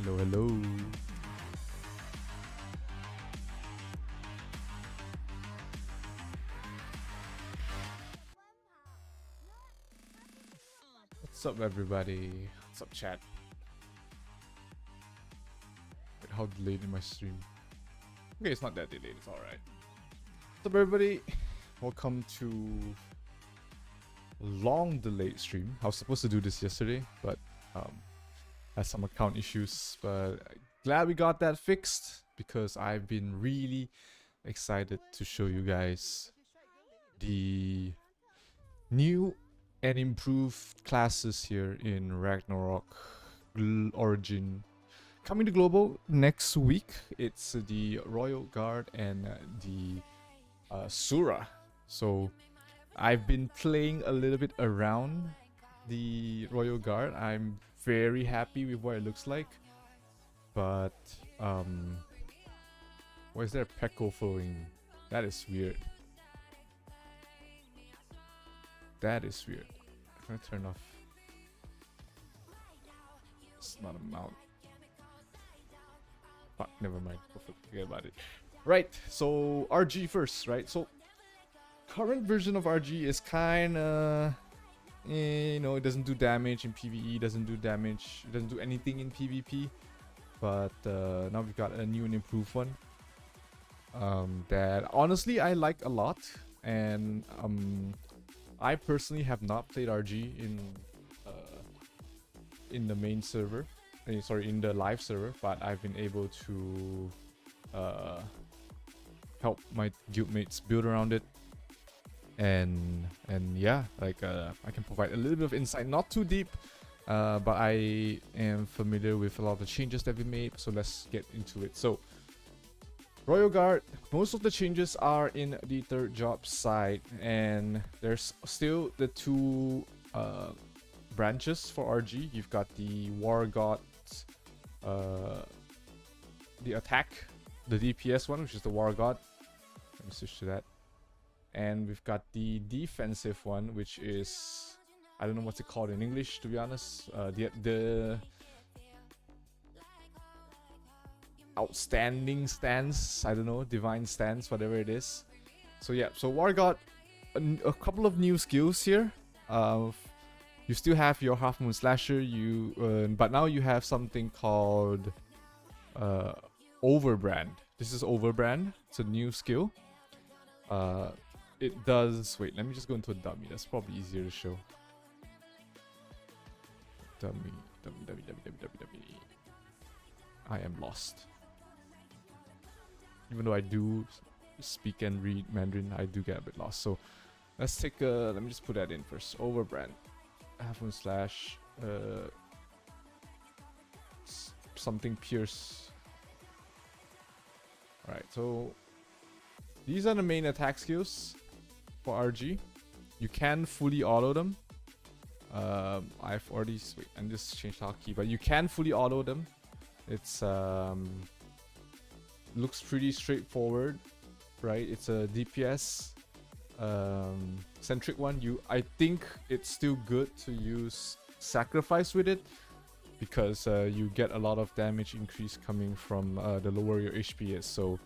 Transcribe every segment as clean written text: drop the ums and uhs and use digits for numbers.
Hello, hello. What's up, everybody? What's up, chat? Wait, how delayed in my stream? Okay, it's not that delayed. It's all right. What's up, everybody? Welcome to a long delayed stream. I was supposed to do this yesterday, but had some account issues. But glad we got that fixed because I've been really excited to show you guys the new and improved classes here in Ragnarok Origin. Coming to Global next week, it's the Royal Guard and the Sura. So I've been playing a little bit around the Royal Guard. I'm very happy with what it looks like. But, why is there a Pekko flowing? That is weird. That is weird. I'm gonna turn off. It's not a mount. Fuck, never mind. Forget about it. Right, so RG first, right? So, current version of RG is kinda... you know, it doesn't do damage in PvE, doesn't do damage, it doesn't do anything in PvP. But now we've got a new and improved one. That honestly I like a lot. And I personally have not played RG in the main server. Sorry, in the live server, but I've been able to help my guildmates build around it. And yeah, like I can provide a little bit of insight, not too deep, but I am familiar with a lot of the changes that we made. So let's get into it. So Royal Guard, most of the changes are in the third job side, and there's still the two branches for RG. You've got the War God, the attack, the DPS one, which is the War God. Let me switch to that. And we've got the defensive one, which is, I don't know what's it called in English, to be honest. The outstanding stance, I don't know, divine stance, whatever it is. So yeah, so War God, a couple of new skills here. You still have your Half Moon Slasher, but now you have something called Overbrand. This is Overbrand. It's a new skill. It does... Wait, let me just go into a dummy. That's probably easier to show. Dummy. I am lost. Even though I do speak and read Mandarin, I do get a bit lost. So let's take a... Let me just put that in first. Overbrand. Half Moon Slash. Something Pierce. Alright, so these are the main attack skills for RG. You can fully auto them. I've already... Wait, I just changed hotkey. But you can fully auto them. It's... looks pretty straightforward, right? It's a DPS centric one. I think it's still good to use Sacrifice with it, because you get a lot of damage increase coming from the lower your HP is. So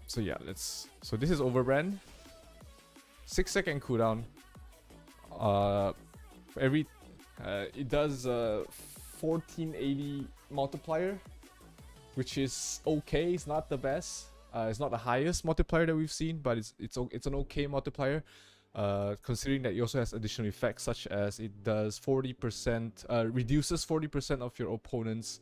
so yeah, so this is Overbrand. 6-second cooldown. For every it does 1480 multiplier, which is okay. It's not the best. It's not the highest multiplier that we've seen, but it's an okay multiplier. Considering that it also has additional effects, such as it does 40%, reduces 40% of your opponent's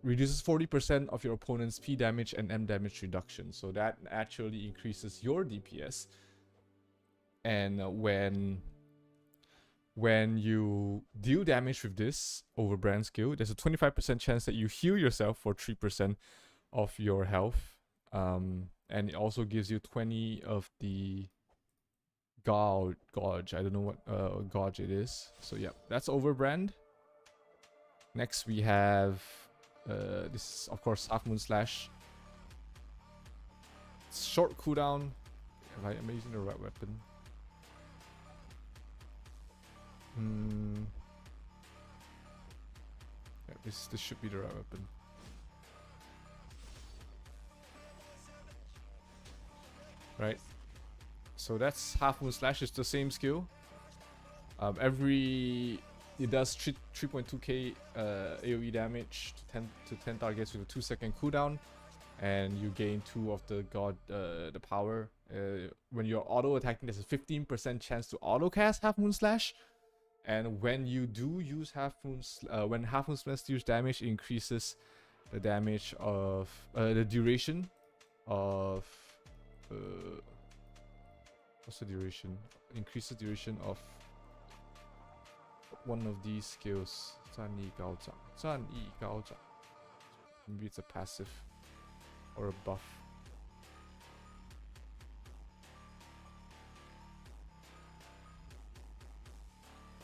reduces 40% of your opponent's P damage and M damage reduction. So that actually increases your DPS. And when you deal damage with this Overbrand skill, there's a 25% chance that you heal yourself for 3% of your health. And it also gives you 20 of the Gouge. I don't know what Gouge it is. So yeah, that's Overbrand. Next we have this is of course Half Moon Slash. It's short cooldown. Am I using the right weapon? Yeah, this should be the right weapon. Right. So that's Half Moon Slash. It's the same skill. It does 3.2k AoE damage to 10 targets with a 2-second cooldown, and you gain 2 of the power. When you're auto attacking, there's a 15% chance to auto cast Half Moon Slash, and when you do use when Half Moon Slash deals damage, it increases the damage of the duration of what's the duration? Increases duration of one of these skills. 战力高涨. 战力高涨. Maybe it's a passive or a buff.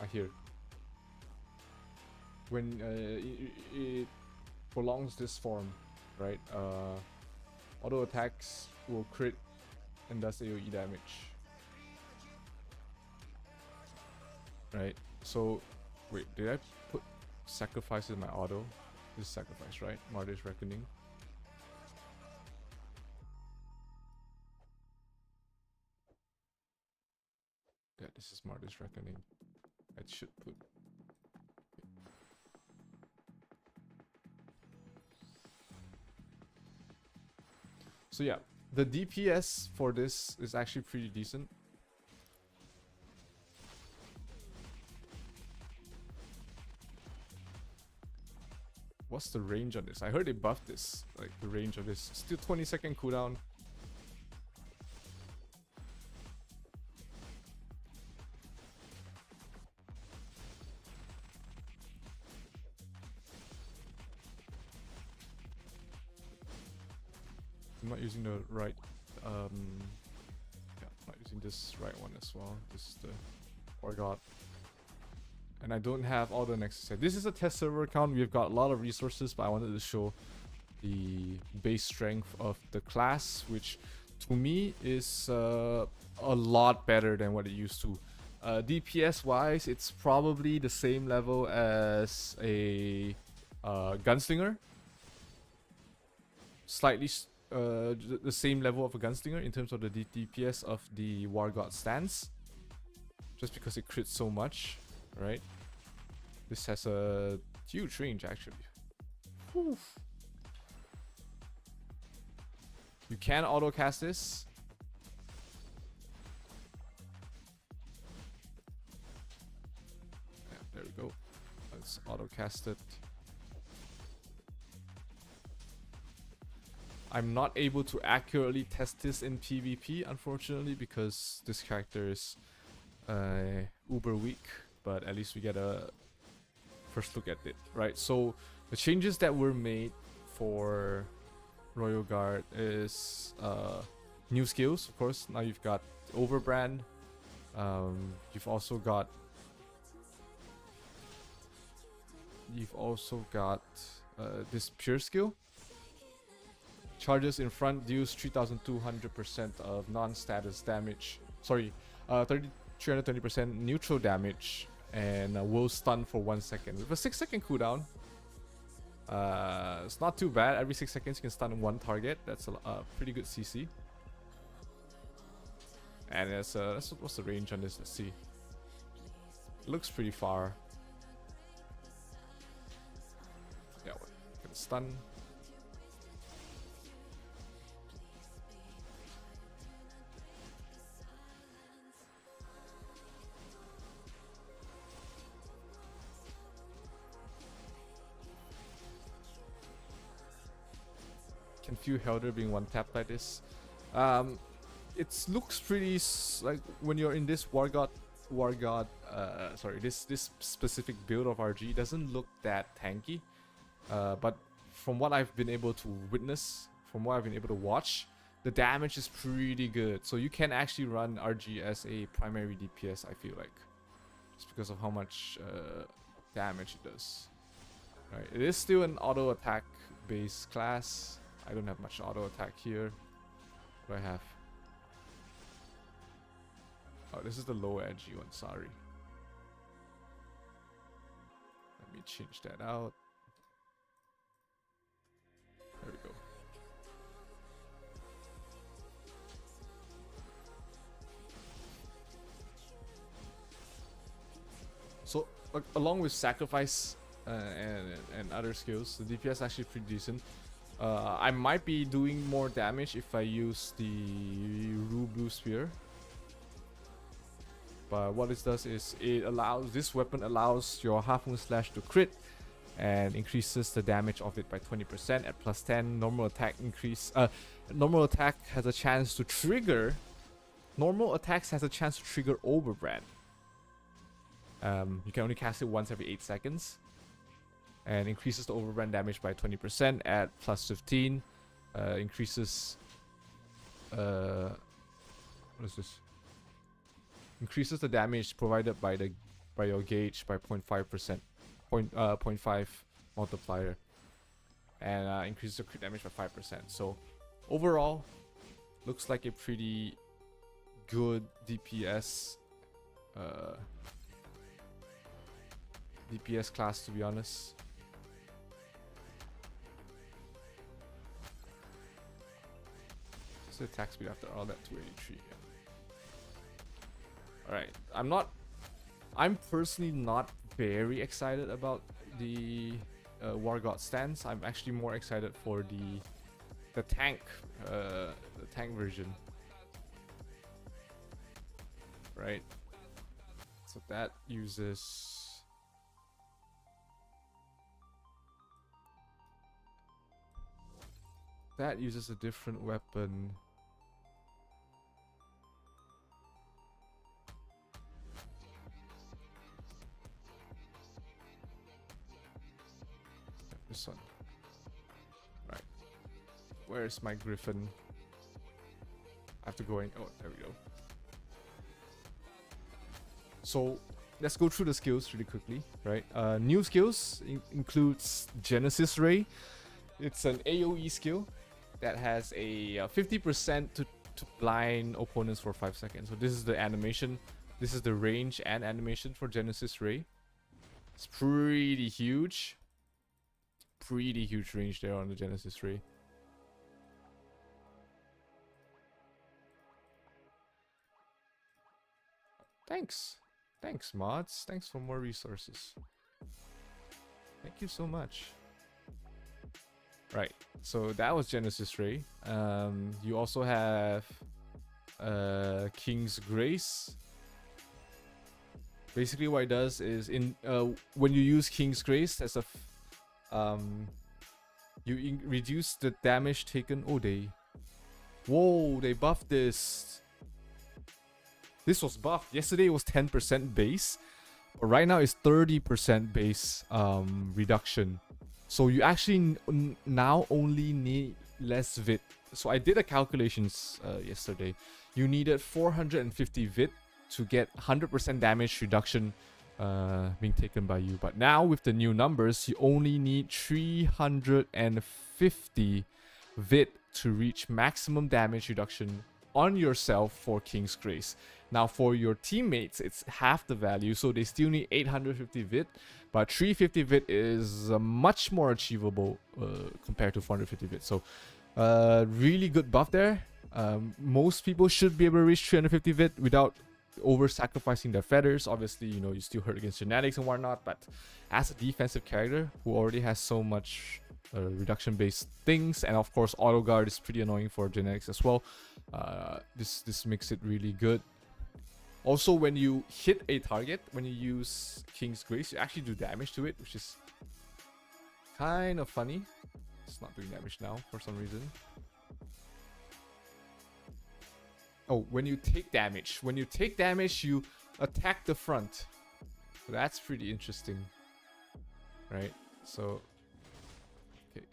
I hear it. When it prolongs this form, right? Auto attacks will crit and does AoE damage. Right? So, wait, did I put sacrifice in my auto? This is sacrifice, right? Martyrs Reckoning. Yeah, this is Martyrs Reckoning. I should put. So yeah, the DPS for this is actually pretty decent. What's the range on this? I heard they buffed this. Like, the range of this. Still 20-second cooldown. I'm not using the right... yeah, I'm not using this right one as well. This is the... Oh god. And I don't have all the nexus set. This is a test server account. We've got a lot of resources, but I wanted to show the base strength of the class, which to me is a lot better than what it used to. DPS wise, it's probably the same level as a gunslinger. Slightly the same level of a gunslinger in terms of the DPS of the War God stance. Just because it crits so much. Right, this has a huge range actually. Whew. You can auto cast this. Yeah, there we go. Let's auto cast it. I'm not able to accurately test this in PvP, unfortunately, because this character is uber weak. But at least we get a first look at it, right? So the changes that were made for Royal Guard is new skills, of course. Now you've got Overbrand. You've also got this pure skill. Charges in front deals 3200% of non-status damage. Sorry, 330% neutral damage, and will stun for 1 second with a 6-second cooldown. It's not too bad. Every 6 seconds you can stun one target. That's a pretty good CC. And what's the range on this? Let's see. It looks pretty far. Yeah, gonna stun. Can feel Helder being one tapped like this. It looks pretty like when you're in this this specific build of RG, doesn't look that tanky. But from what I've been able to witness, from what I've been able to watch, the damage is pretty good. So you can actually run RG as a primary DPS, I feel like, just because of how much damage it does. Right, it is still an auto attack based class. I don't have much auto attack here. What do I have? Oh, this is the low edgy one, sorry. Let me change that out. There we go. So along with sacrifice and other skills, the DPS is actually pretty decent. I might be doing more damage if I use the ROO Blue Spear. But what this does is this weapon allows your Half Moon Slash to crit and increases the damage of it by 20% at +10. Normal attack normal attack has a chance to trigger. Normal attacks has a chance to trigger Overbrand. You can only cast it once every 8 seconds. And increases the Overbrand damage by 20% at +15. Increases... what is this? Increases the damage provided by your gauge by 0.5%. 0.5 multiplier. And increases the crit damage by 5%. So, overall, looks like a pretty good DPS DPS class, to be honest. So attack speed after all that 283. Alright, I'm personally not very excited about the War God stance. I'm actually more excited for the tank version. Right. So that uses a different weapon. This one. Right. Where's my Griffin? I have to go in. Oh, there we go. So let's go through the skills really quickly, right? New skills includes Genesis Ray. It's an AoE skill that has a 50% to blind opponents for 5 seconds. So this is the animation. This is the range and animation for Genesis Ray. It's pretty huge. Pretty huge range there on the Genesis Ray. Thanks. Thanks, mods. Thanks for more resources. Thank you so much. Right, so that was Genesis Ray. You also have King's Grace. Basically what it does is when you use King's Grace, that's a reduce the damage taken. Whoa, they buffed this. This was buffed. Yesterday it was 10% base, but right now it's 30% base reduction. So you actually now only need less VIT. So I did a calculations yesterday. You needed 450 VIT to get 100% damage reduction being taken by you. But now with the new numbers, you only need 350 VIT to reach maximum damage reduction on yourself for King's Grace. Now for your teammates, it's half the value, so they still need 850 VIT, but 350 VIT is much more achievable compared to 450 VIT. So really good buff there. Most people should be able to reach 350 VIT without over sacrificing their feathers. Obviously, you know, you still hurt against genetics and whatnot, but as a defensive character who already has so much reduction based things, and of course auto guard is pretty annoying for genetics as well, this makes it really good. Also, when you hit a target, when you use King's Grace, you actually do damage to it, which is kind of funny. It's not doing damage now for some reason. Oh, when you take damage. When you take damage, you attack the front. So that's pretty interesting. Right? So... okay.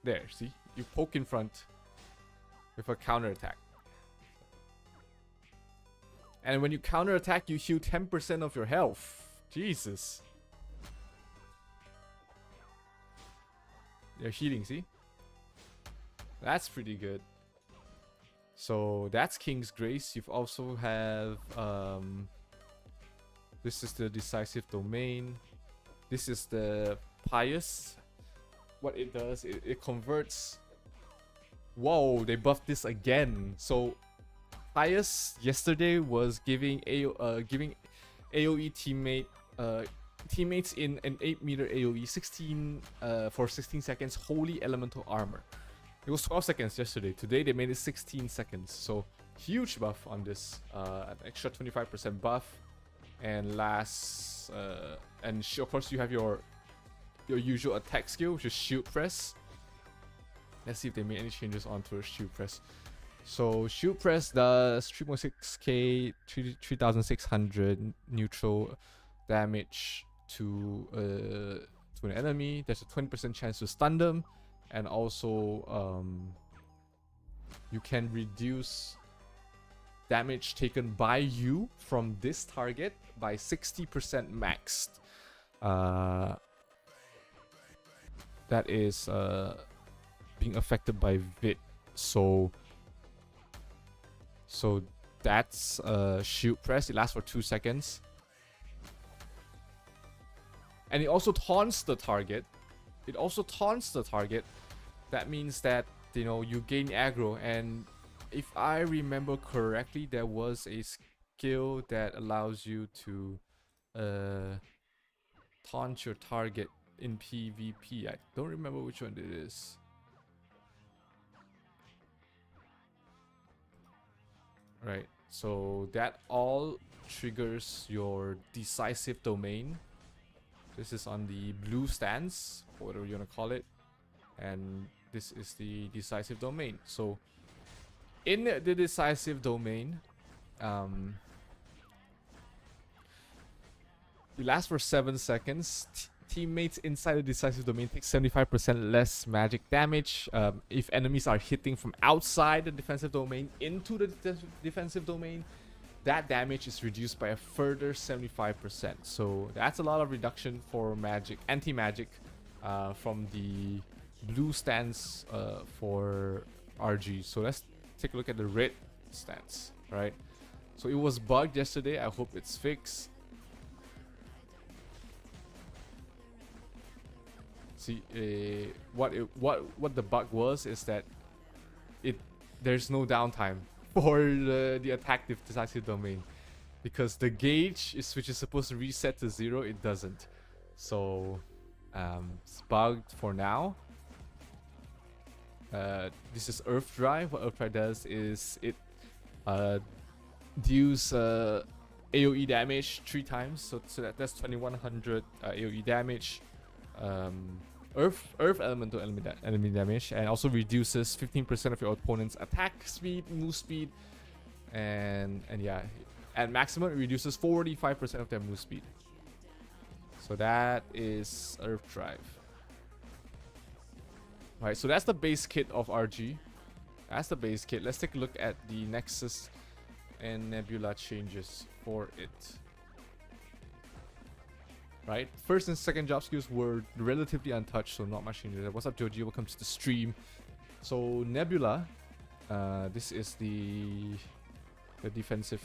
There, see? You poke in front with a counter attack. And when you counter attack, you heal 10% of your health. Jesus. They're healing, see? That's pretty good. So that's King's Grace. You've also have This is the decisive domain. This is the pious. What it does, it converts. Whoa, they buffed this again. So pious yesterday was giving AoE teammates in an 8-meter AoE 16 for 16 seconds holy elemental armor. It was 12 seconds yesterday. Today they made it 16 seconds. So huge buff on this. An extra 25% buff. And last of course you have your usual attack skill, which is shield press. Let's see if they made any changes onto a shield press. So shield press does 3.6k, 3,600 neutral damage to an enemy. There's a 20% chance to stun them, and also you can reduce damage taken by you from this target by 60% maxed. That is being affected by Vit. So that's shield press. It lasts for 2 seconds. And it also taunts the target. That means that, you know, you gain aggro. And if I remember correctly, there was a skill that allows you to taunt your target in PvP. I don't remember which one it is. Right, so that all triggers your decisive domain. This is on the blue stance, whatever you want to call it, and this is the decisive domain. So in the decisive domain, it lasts for 7 seconds. Teammates inside the decisive domain take 75% less magic damage. If enemies are hitting from outside the defensive domain into the defensive domain, that damage is reduced by a further 75%. So that's a lot of reduction for magic, anti-magic, from the blue stance for RG. So let's take a look at the red stance, right? So it was bugged yesterday. I hope it's fixed. See, what the bug was is that there's no downtime for the attack decisive domain, because the gauge which is supposed to reset to 0, it doesn't. So it's bugged for now. This is Earth Drive. What Earth Drive does is it deals AoE damage 3 times, so that's 2100 AoE damage. Earth elemental enemy damage, and also reduces 15% of your opponent's attack speed, move speed, and yeah, at maximum it reduces 45% of their move speed. So that is Earth Drive. Right, so that's the base kit of RG. That's the base kit. Let's take a look at the Nexus and Nebula changes for it. Right, first and second job skills were relatively untouched, so not much changes. What's up, Joji? Welcome to the stream. So Nebula, this is the defensive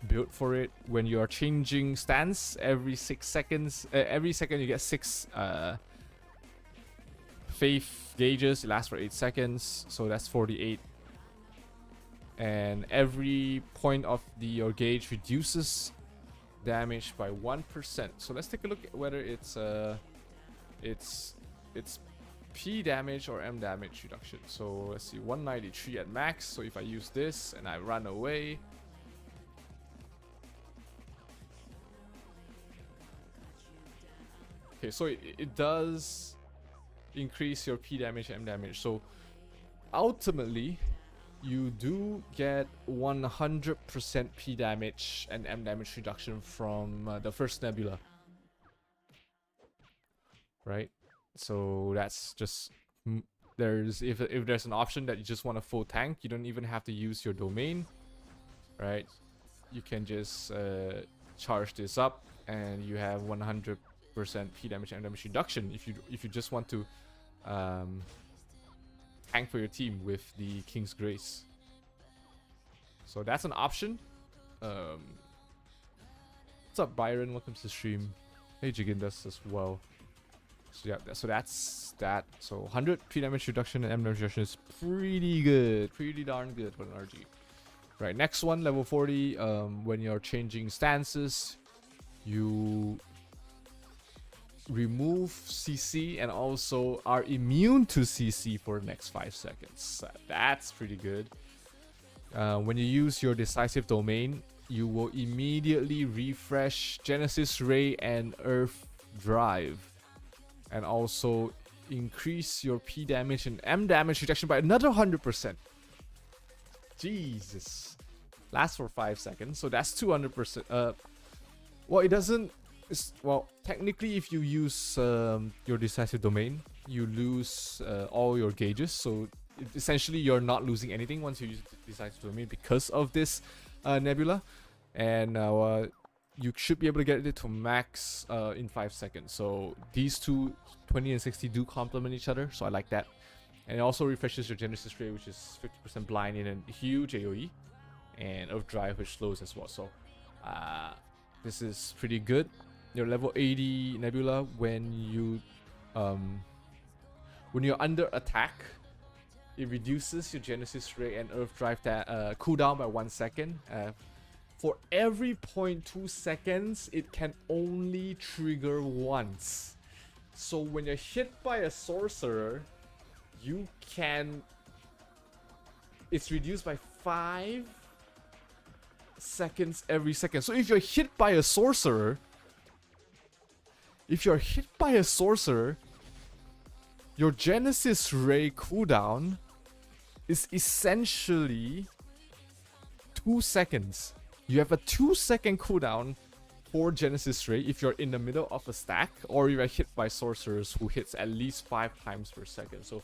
build for it. When you are changing stance every 6 seconds, every second you get 6 faith gauges. It lasts for 8 seconds, so that's 48. And every point of your gauge reduces damage by 1%. So let's take a look at whether it's P damage or M damage reduction. So let's see, 193 at max. So if I use this and I run away, okay, so it does increase your P damage, M damage. So ultimately you do get 100% P damage and M damage reduction from the first Nebula, right? So that's just if there's an option that you just want a full tank, you don't even have to use your domain, right? You can just charge this up and you have 100% P damage and damage reduction if you just want to tank for your team with the King's Grace. So that's an option. What's up, Byron? Welcome to the stream. Hey, Jigindas as well. So yeah, so that's that. So 100 P damage reduction and M damage reduction is pretty good. Pretty darn good for an RG. Right, next one, level 40. When you're changing stances, you remove CC and also are immune to CC for the next 5 seconds. That's pretty good. When you use your decisive domain, you will immediately refresh Genesis Ray and Earth Drive, and also increase your P damage and M damage reduction by another 100%. Jesus. Lasts for 5 seconds, so that's 200%. Well, it doesn't. Well, technically, if you use your decisive domain, you lose all your gauges. So essentially, you're not losing anything once you use decisive domain because of this nebula, and you should be able to get it to max in 5 seconds. So these two, 20 and 60, do complement each other. So I like that. And it also refreshes your Genesis Ray, which is 50% blind in a huge AoE, and Earth Drive, which slows as well. So this is pretty good. Your level 80 Nebula, when you're under attack, it reduces your Genesis Ray and Earth Drive cooldown by 1 second. For every 0.2 seconds, it can only trigger once. So when you're hit by a Sorcerer, it's reduced by 5 seconds every second. So if you're hit by a Sorcerer, your Genesis Ray cooldown is essentially 2 seconds. You have a 2-second cooldown for Genesis Ray if you're in the middle of a stack, or you're hit by Sorcerers who hits at least 5 times per second. So,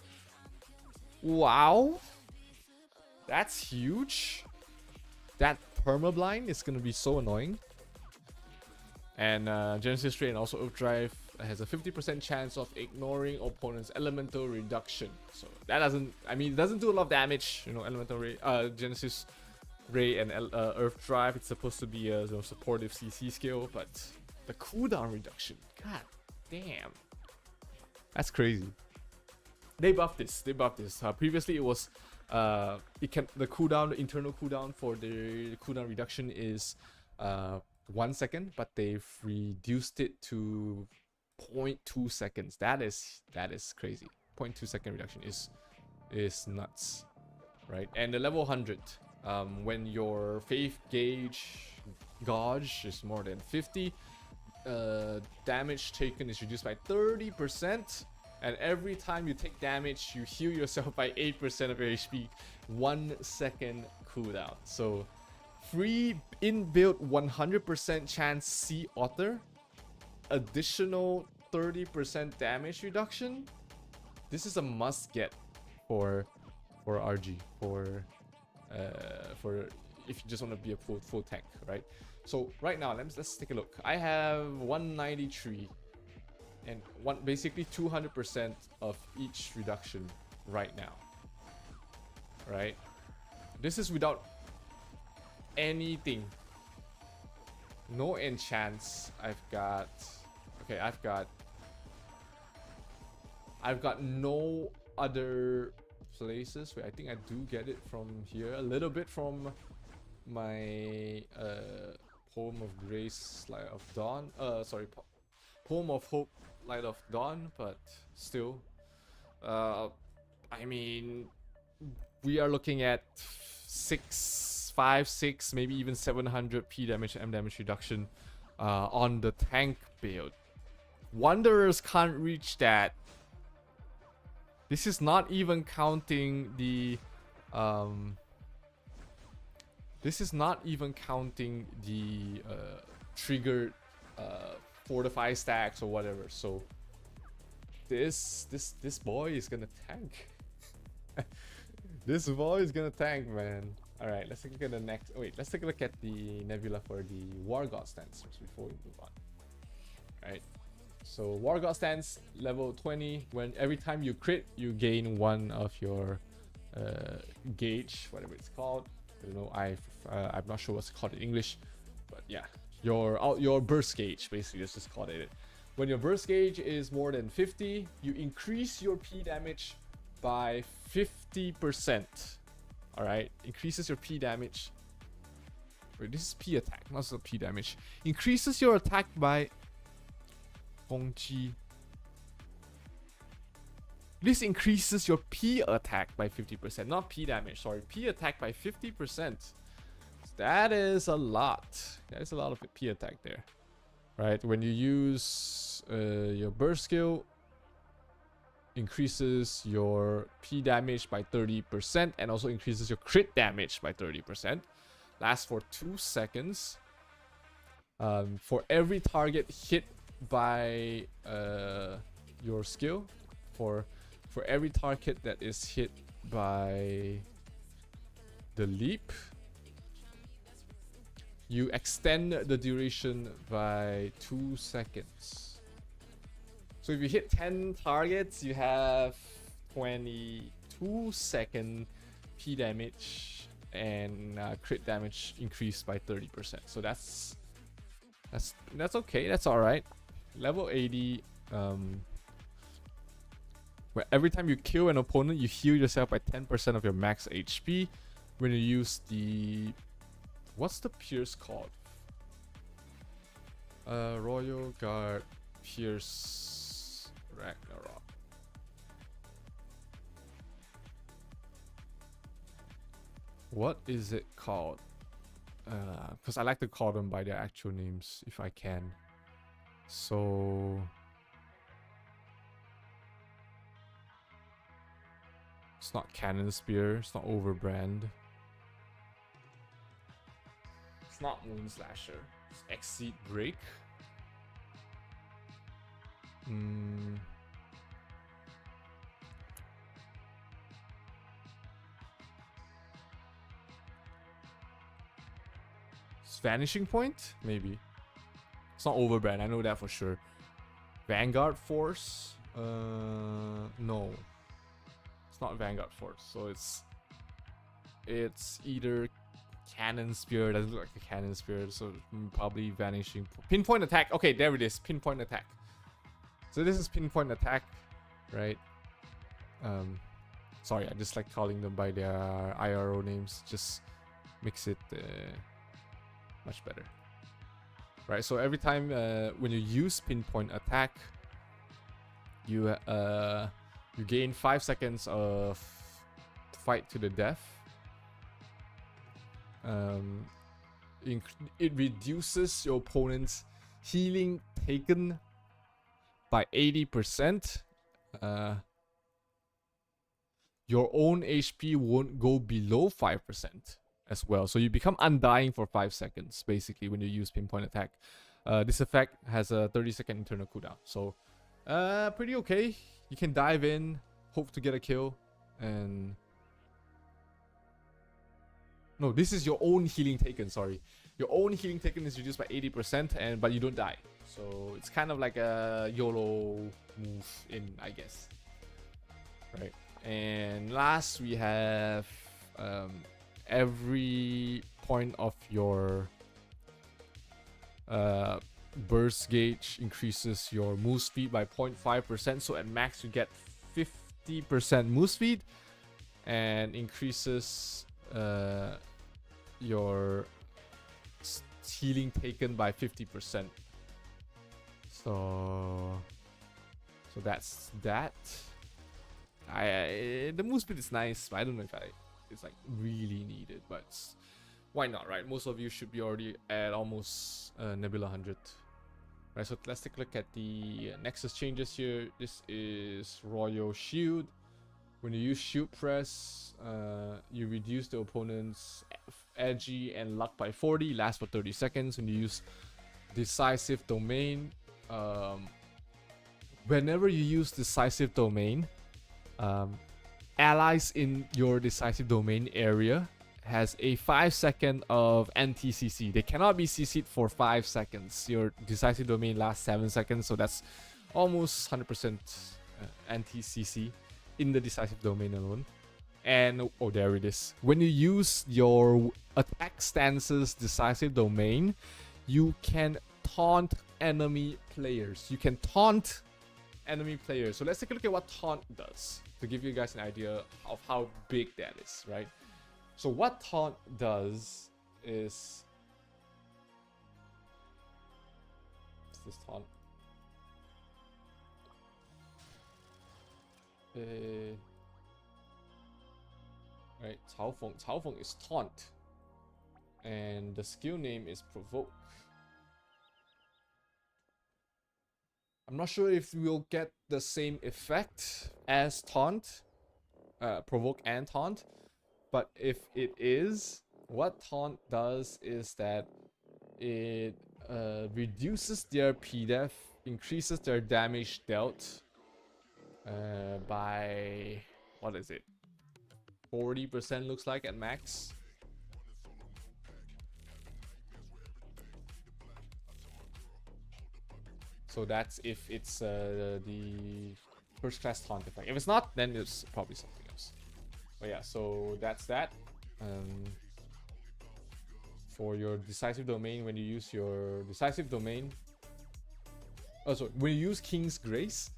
wow, that's huge. That permablind is gonna be so annoying. And Genesis Ray and also Earth Drive has a 50% chance of ignoring opponent's elemental reduction. So that doesn't, it doesn't do a lot of damage. You know, elemental Ray, Genesis Ray and Earth Drive, it's supposed to be a supportive CC skill, but the cooldown reduction, god damn, that's crazy. They buffed this. Previously it was the internal cooldown for the cooldown reduction is 1 second, but they've reduced it to 0.2 seconds. That is crazy. 0.2 second reduction is nuts, right? And the level 100, when your faith gauge is more than 50, damage taken is reduced by 30%, and every time you take damage, you heal yourself by 8% of your HP. 1 second cooldown. So free inbuilt 100% chance Sea Otter, additional 30% damage reduction. This is a must get for RG, for if you just want to be a full tank, right? So right now, let's take a look. I have 193 and basically 200% of each reduction right now, right? This is without anything, no enchants. I've got no other places. Wait, I think I do get it from here, a little bit from my Poem of Grace, Light of Dawn, Poem of Hope, Light of Dawn, but still, we are looking at 5, 6, maybe even 700 P damage, M damage reduction on the tank build. Wanderers can't reach that. This is not even counting the triggered fortify stacks or whatever. So this boy is gonna tank. This boy is gonna tank, man. All right, let's take a look at the next. Oh, wait, let's take a look at the nebula for the War God stance first before we move on. All right. So War God stance level 20. When every time you crit, you gain 1 of your gauge, whatever it's called. I don't know. I'm not sure what's called in English, but yeah, your burst gauge, basically. Let's just call it. When your burst gauge is more than 50, you increase your P damage by 50%. All right, increases your P damage. Wait, this is P attack, not just P damage. Increases your attack by 攻击. This increases your P attack by 50%, not P damage. Sorry, P attack by 50%. That is a lot. That is a lot of P attack there, right? When you use your burst skill, increases your P damage by 30% and also increases your crit damage by 30%. Lasts for 2 seconds. For every target hit by your skill, for every target that is hit by the leap, you extend the duration by 2 seconds. So if you hit 10 targets, you have 22-second P damage and crit damage increased by 30%. So that's okay. That's all right. Level 80. Where every time you kill an opponent, you heal yourself by 10% of your max HP. When you use the, what's the Pierce called? Royal Guard Pierce Ragnarok. What is it called? Because I like to call them by their actual names if I can. So it's not Cannon Spear, it's not Overbrand. It's not Moon Slasher. It's Exceed Break. It's Vanishing Point? Maybe. It's not Overbrand, I know that for sure. Vanguard Force? No. It's not Vanguard Force, so it's either Cannon Spear. Doesn't look like a Cannon Spear, so probably Vanishing Pinpoint Attack. Okay, there it is. Pinpoint Attack. So this is Pinpoint Attack, right? Sorry, I just like calling them by their IRO names. Just makes it much better. Right, so every time when you use Pinpoint Attack, you gain 5 seconds of fight to the death. It reduces your opponent's healing taken by 80%. Your own HP won't go below 5% as well. So you become undying for 5 seconds, basically, when you use Pinpoint Attack. This effect has a 30-second internal cooldown. So, pretty okay. You can dive in, hope to get a kill, and... No, this is your own healing taken, sorry. Your own healing taken is reduced by 80%, but you don't die. So it's kind of like a YOLO move in, I guess. Right. And last we have every point of your burst gauge increases your move speed by 0.5%. So at max you get 50% move speed, and increases your healing taken by 50%. So that's that. The move speed is nice, but I don't know if it's like really needed, but why not, right? Most of you should be already at almost Nebula 100. Right, so let's take a look at the Nexus changes here. This is Royal Shield. When you use Shield Press, you reduce the opponent's edgy and luck by 40, lasts for 30 seconds. When you use Decisive Domain, whenever you use Decisive Domain, allies in your Decisive Domain area has a 5 second of anti-CC. They cannot be CC'd for 5 seconds. Your Decisive Domain lasts 7 seconds, so that's almost 100% anti-CC in the Decisive Domain alone. And oh, there it is. When you use your attack stance's Decisive Domain, you can taunt enemy players. You can taunt enemy players. So let's take a look at what taunt does to give you guys an idea of how big that is, right? So what taunt does is... What's this taunt? Right, 嘲讽. 嘲讽 is taunt. And the skill name is provoke. I'm not sure if we'll get the same effect as taunt, provoke and taunt, but if it is, what taunt does is that it reduces their PDEF, increases their damage dealt by, what is it, 40% looks like at max. So that's if it's the first class taunt effect. If it's not, then it's probably something else. But yeah, so that's that. For your decisive domain, when you use your decisive domain, when you use King's Grace,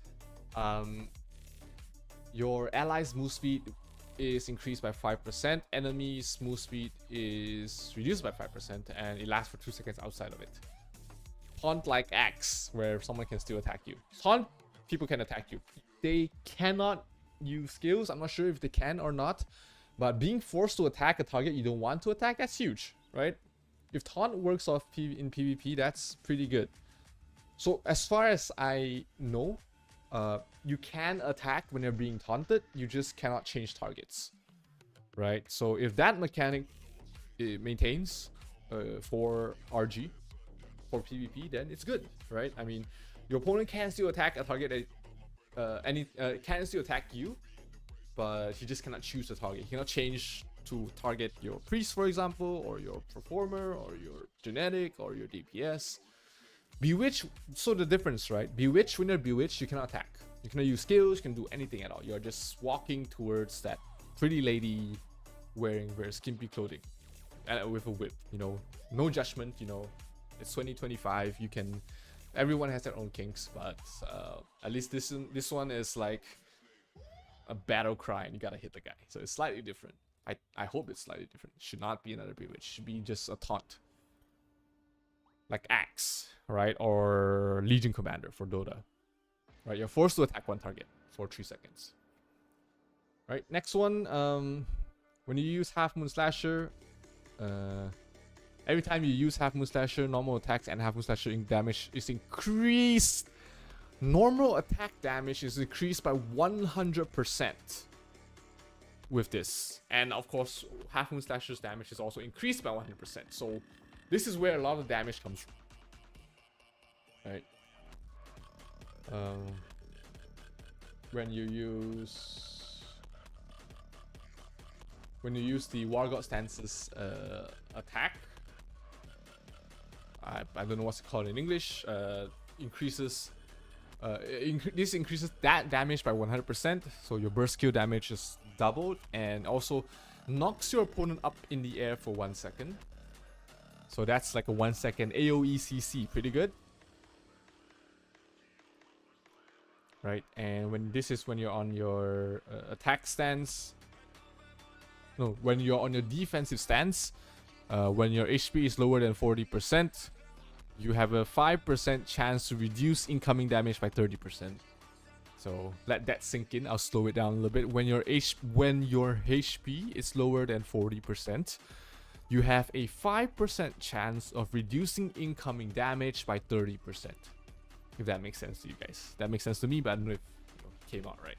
your allies' move speed is increased by 5%, enemies' move speed is reduced by 5%, and it lasts for 2 seconds outside of it. Taunt like Axe, where someone can still attack you. Taunt, people can attack you. They cannot use skills. I'm not sure if they can or not, but being forced to attack a target you don't want to attack, that's huge, right? If taunt works off in PvP, that's pretty good. So as far as I know, you can attack when you're being taunted, you just cannot change targets, right? So if that mechanic maintains for RG, for PvP, then it's good, right? I mean, your opponent can still attack a target that can still attack you, but he just cannot choose the target. He cannot change to target your priest, for example, or your performer, or your genetic, or your DPS. Bewitch, so the difference, right? Bewitch, when you're bewitched, you cannot attack. You cannot use skills, you can do anything at all. You're just walking towards that pretty lady wearing very skimpy clothing and with a whip, you know, no judgment, you know. It's 2025. You can, everyone has their own kinks, but at least this one is like a battle cry and you gotta hit the guy. So it's slightly different. I hope it's slightly different. It should not be another bewitch. It should be just a taunt, like Axe, right? Or Legion Commander for Dota, right? You're forced to attack one target for 3 seconds. Right. Next one. When you use Half Moon Slasher, every time you use Half Moon Slasher, normal attacks and Half Moon Slasher damage is increased. Normal attack damage is increased by 100% with this. And of course, Half Moon Slasher's damage is also increased by 100%. So this is where a lot of damage comes from. Right. When you use the War God Stance's attack, I don't know what's it called in English, this increases that damage by 100%, so your burst skill damage is doubled, and also knocks your opponent up in the air for 1 second. So that's like a 1 second AoE CC, pretty good. Right, and when you're on your attack stance, no, when you're on your defensive stance, when your HP is lower than 40%, you have a 5% chance to reduce incoming damage by 30%. So let that sink in. I'll slow it down a little bit. When your HP is lower than 40%, you have a 5% chance of reducing incoming damage by 30%. If that makes sense to you guys. That makes sense to me, but I don't know if it came out right.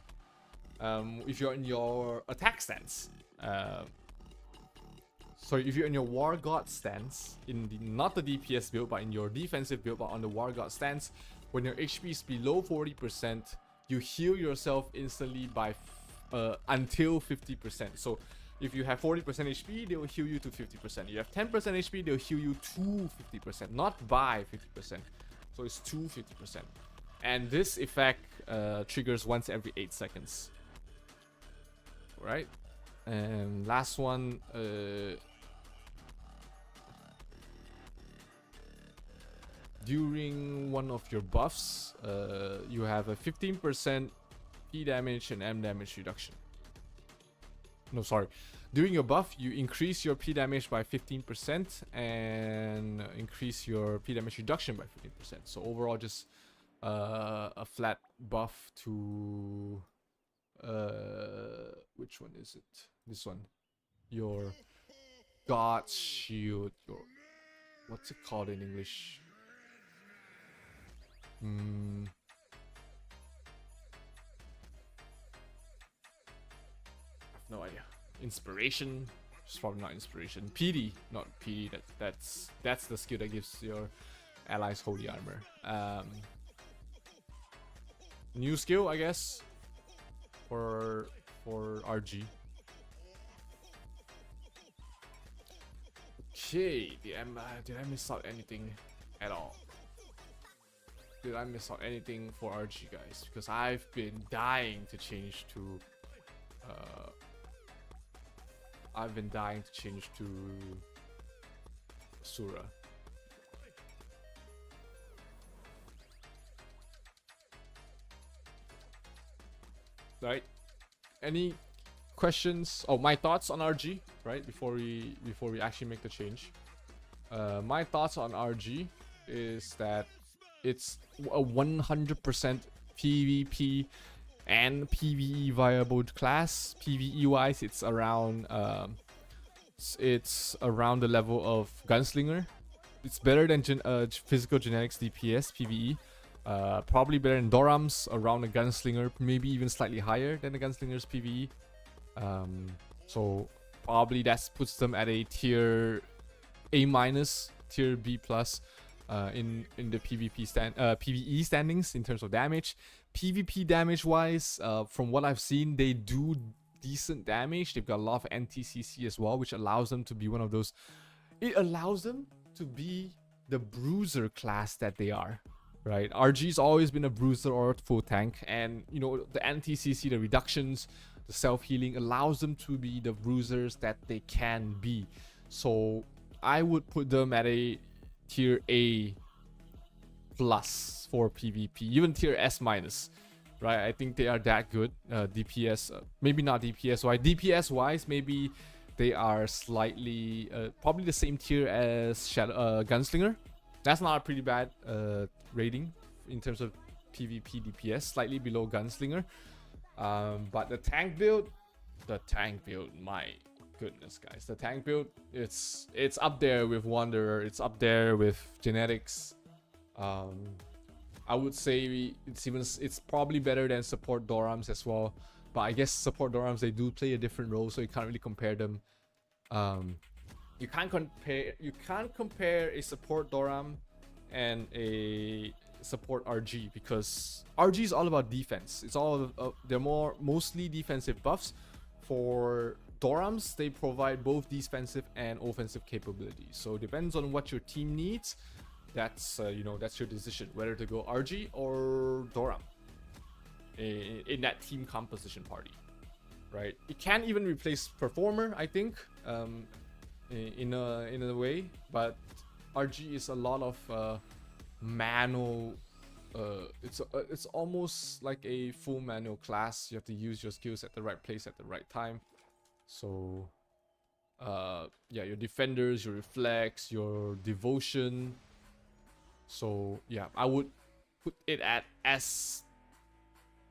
If you're in your attack stance, if you're in your War God stance, not the DPS build, but in your defensive build, but on the War God stance, when your HP is below 40%, you heal yourself instantly by until 50%. So if you have 40% HP, they will heal you to 50%. You have 10% HP, they'll heal you to 50%, not by 50%. So it's to 50%. And this effect triggers once every 8 seconds. Right? And last one, during one of your buffs, you have a 15% P damage and M damage reduction. No, sorry. During your buff, you increase your P damage by 15% and increase your P damage reduction by 15%. So overall, just a flat buff to which one is it? This one. Your God Shield. Your what's it called in English? I have no idea. Inspiration. It's probably not inspiration. PD, not PD. That's the skill that gives your allies holy armor. New skill, I guess, for RG. Okay, did I miss out anything at all? Did I miss out anything for RG, guys? Because I've been dying to change to Sura. Right? Any questions? Oh, my thoughts on RG, right? Before we actually make the change. My thoughts on RG is that it's a 100% PvP and PvE viable class. PvE wise, it's around the level of Gunslinger. It's better than physical genetics DPS PvE. Probably better than Doram's, around the Gunslinger, maybe even slightly higher than the Gunslinger's PvE. So probably that puts them at a tier A-, tier B+, in the PvE standings in terms of damage. PvP damage wise, from what I've seen, they do decent damage. They've got a lot of NTCC as well, which allows them to be one of those. It allows them to be the bruiser class that they are, right? RG's always been a bruiser or a full tank, and you know, the NTCC, the reductions, the self-healing allows them to be the bruisers that they can be. So I would put them at a tier A+ for PvP, even tier S-, right? I think they are that good. DPS, maybe not DPS wise. DPS wise, maybe they are slightly, probably the same tier as Gunslinger. That's not a pretty bad rating in terms of PvP DPS, slightly below Gunslinger. But the tank build, my goodness, guys, the tank build, it's up there with Wanderer. It's up there with Genetics. I would say it's probably better than support Dorams as well. But I guess support Dorams, they do play a different role, so you can't really compare them. You can't compare a support Doram and a support RG, because RG is all about defense. It's all they're mostly defensive buffs. For Dorams, they provide both defensive and offensive capabilities. So it depends on what your team needs. That's that's your decision whether to go RG or Doram in that team composition party, right? It can even replace Performer, I think, in a way, but RG is a lot of manual. It's almost like a full manual class. You have to use your skills at the right place at the right time. So yeah, your defenders, your reflex, your devotion. So yeah, I would put it at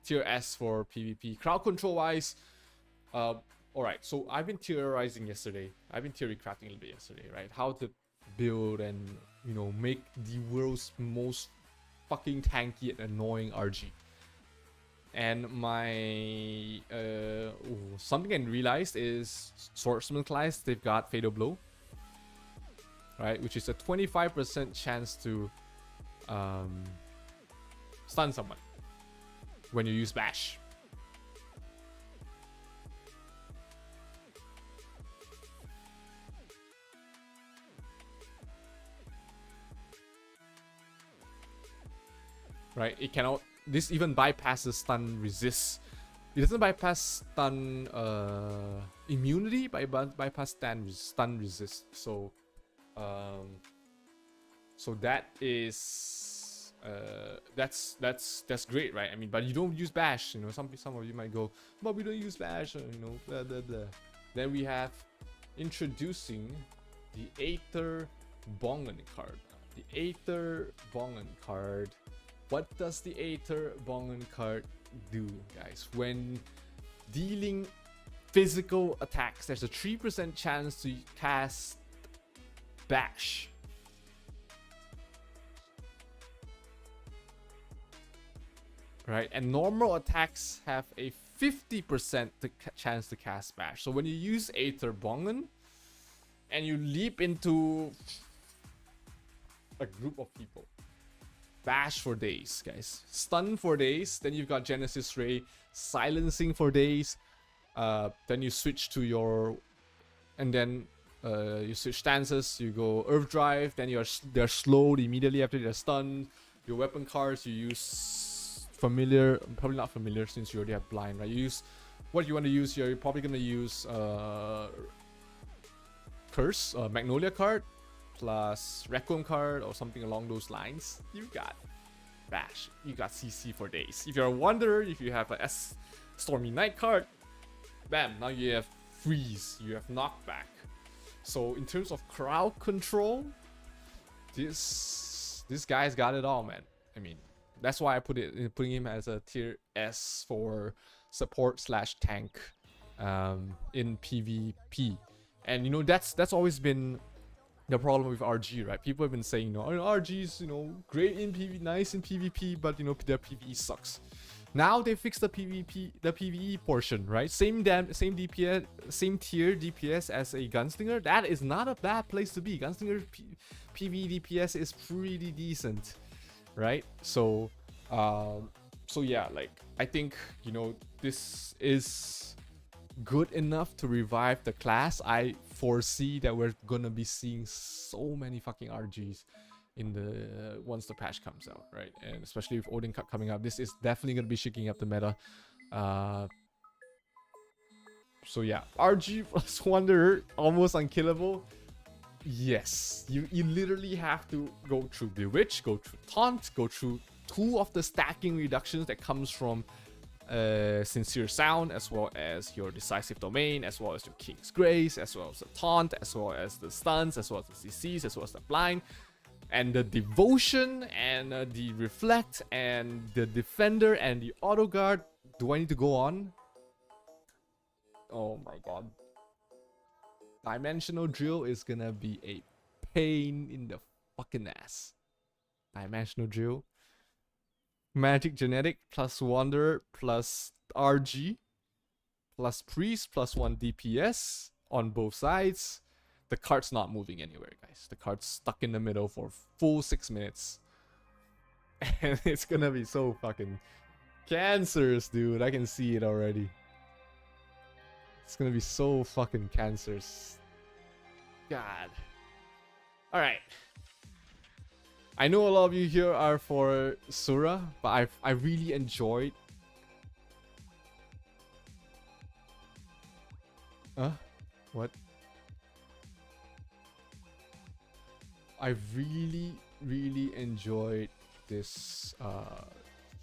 tier S for PvP. Crowd control wise, alright, so I've been theorizing yesterday. I've been theory crafting a little bit yesterday, right? How to build and, you know, make the world's most fucking tanky and annoying RG. And my something I realized is Swordsman class, they've got Fatal Blow, right? Which is a 25% chance to stun someone when you use Bash. Right? It cannot. This even bypasses stun resist. It doesn't bypass stun immunity, but it bypass stun resist. So So that is that's great, right? I mean, but you don't use bash. You know, some of you might go, but we don't use bash. You know, blah blah blah. Then we have introducing the Aether Bongan card. The Aether Bongan card. What does the Aether Bongan card do, guys? When dealing physical attacks, there's a 3% chance to cast bash. Right, and normal attacks have a 50% chance to cast bash. So when you use Aether Bongan and you leap into a group of people, bash for days, guys, stun for days, then you've got Genesis Ray, silencing for days, then you switch to your, and then you switch stances, you go Earth Drive, then they're slowed immediately after they're stunned. Your weapon cards, you use familiar, probably not familiar since you already have blind, right? You use what you want to use here. You're probably gonna use Curse, Magnolia card plus Requiem card or something along those lines. You got bash, you got CC for days. If you're a Wanderer, if you have a Stormy Night card, bam, now you have freeze, you have knockback. So in terms of crowd control, this guy's got it all, man. I mean, that's why I putting him as a tier S for support / tank in PvP. And you know, that's always been the problem with RG, right? People have been saying, you know, RG's, you know, great in PvP, nice in PvP, but you know, their PvE sucks. Now they fixed the PvE portion, right? Same DPS, same tier DPS as a Gunslinger. That is not a bad place to be. Gunslinger PvE DPS is pretty decent, right? So yeah, like, I think, you know, this is good enough to revive the class. I foresee that we're gonna be seeing so many fucking RGs in the once the patch comes out, right? And especially with Odin Cup coming up, this is definitely gonna be shaking up the meta. So yeah, RG plus Wanderer, almost unkillable. Yes, you literally have to go through Bewitch, go through Taunt, go through 2 of the stacking reductions that comes from Sincere Sound, as well as your Decisive Domain, as well as your King's Grace, as well as the Taunt, as well as the Stuns, as well as the CCs, as well as the Blind, and the Devotion, and the Reflect, and the Defender, and the Auto Guard. Do I need to go on? Oh my god. Dimensional Drill is gonna be a pain in the fucking ass. Dimensional Drill. Magic Genetic plus Wanderer plus RG plus Priest plus 1 DPS on both sides. The card's not moving anywhere, guys. The card's stuck in the middle for full 6 minutes. And it's gonna be so fucking cancerous, dude. I can see it already. It's gonna be so fucking cancerous. God. Alright. I know a lot of you here are for Sura, but I really enjoyed. What? I really enjoyed this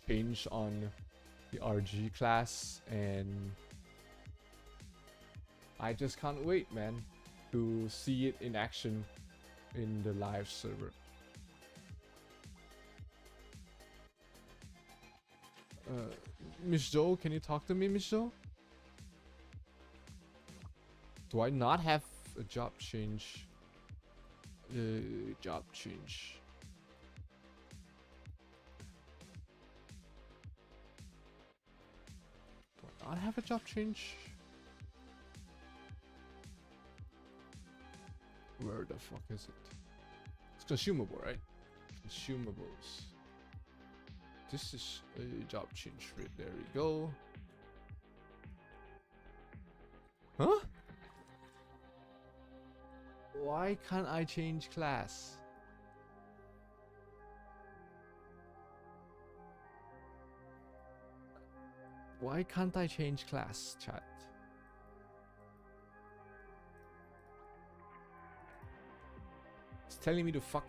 change on the RG class, and I just can't wait, man, to see it in action in the live server. Miss Joe, can you talk to me, Miss Joe? Do I not have a job change? Job change. Do I not have a job change? Where the fuck is it? It's consumable, right? Consumables. This is a job change. Right, there we go. Huh? Why can't I change class? Why can't I change class, chat? It's telling me to fuck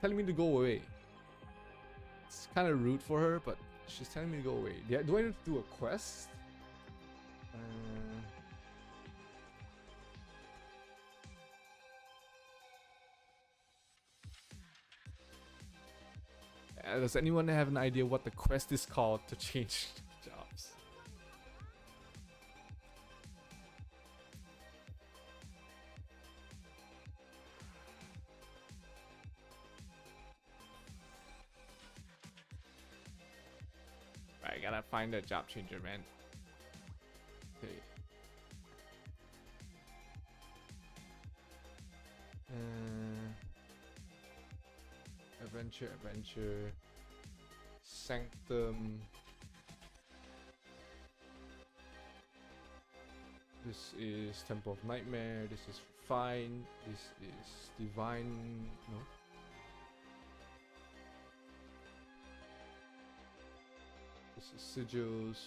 telling me to go away. It's kind of rude for her, but she's telling me to go away. Do I need to do a quest? Does anyone have an idea what the quest is called to change jobs? I gotta find a job changer, man. Okay. Adventure. Sanctum. This is Temple of Nightmare. This is Fine. This is Divine. No. This is Sigils.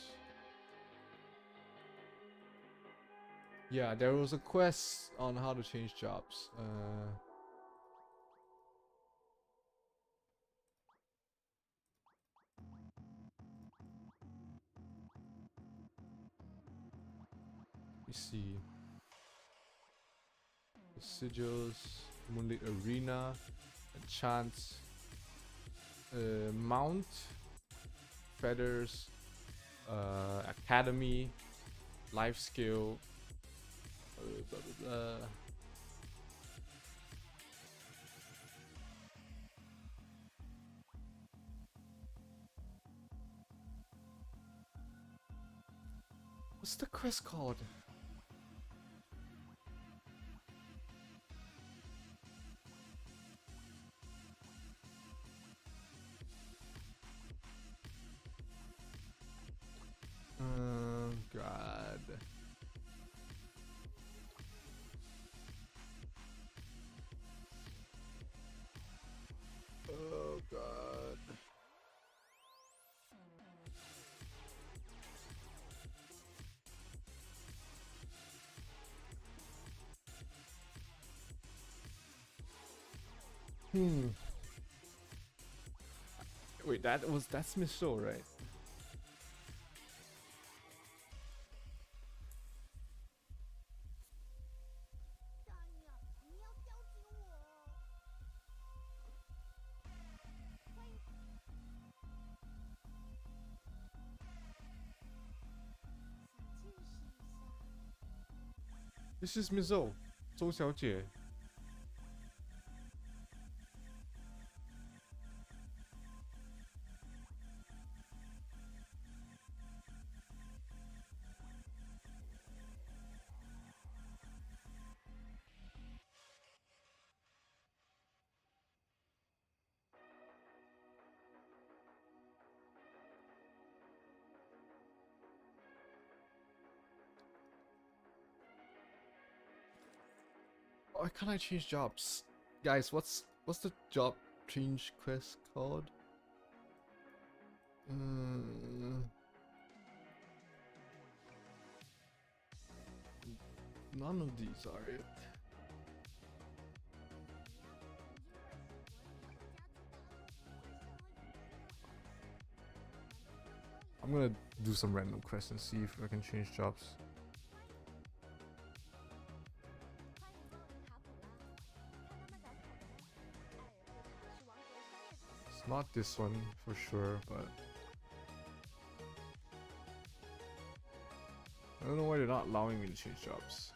Yeah, there was a quest on how to change jobs. Let me see. The Sigils, Moonlit Arena, Enchant, Mount, Feathers, Academy, Life Skill, blah, blah, blah. What's the quest called? God. Oh God. Wait, that's Miss Show, right? This is Miss Zhou, 周小姐. Why can't I change jobs? Guys, what's the job change quest called? None of these are it. I'm gonna do some random quests and see if I can change jobs. It's not this one for sure, but I don't know why they're not allowing me to change jobs.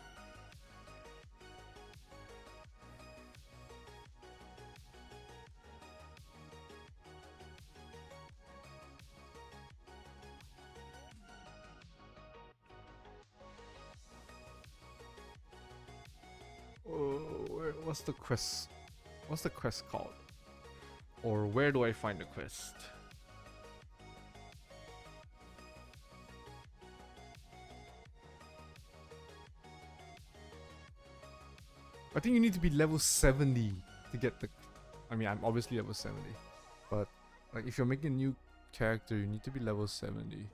What's the quest? What's the quest called? Or where do I find the quest? I think you need to be level 70 to get the... I mean, I'm obviously level 70. But like if you're making a new character, you need to be level 70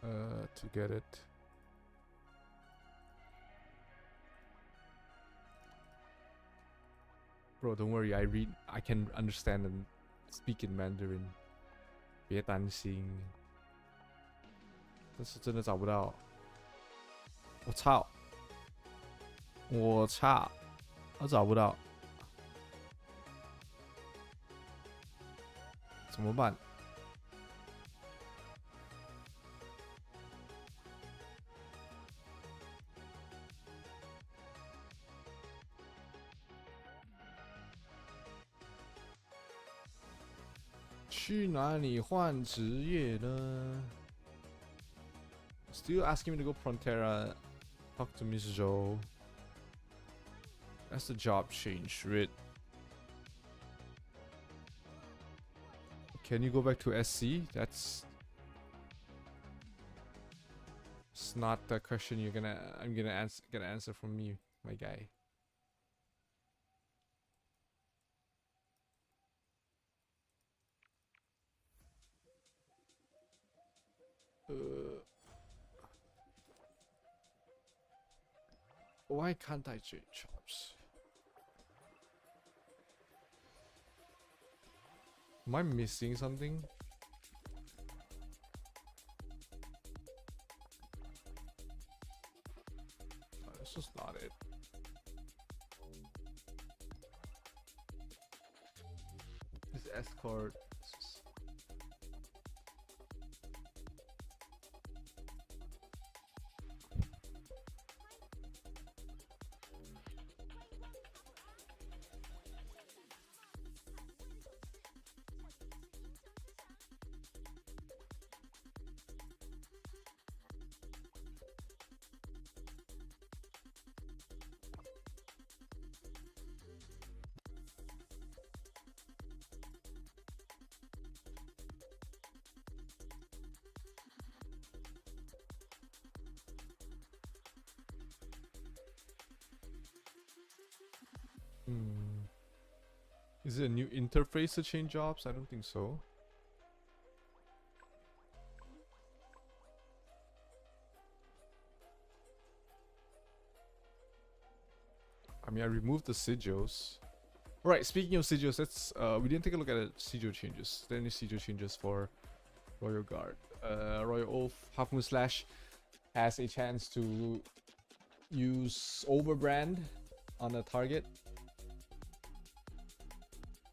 to get it. Bro, don't worry. I can understand and speak in Mandarin. 别担心。但是真的找不到。我操！我操！我找不到。怎么办？去哪里换职业呢 ？Still asking me to go Frontera. Talk to Miss Zhou. That's the job change, right? Can you go back to SC? That's it's not the question I'm gonna answer from me, my guy. Why can't I change jobs? Am I missing something? Oh, this is not it. This escort. Is it a new interface to change jobs? I don't think so. I mean, I removed the sigils. Alright, speaking of sigils, let's we didn't take a look at the sigil changes. There any sigil changes for Royal Guard? Royal Oath, Half Moon Slash has a chance to use overbrand on a target.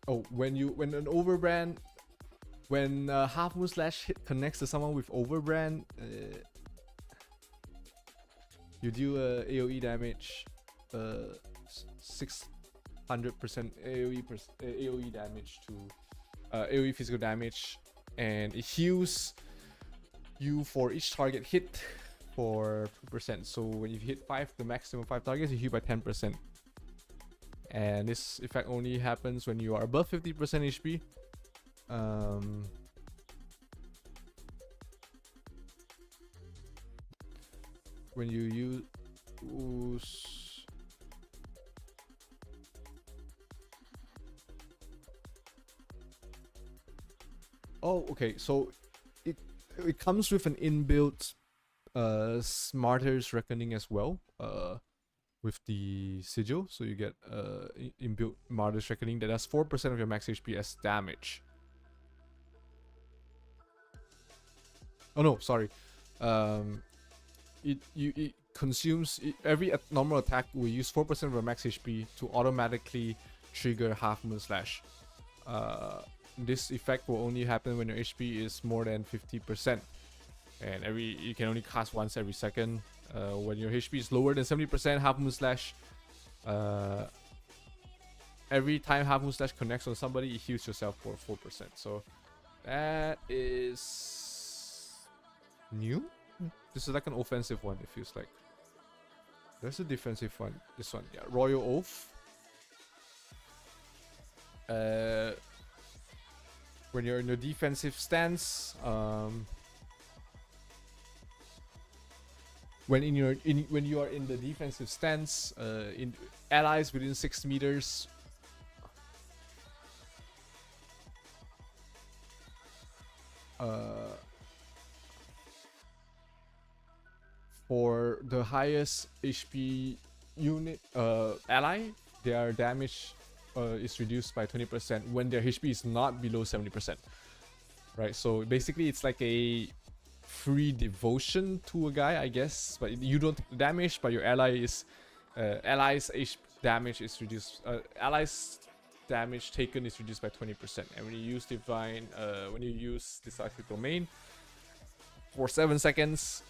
Oh, when an overbrand, when Half Moon Slash connects to someone with overbrand, you do AOE damage, 600% AOE damage to AOE physical damage, and it heals you for each target hit for 2%. So when you hit the maximum 5 targets, you heal by 10%. And this effect only happens when you are above 50% HP. When you use okay, so it comes with an inbuilt Smarter's Reckoning as well. With the sigil, so you get inbuilt Martyr's Reckoning that does 4% of your max HP as damage. Oh no, sorry. It consumes every normal attack will use 4% of your max HP to automatically trigger Half Moon Slash. This effect will only happen when your HP is more than 50%, and you can only cast once every second. When your HP is lower than 70%, Half Moon Slash. Every time Half Moon Slash connects on somebody, it heals yourself for 4%. So that is new. This is like an offensive one. It feels like. There's a defensive one. This one, yeah, Royal Oath. When you're in your defensive stance, when you are in the defensive stance, in allies within 6 meters, for the highest HP unit ally, their damage is reduced by 20% when their HP is not below 70%. Right, so basically it's like a free devotion to a guy, I guess, but you don't take the damage, but your allies damage is reduced. Allies damage taken is reduced by 20%, and when you use decisive domain for 7 seconds,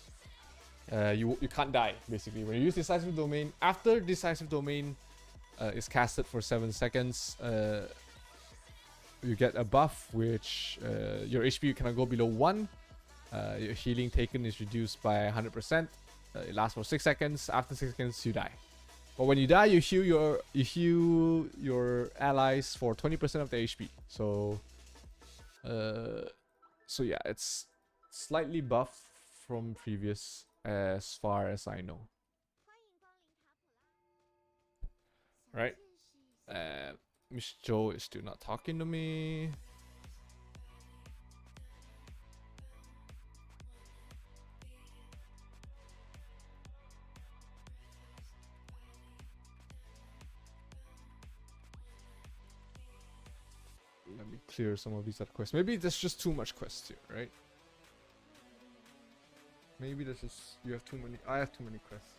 you can't die. Basically, when you use decisive domain, after decisive domain is casted for 7 seconds, you get a buff which your HP cannot go below 1. Your healing taken is reduced by 100%. It lasts for 6 seconds. After 6 seconds, you die. But when you die, you heal your allies for 20% of their HP. So yeah, it's slightly buffed from previous, as far as I know. Right? Miss Joe is still not talking to me. Let me clear some of these other quests. Maybe there's just too much quests here, right? Maybe there's just you have too many. I have too many quests.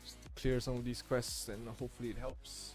Just to clear some of these quests, and hopefully it helps.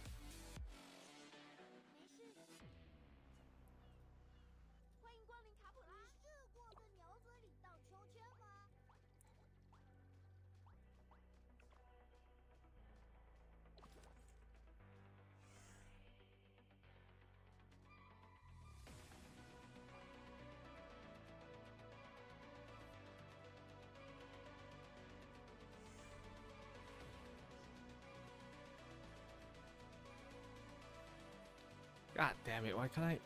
God damn it, why can't I?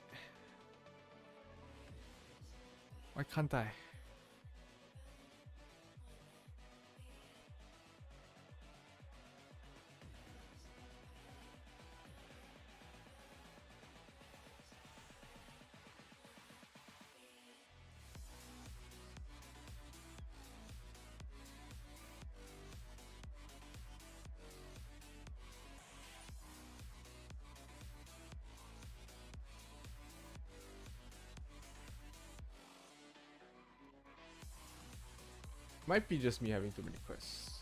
Why can't I? Might be just me having too many quests.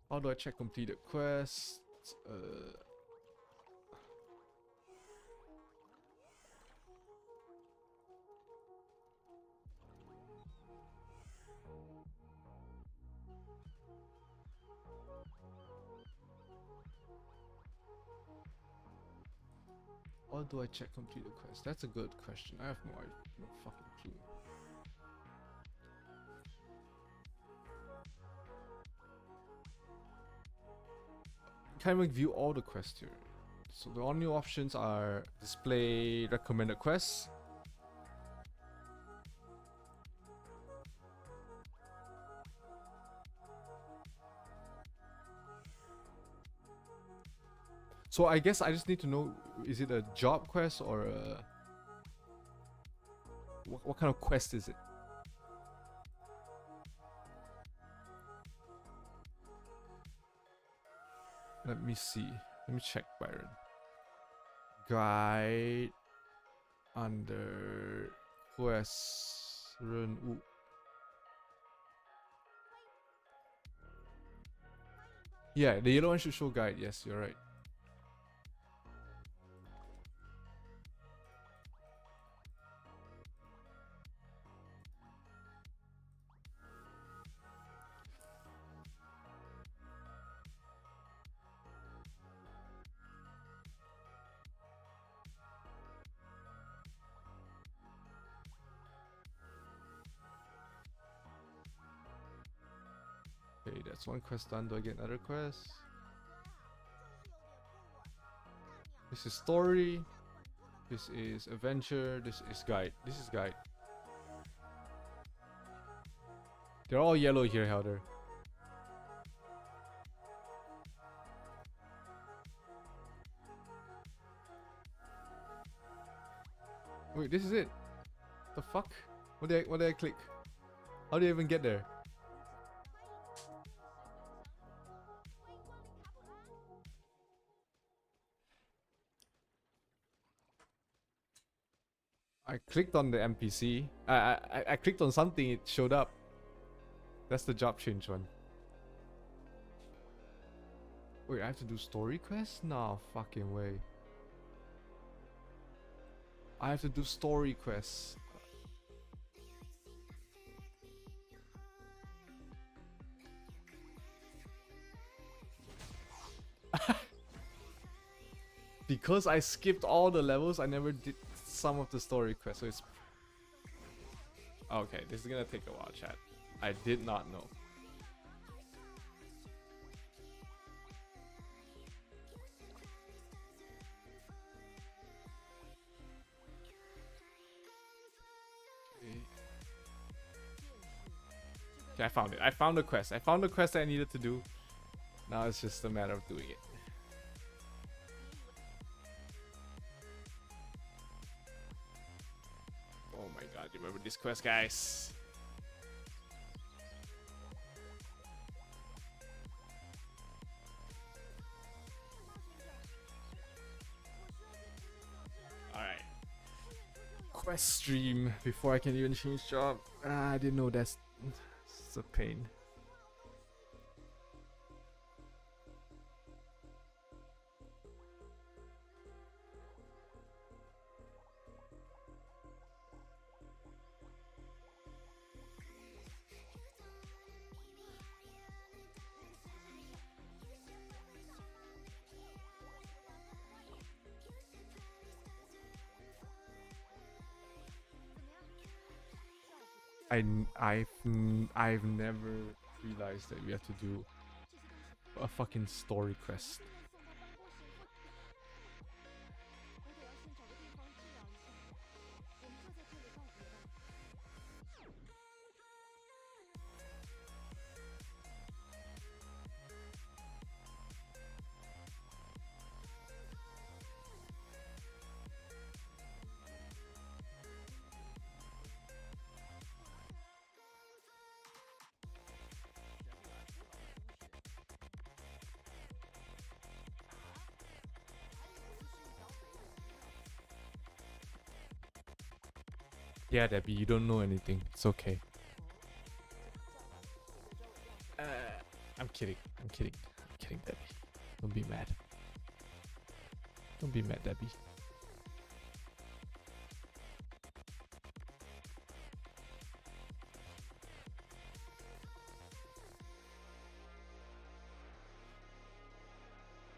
How do I check completed quests? How do I check completed quests? That's a good question. I have no fucking clue. Can't even view all the quests here. So the only options are display recommended quests. So I guess I just need to know, is it a job quest or a... What kind of quest is it? Let me see. Let me check, Byron. Guide under quest ROO. Yeah, the yellow one should show guide. Yes, you're right. Okay, that's one quest done. Do I get another quest? This is story. This is adventure. This is guide. This is guide. They're all yellow here, Helder. Wait, this is it. The fuck? What did I click? How did I even get there? I clicked on the NPC. I clicked on something, it showed up. That's the job change one. Wait, I have to do story quests? No fucking way. I have to do story quests. Because I skipped all the levels, I never did some of the story quests, so it's... Okay, this is gonna take a while, chat. I did not know. Okay, I found it. I found the quest. I found the quest that I needed to do. Now it's just a matter of doing it. Oh my god, remember this quest, guys. Alright. Quest stream before I can even change job. I didn't know that's a pain. I've never realized that we have to do a fucking story quest. Yeah, Debbie, you don't know anything. It's okay. I'm kidding. I'm kidding. I'm kidding, Debbie. Don't be mad. Don't be mad, Debbie.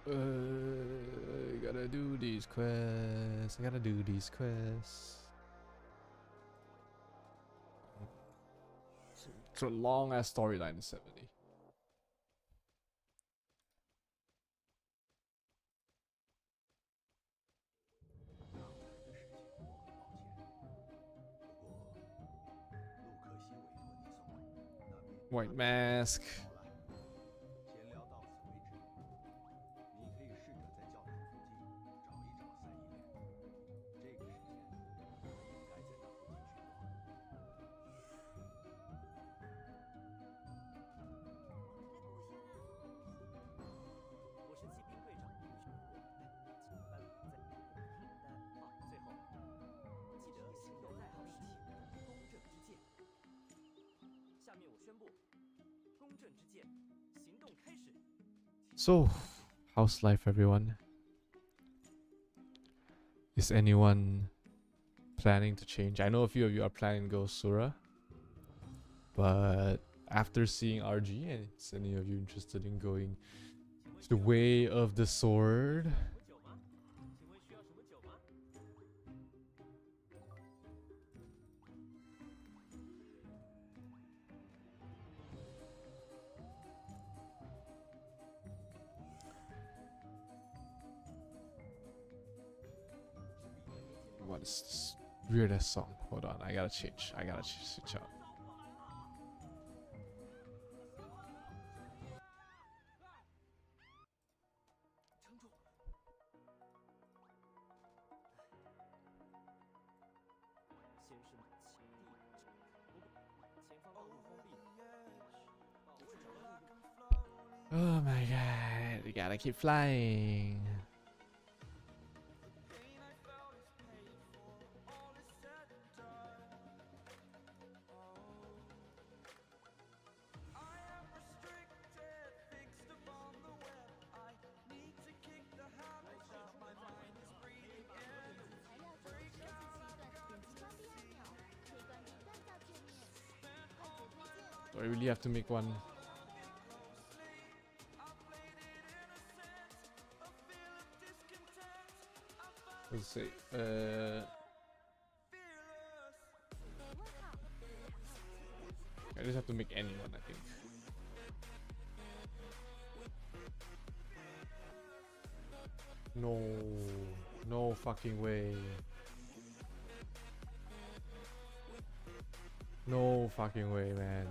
I gotta do these quests. I gotta do these quests. It's a long ass storyline in 70. White mask. So, how's life, everyone? Is anyone planning to change? I know a few of you are planning to go Sura, but after seeing RG, and is any of you interested in going to the way of the sword? What is this weird ass song? Hold on, I gotta change. I gotta switch out. Oh my god, we gotta keep flying. Do I really have to make one? Let's see. I just have to make anyone, I think. No, no fucking way. No fucking way, man.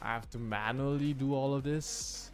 I have to manually do all of this.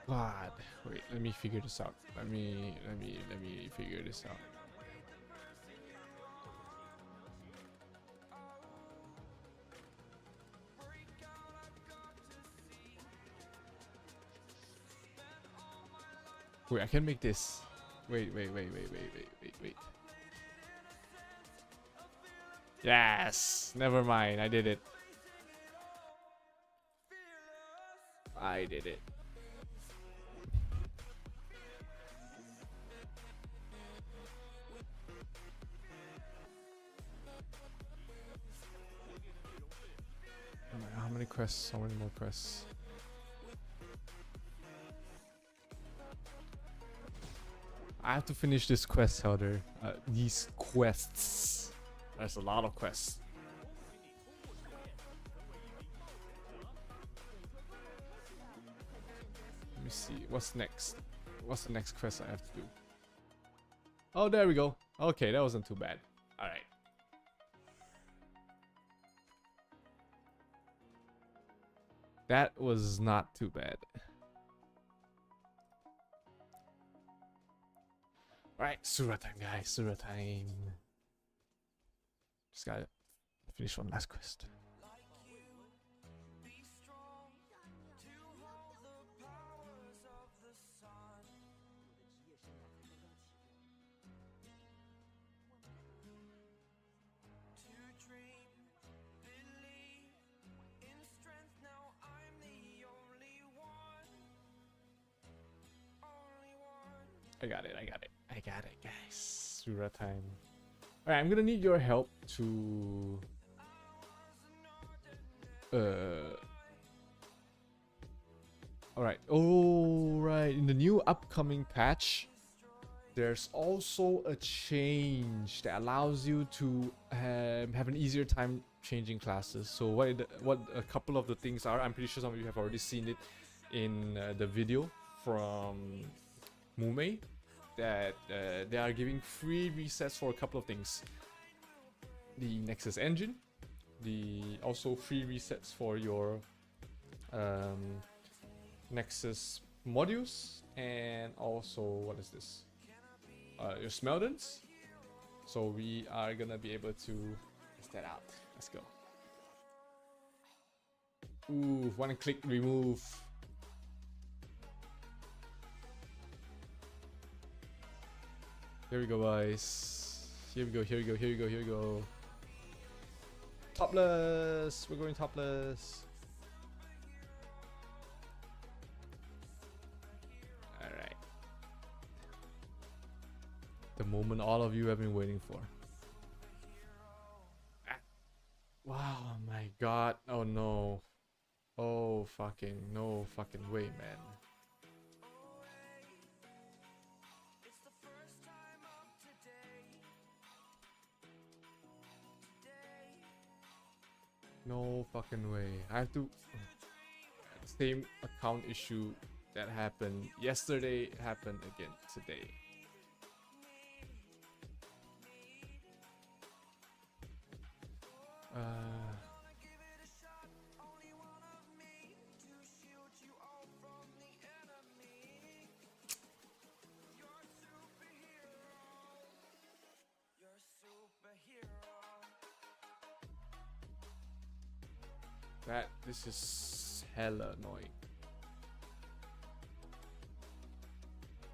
God, wait, let me figure this out. Let me figure this out. Wait, I can make this. Wait. Yes, never mind. I did it. I did it. How many quests? How many more quests? I have to finish this quest, Helder. These quests. There's a lot of quests. Let me see. What's next? What's the next quest I have to do? Oh, there we go. Okay, that wasn't too bad. Alright. That was not too bad. Alright, Sura time, guys. Sura time. Just gotta finish one last quest. I got it, guys. Sura time. Alright, I'm gonna need your help to... Alright, alright. In the new upcoming patch, there's also a change that allows you to have an easier time changing classes. So what a couple of the things are, I'm pretty sure some of you have already seen it in the video from Mume, that they are giving free resets for a couple of things. The Nexus engine, also free resets for your Nexus modules, and also what is this? Your Smeldons. So we are gonna be able to test that out. Let's go. Ooh, one click remove. Here we go, guys. Here we go. Topless. We're going topless. The moment all of you have been waiting for. Ah. Wow, my god. Oh no. Oh fucking no fucking way, man. No fucking way. I have to. Same account issue that happened yesterday happened again today. This is hella annoying.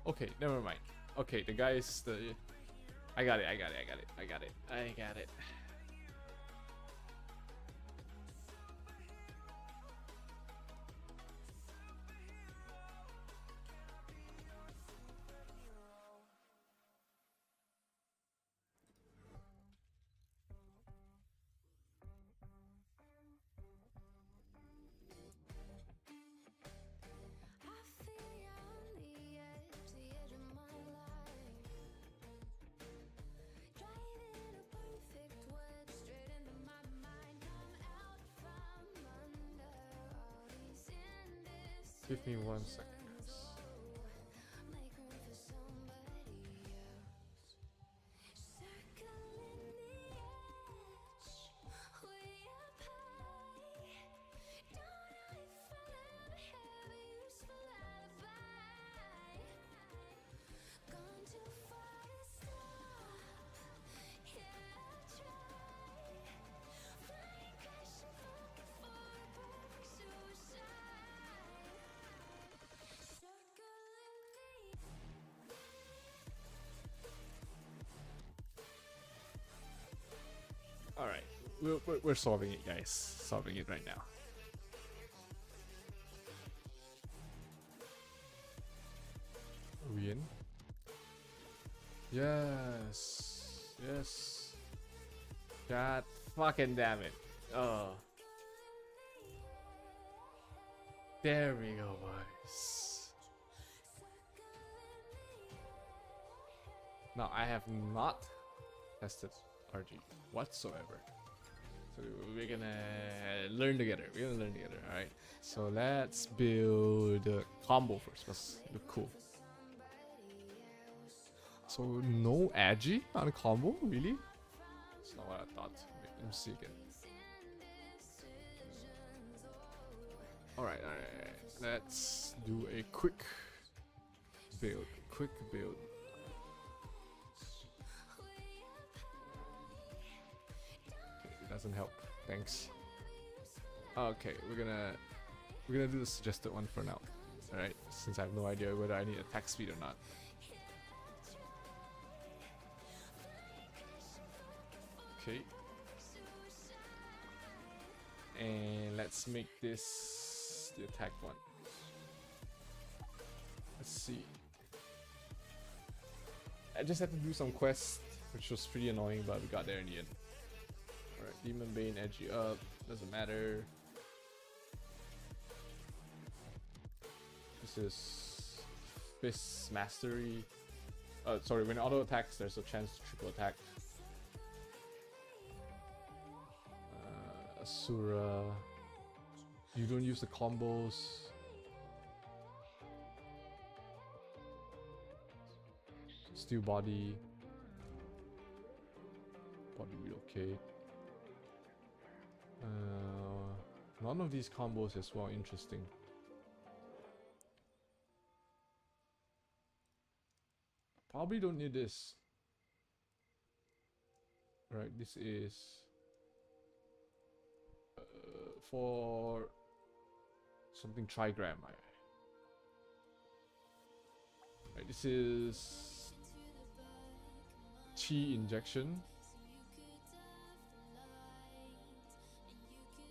Okay, never mind. Okay, the guy is the. I got it. Give me 1 second, guys. All right, we're solving it, guys. Solving it right now. Are we in? Yes. Yes. God fucking damn it. Oh. There we go, boys. Now I have not tested RG whatsoever. So we're gonna learn together. Alright. So let's build a combo first. Let's look cool. So no agi on a combo, really? That's not what I thought. Wait, let me see again. Alright. Let's do a quick build. Doesn't help. Thanks. Okay, we're gonna do the suggested one for now. Alright, since I have no idea whether I need attack speed or not. Okay. And let's make this the attack one. Let's see. I just had to do some quests, which was pretty annoying, but we got there in the end. Alright, Demon Bane, edgy up, doesn't matter. This is Fist Mastery. Sorry, when auto attacks, there's a chance to triple attack. Sura. You don't use the combos. Steel body. Body relocate. None of these combos is well interesting. Probably don't need this. Right, this is for something trigram. Right, this is chi injection.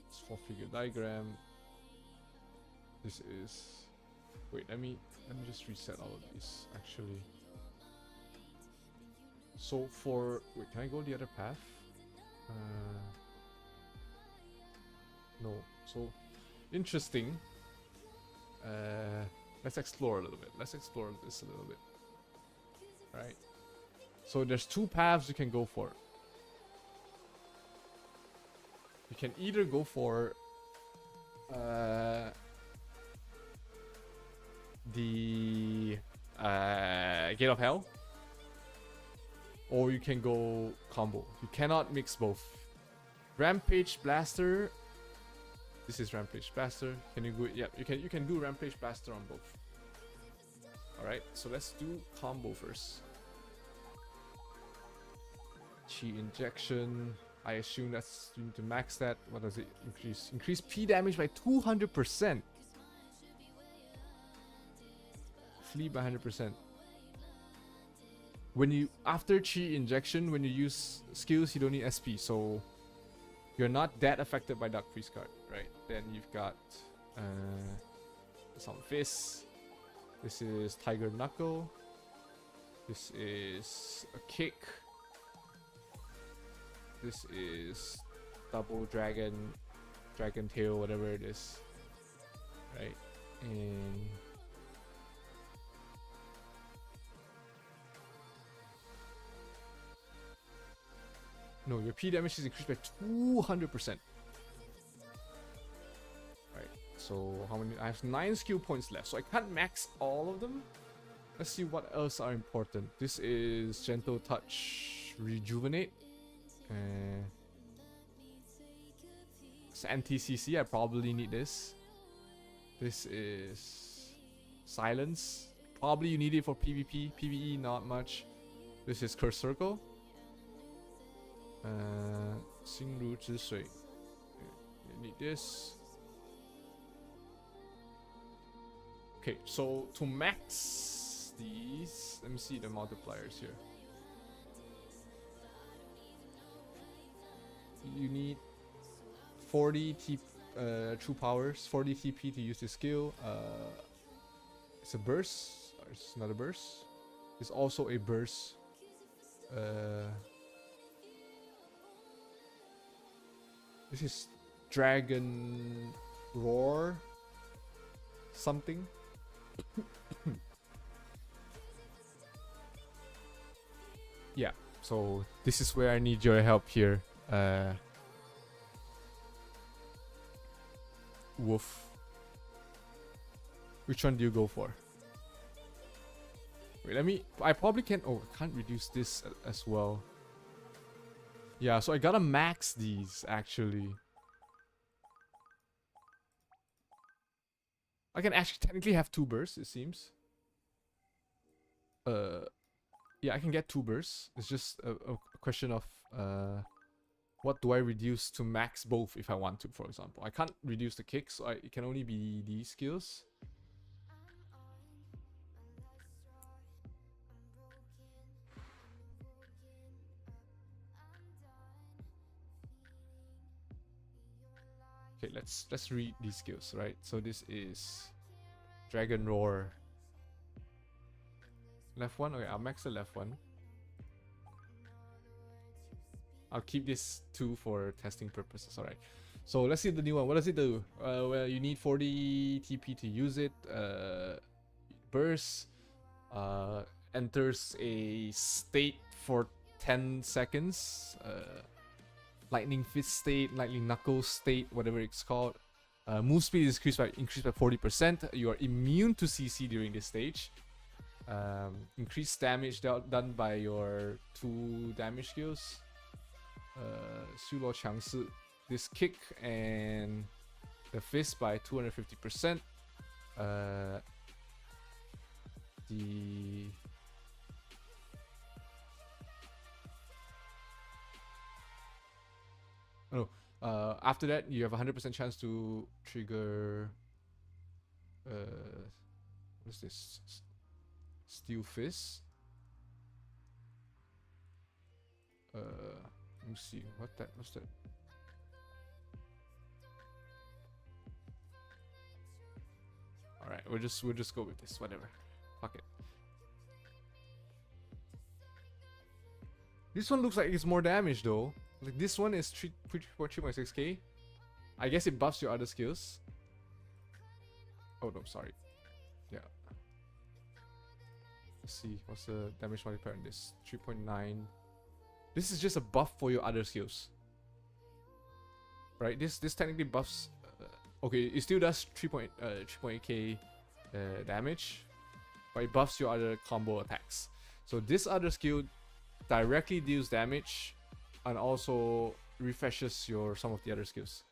It's 4-figure diagram. This is. Wait, let me just reset all of these actually. So for wait, can I go the other path? No. So interesting. Let's explore a little bit. Let's explore this a little bit. Right. So there's two paths you can go for. You can either go for the Gate of Hell, or you can go combo. You cannot mix both. Rampage Blaster. This is Rampage Blaster. Can you go? Yeah, you can do Rampage Blaster on both. All right, so let's do combo first. Chi injection. I assume that's you need to max that. What does it increase? Increase P damage by 200%. Flee by 100%. When you after Chi injection, when you use skills, you don't need SP, so you're not that affected by Dark Priest card, right? Then you've got some Fist. This is Tiger Knuckle. This is a kick. This is double dragon tail, whatever it is, right? And no, your P damage is increased by 200%. Right. So how many? I have 9 skill points left, so I can't max all of them. Let's see what else are important. This is Gentle Touch Rejuvenate. It's anti-CC, I probably need this. This is Silence. Probably you need it for PvP. PvE, not much. This is Curse Circle. 心如止水. You need this. Okay, so to max these, let me see the multipliers here. You need 40 true powers, 40 TP to use this skill. It's a burst. It's not a burst. It's also a burst. This is Dragon Roar something. Yeah, so this is where I need your help here. Wolf. Which one do you go for? Wait, let me. I probably can. Oh, I can't reduce this as well. Yeah, so I gotta max these actually. I can actually technically have 2 bursts, it seems. Yeah, I can get 2 bursts. It's just a question of what do I reduce to max both if I want to, for example. I can't reduce the kick, so it can only be these skills. Okay, let's read these skills, right? So this is Dragon Roar. Left one? Okay, I'll max the left one. I'll keep this 2 for testing purposes, alright. So let's see the new one. What does it do? Well, you need 40 TP to use it. Burst. Enters a state for 10 seconds. Lightning Fist state, Lightning Knuckle state, whatever it's called. Move speed is increased by 40%. You are immune to CC during this stage. Increased damage done by your 2 damage skills. 虚弱强势. This kick and the fist by 250%. The after that, you have a 100% chance to trigger. What's this? Steel Fist. Let me see. What's that? All right, we'll just go with this. Whatever. Fuck it. This one looks like it's more damage though. Like this one is 3.6k. I guess it buffs your other skills. Oh no, sorry. Yeah. Let's see, what's the damage multiplier on this? 3.9. This is just a buff for your other skills. Right? This technically buffs. Okay, it still does 3.8k damage, but it buffs your other combo attacks. So this other skill directly deals damage and also refreshes your some of the other skills.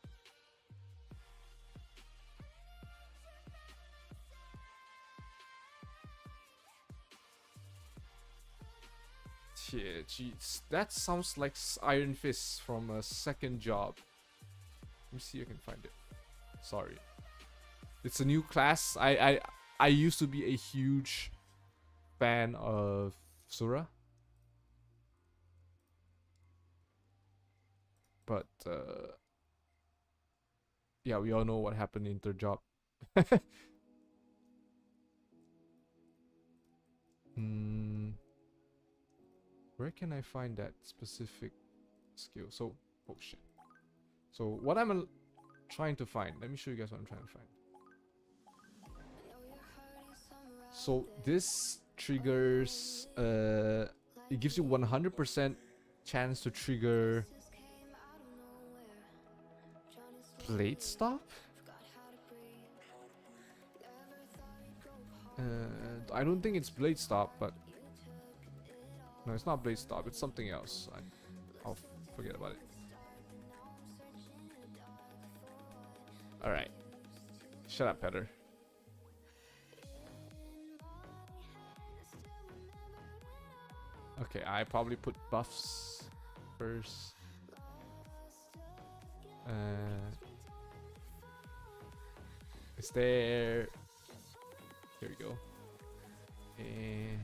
Yeah, jeez, that sounds like Iron Fist from a second job. Let me see if I can find it. Sorry, it's a new class. I used to be a huge fan of Sura, but yeah, we all know what happened in third job. Where can I find that specific skill? So, oh shit. So what I'm trying to find, let me show you guys what I'm trying to find. So this triggers, it gives you 100% chance to trigger Blade Stop? I don't think it's Blade Stop, but no, it's not Blade Stop, it's something else. I'll forget about it. Alright. Shut up, Petter. Okay, I probably put buffs first. It's there. Here we go. And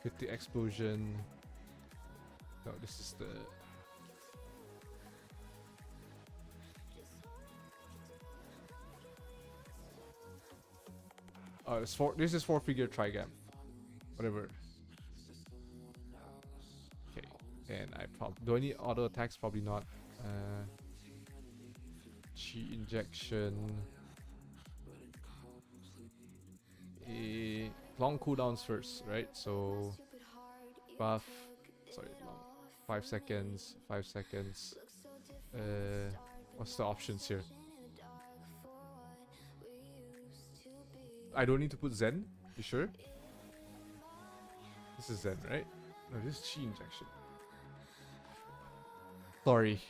hit the explosion. No, this is the. Oh, it's four. This is 4-figure trigam. Whatever. Okay, and I probably do I need auto attacks? Probably not. Chi injection. Long cooldowns first, right? So buff. Sorry, long. 5 seconds. 5 seconds. What's the options here? I don't need to put Zen. You sure? This is Zen, right? No, this is Chi injection. Sorry.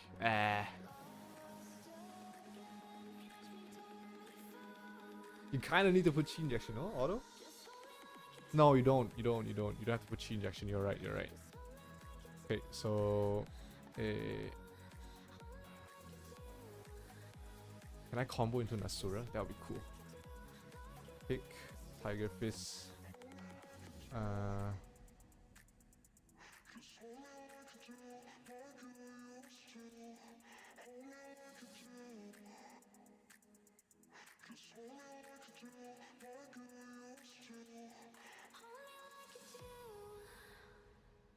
You kind of need to put Chi injection, no? Auto? No, you don't. You don't have to put Chi injection. You're right. Okay, so can I combo into Nasura? That would be cool. Pick Tiger Fist.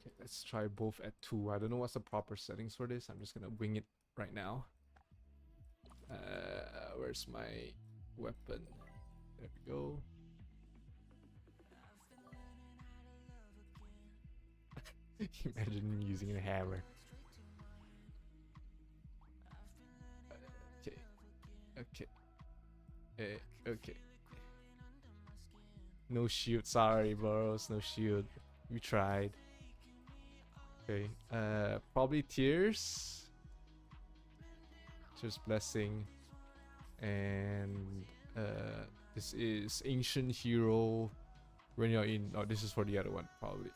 Okay, let's try both at 2. I don't know what's the proper settings for this. I'm just gonna wing it right now. Where's my weapon? There we go. Imagine me using a hammer. Okay. No shield, sorry bros, no shield. We tried. Okay, probably Tears. Tears Blessing. And this is Ancient Hero when you're in. Oh, this is for the other one, probably.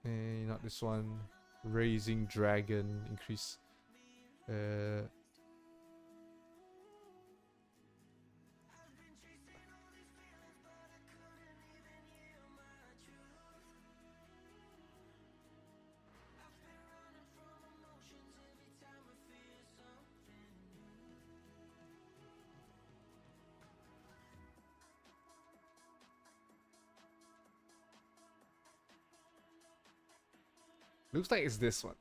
Not this one. Raising Dragon. Increase. Looks like it's this one.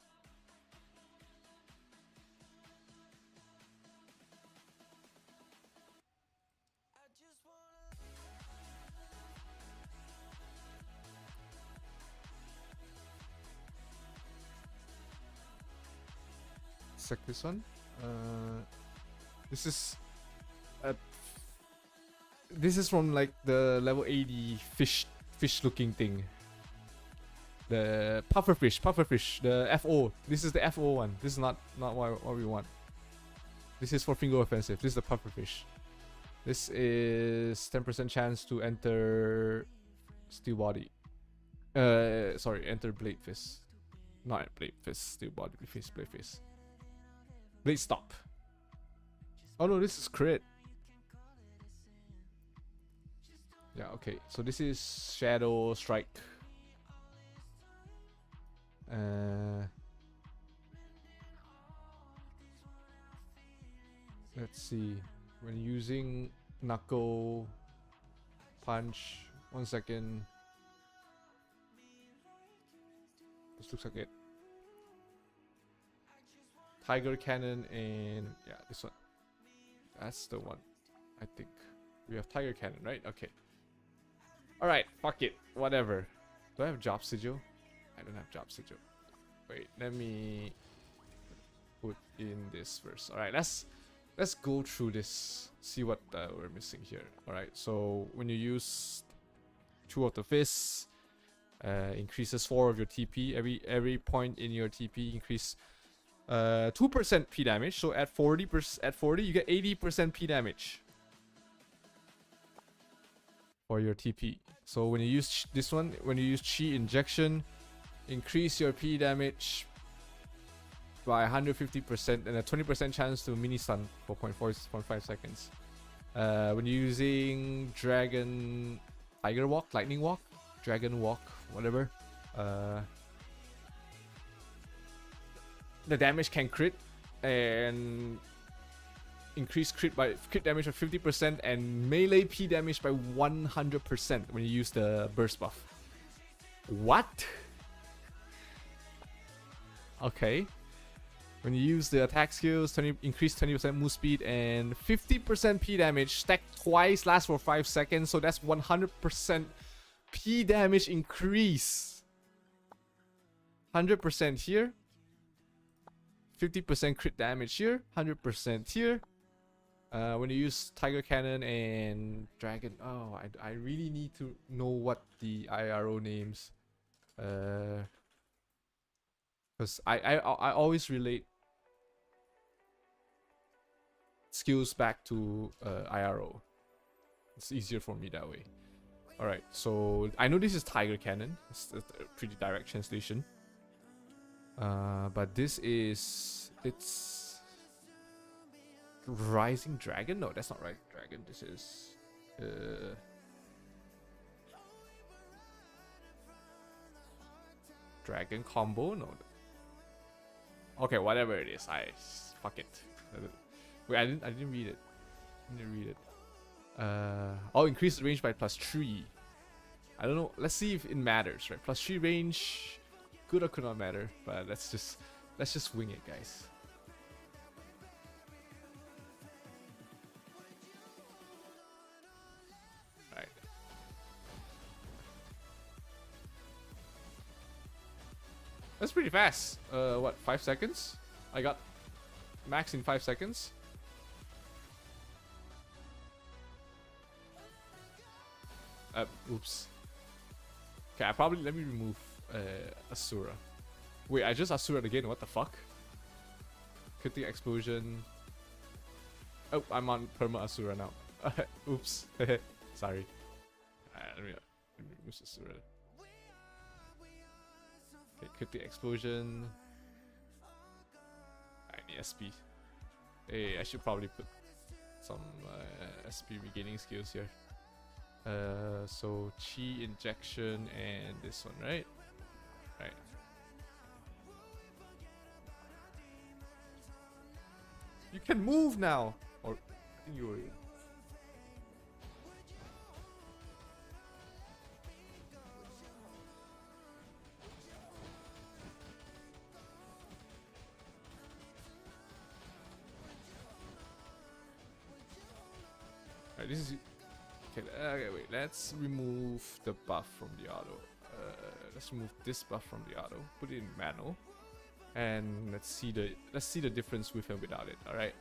Check this one. This is this is from like the level 80 fish looking thing. The pufferfish, the FO. This is the FO one. This is not what we want. This is for finger offensive. This is the pufferfish. This is 10% chance to enter steel body. Sorry, enter blade fist. Not blade fist, steel body, blade fist. Blade stop. Oh no, this is crit. Yeah, okay. So this is shadow strike. Let's see. When using knuckle punch, 1 second. This looks like it. Tiger cannon and yeah, this one. That's the one. I think we have tiger cannon, right? Okay. All right, fuck it. Whatever. Do I have job sigil? I don't have job sigil. Wait, let me put in this first. All right, let's go through this. See what we're missing here. All right, so when you use two of the fists, increases 4 of your TP. Every point in your TP increase 2% P damage. So at 40 you get 80% P damage for your TP. So when you use this one, when you use chi injection, increase your P damage by 150% and a 20% chance to mini stun for 0.5 seconds. When you're using dragon tiger walk, lightning walk, dragon walk, whatever, the damage can crit and increase crit damage by 50% and melee P damage by 100% when you use the burst buff. What? Okay. When you use the attack skills, increase 20% move speed and 50% P damage, stack twice, lasts for 5 seconds, so that's 100% P damage increase. 100% here. 50% crit damage here. 100% here. When you use Tiger Cannon and Dragon... Oh, I really need to know what the IRO names. Because I always relate skills back to IRO. It's easier for me that way. Alright, so I know this is Tiger Cannon. It's a pretty direct translation. But this is... It's... Rising Dragon? No, that's not Rising Dragon. This is... Dragon combo? No. Okay, whatever it is. Fuck it. Wait, I didn't read it. Oh, increase the range by +3. I don't know. Let's see if it matters, right? +3 range could or could not matter, but let's just wing it, guys. Alright. That's pretty fast. What, 5 seconds? I got max in 5 seconds. Oops. Okay, let me remove Asura. Wait, I just Asura again. What the fuck? Critic explosion. Oh, I'm on perma Asura now. Oops. Sorry. Let me remove Asura. Okay, critic explosion. I need SP. Hey, I should probably put some SP regaining skills here. So chi injection and this one, right? Right. You can move now. Or I think you were. this is okay. Wait, let's remove the buff from the auto. Let's remove this buff from the auto. Put it in manual, and let's see the difference with and without it. All right.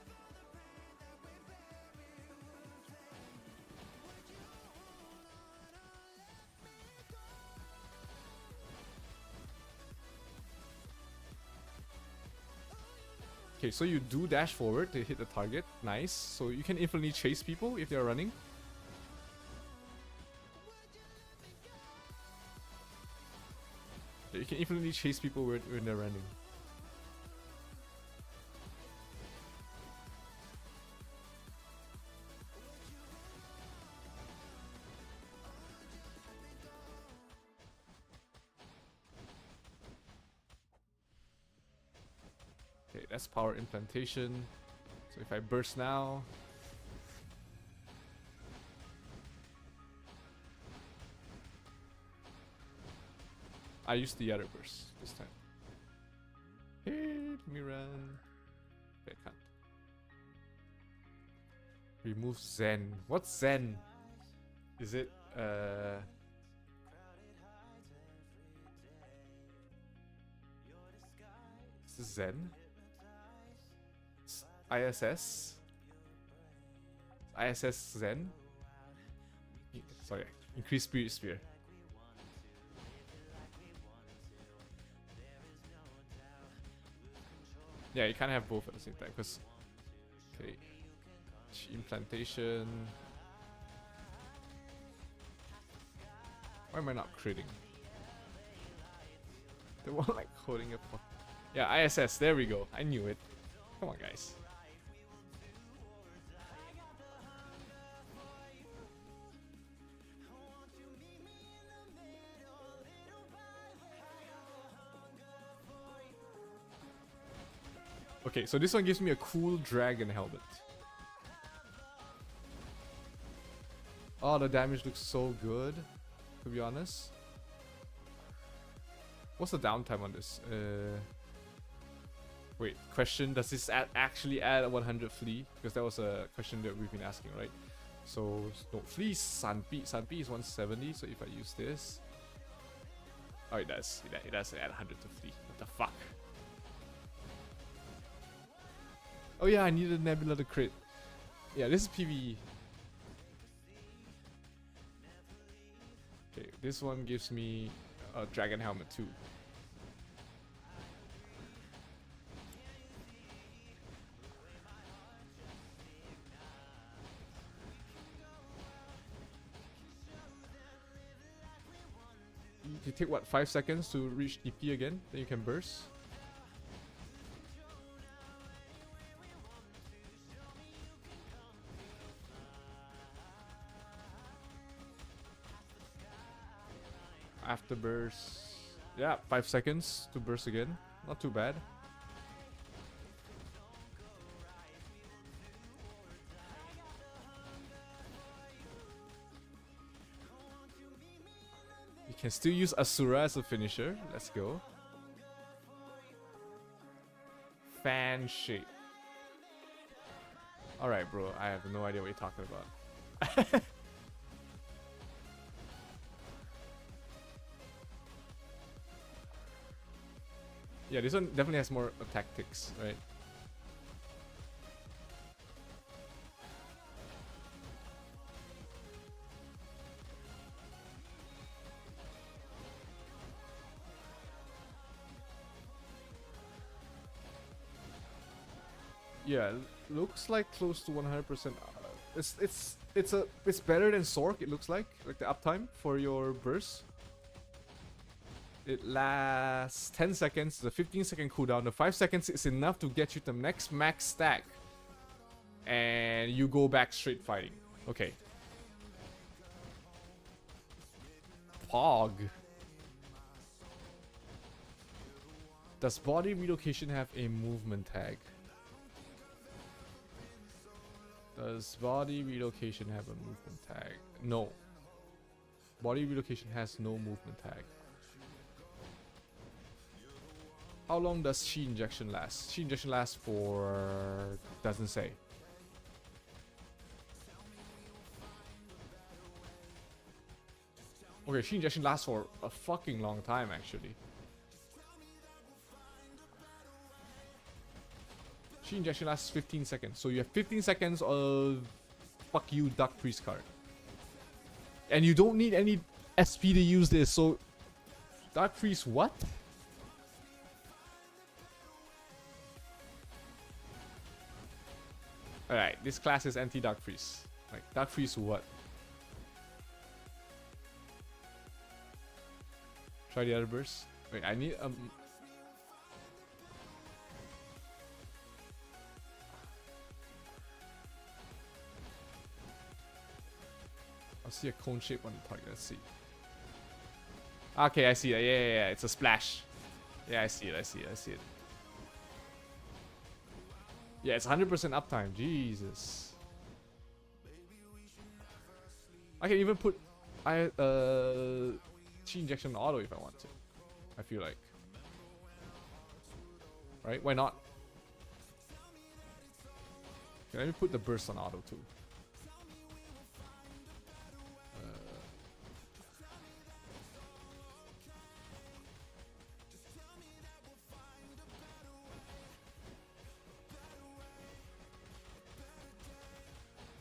Okay, so you do dash forward to hit the target. Nice. So you can infinitely chase people if they're running. You can infinitely chase people when they're running. Okay, that's power implantation. So if I burst now, I use the other burst this time. Hit me run. Okay, I can't. Remove Zen. What's Zen? Is it is this Zen? It's ISS? ISS Zen? Sorry, increase spirit sphere. Yeah, you can't have both at the same time, because... Okay. Implantation... Why am I not critting? The one like holding a... Yeah, ISS, there we go. I knew it. Come on, guys. Okay, so this one gives me a cool dragon helmet. Oh, the damage looks so good, to be honest. What's the downtime on this? Wait, question, does this actually add a 100 flea? Because that was a question that we've been asking, right? So, no, flea Sanpi is 170, so if I use this... Oh, it does. It does add 100 to flea. What the fuck? Oh yeah, I needed Nebula to crit. Yeah, this is PvE. Okay, this one gives me a dragon helmet too. You take what, 5 seconds to reach DP again, then you can burst. After burst, yeah, 5 seconds to burst again. Not too bad. You can still use Sura as a finisher. Let's go. Fan shape. Alright, bro. I have no idea what you're talking about. Yeah, this one definitely has more tactics, right? Yeah, looks like close to 100%. It's better than Sork. It looks like the uptime for your burst. It lasts 10 seconds, the 15-second cooldown. The 5 seconds is enough to get you the next max stack. And you go back straight fighting. Okay. Pog. Does body relocation have a movement tag? Does body relocation have a movement tag? No. Body relocation has no movement tag. How long does Chi injection last? Chi injection lasts for... doesn't say. Okay, Chi injection lasts for a fucking long time actually. Chi injection lasts 15 seconds. So you have 15 seconds of fuck you Dark Priest card. And you don't need any SP to use this, so Dark Priest what? Alright, this class is anti-Dark Priest. Like, Dark Priest what? Try the other burst. Wait, I need I'll see a cone shape on the target. Let's see. Okay, I see it. Yeah. It's a splash. Yeah, I see it. Yeah, it's 100% uptime. Jesus. I can even put Chi injection on auto if I want to. I feel like. Right? Why not? Okay, let me put the burst on auto too.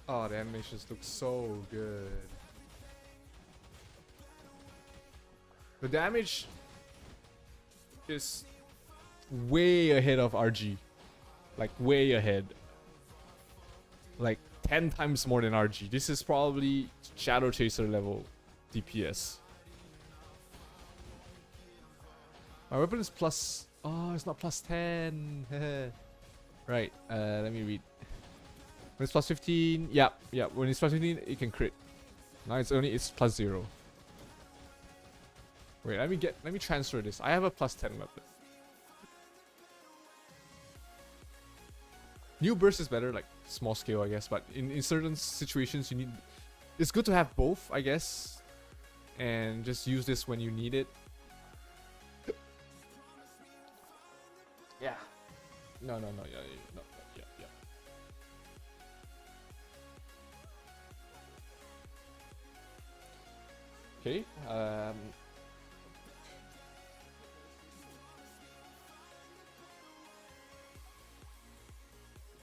Oh, the animations look so good. The damage is way ahead of RG. Like, way ahead. Like, 10 times more than RG. This is probably Shadow Chaser level DPS. My weapon is plus... Oh, it's not plus 10. Right, let me read. When it's plus 15, yeah. When it's plus 15, it can crit. Now it's plus 0. Wait, let me transfer this. I have a plus 10 weapon. New burst is better, like small scale, I guess. But in certain situations, you need. It's good to have both, I guess, and just use this when you need it. Yeah. No. Yeah. Okay.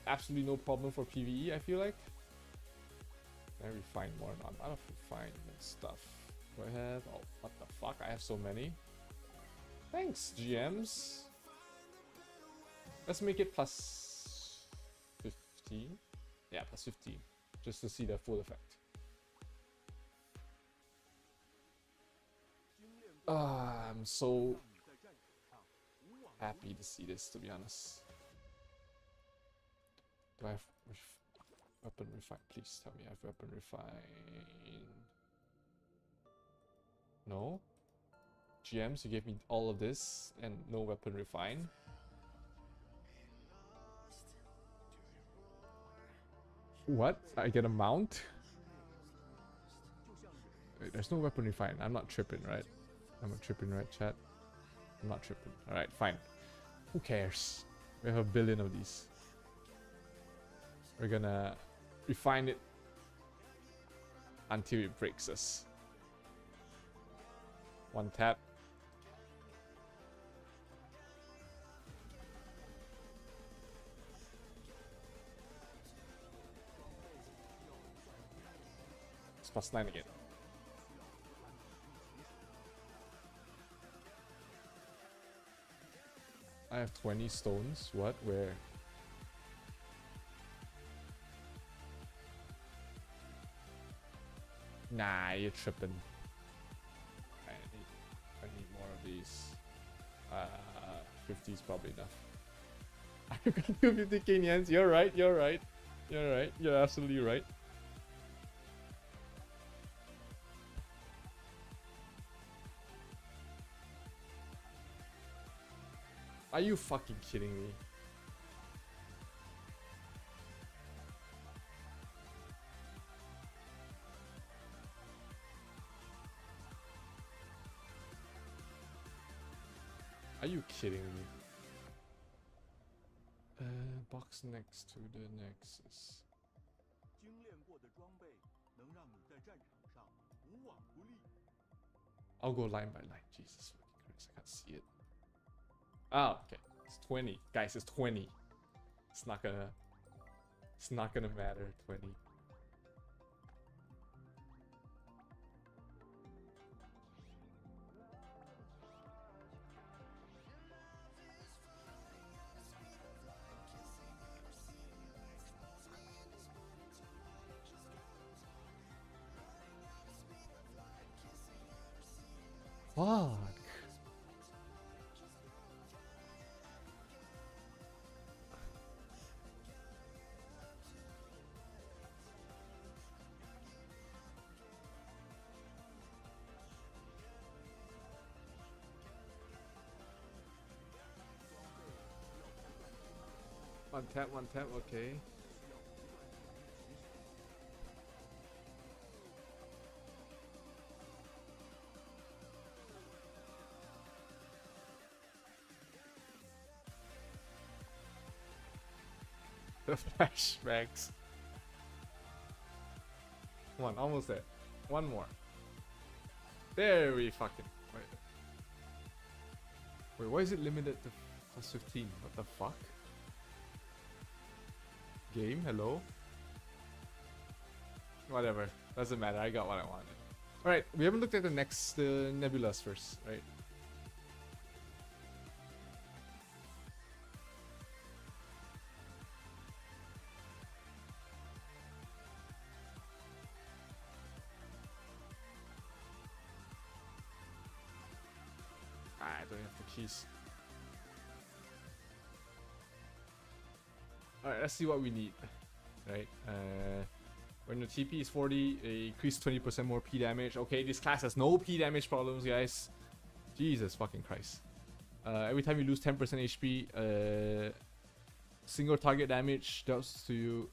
Absolutely no problem for PvE, I feel like. Can I refine more? No, I'm out of refined stuff. Do I have? Oh, what the fuck? I have so many. Thanks, GMs. Let's make it plus 15. Yeah, plus 15. Just to see the full effect. I'm so happy to see this, to be honest. Do I have weapon refine? Please tell me I have weapon refine. No? GMs, you gave me all of this and no weapon refine. What? I get a mount? Wait, there's no weapon refine. I'm not tripping, right? I'm not tripping, right, chat? I'm not tripping. Alright, fine. Who cares? We have a billion of these. We're gonna refine it until it breaks us. One tap. It's plus 9 again. I have 20 stones. What? Where? Nah, you're tripping. I need more of these. 50 is probably enough. I got 250 Kenyans. You're right. You're absolutely right. Are you fucking kidding me? Are you kidding me? Box next to the Nexus. I'll go line by line. Jesus fucking Christ, I can't see it. Oh, okay. It's 20. Guys, it's 20. It's not gonna matter. 20. Fuck. One tap, okay. The flashbacks. Come on, almost there. One more. There we fucking. Wait, why is it limited to plus 15? What the fuck? Game, hello? Whatever. Doesn't matter, I got what I wanted. Alright, we haven't looked at the next nebulas first, right? I don't have the keys. Alright, let's see what we need. Right? When the TP is 40, increase 20% more P damage. Okay, this class has no P damage problems, guys. Jesus fucking Christ. Every time you lose 10% HP, single target damage does to you.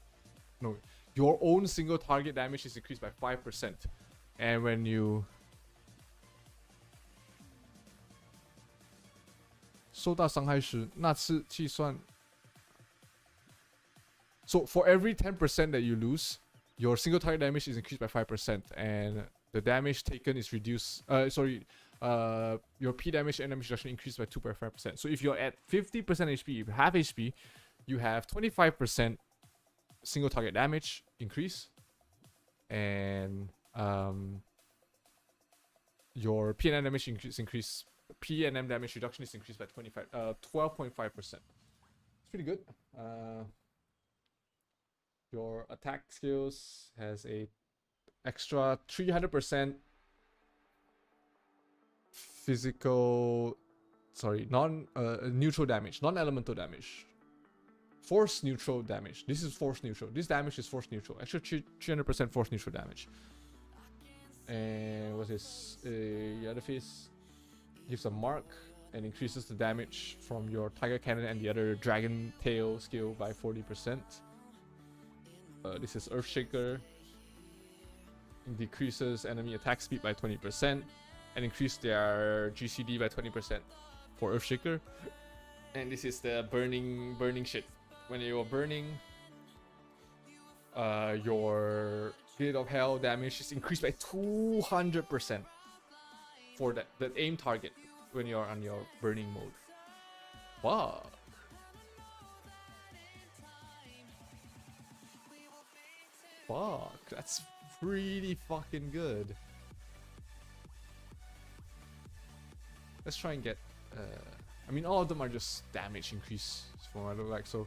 No, your own single target damage is increased by 5%. And when you 受到伤害时，那次计算 So for every 10% that you lose, your single target damage is increased by 5%, and the damage taken is reduced. Your P damage and damage reduction increased by 2.5%. So if you're at 50% HP, if you have HP, you have 25% single target damage increase, and your P and M damage increase. P and M damage reduction is increased by 12.5%. It's pretty good. Your attack skills has a extra 300% physical, neutral damage, non-elemental damage. Force neutral damage. This is force neutral. This damage is force neutral. Extra 300% force neutral damage. And what's this? The other face gives a mark and increases the damage from your Tiger Cannon and the other Dragon Tail skill by 40%. This is Earthshaker. It decreases enemy attack speed by 20% and increase their GCD by 20% for Earthshaker. And this is the burning shit. When you're burning, your Gate of Hell damage is increased by 200% for that aim target when you're on your burning mode. Wow. Fuck, that's pretty fucking good. Let's try and get I mean, all of them are just damage increase from what I look like, so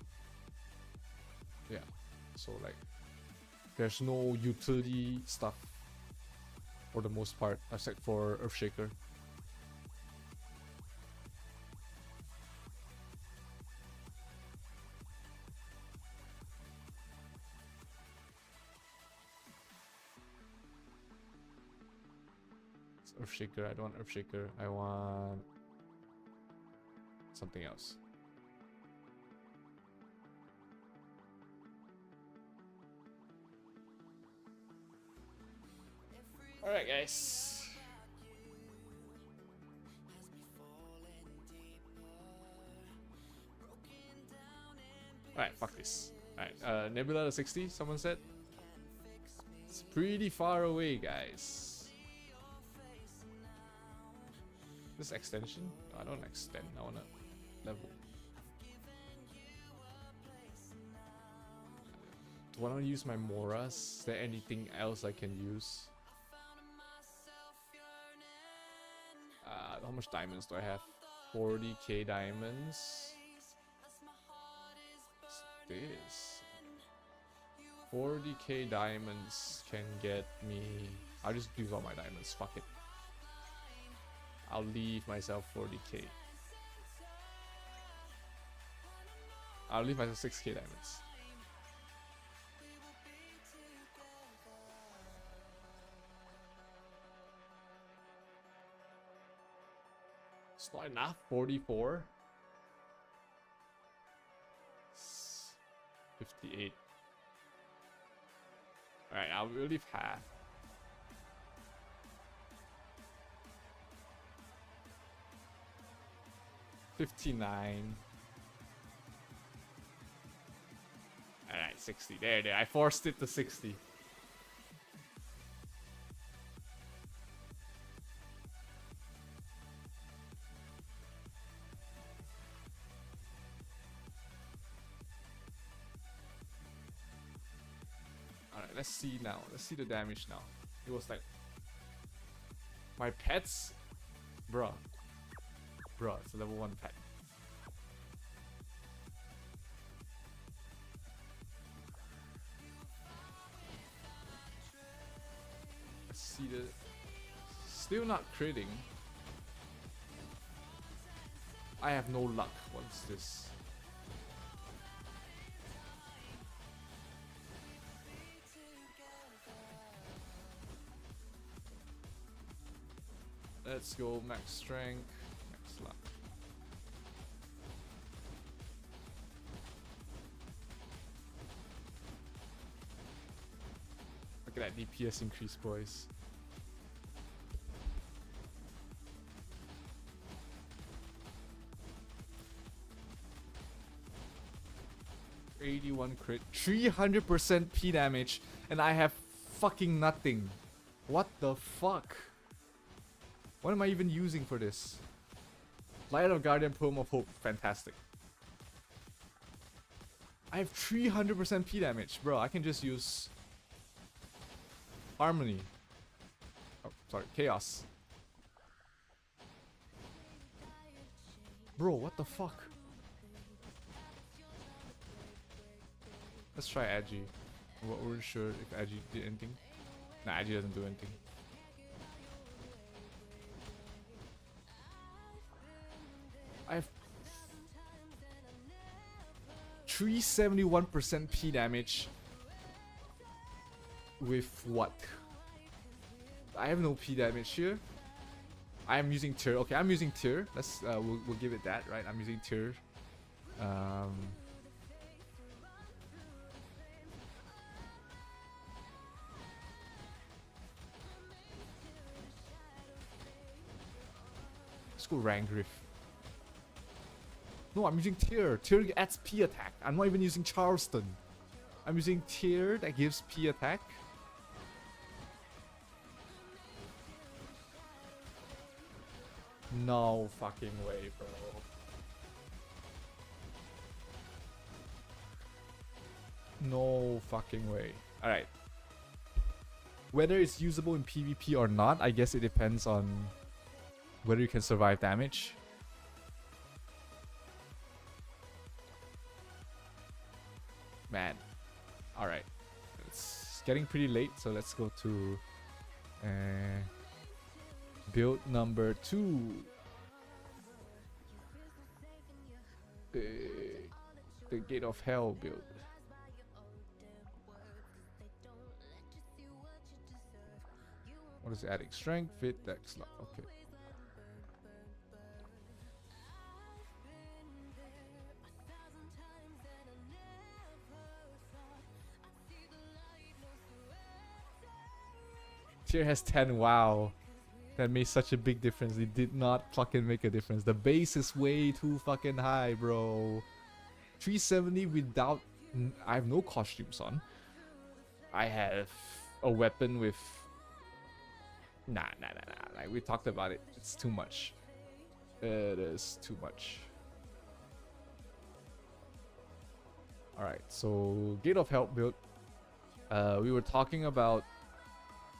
yeah. So like there's no utility stuff for the most part, except for Earthshaker. Earthshaker, I don't want Earthshaker, I want something else. Alright guys. Alright, fuck this. Alright, Nebula to 60, someone said. It's pretty far away, guys. This extension? No, I don't extend. I wanna level. Do I want to use my Moras? Is there anything else I can use? How much diamonds do I have? 40k diamonds. What's this? 40k diamonds can get me... I'll just use all my diamonds. Fuck it. I'll leave myself 40k. I'll leave myself 6k diamonds. It's not enough. 44. 58. Alright, I'll leave half. $59. Alright, 60. There. I forced it to 60. Alright, let's see now. Let's see the damage now. It was like... My pets? Bruh. Bruh, it's a level 1 pet. Let's see the... Still not critting. I have no luck. What's this? Let's go max strength, max luck. Look at that DPS increase, boys. '81 crit, 300% P damage, and I have fucking nothing. What the fuck? What am I even using for this? Light of Guardian, Poem of Hope. Fantastic. I have 300% P damage. Bro, I can just use... Harmony. Oh, sorry. Chaos. Bro, what the fuck? Let's try Agi. We're sure if Agi did anything. Nah, Agi doesn't do anything. I have 371% P damage with what? I have no P damage here. I am using Tyr. Okay, I'm using Tyr. Let's we'll give it that, right? I'm using Tyr. Let's go Rangrif. No, I'm using Tyr. Tyr adds P attack. I'm not even using Charleston. I'm using Tyr that gives P attack. No fucking way, bro. No fucking way. Alright. Whether it's usable in PvP or not, I guess it depends on whether you can survive damage. Man. Alright. It's getting pretty late, so let's go to build number 2. The Gate of Hell build. What is it adding? Strength, fit, dex, luck. Okay. Tier has 10. Wow. That made such a big difference. It did not fucking make a difference. The base is way too fucking high, bro. 370 without... I have no costumes on. I have a weapon with... Nah. Like, we talked about it. It's too much. It is too much. Alright, so Gate of Help build. We were talking about...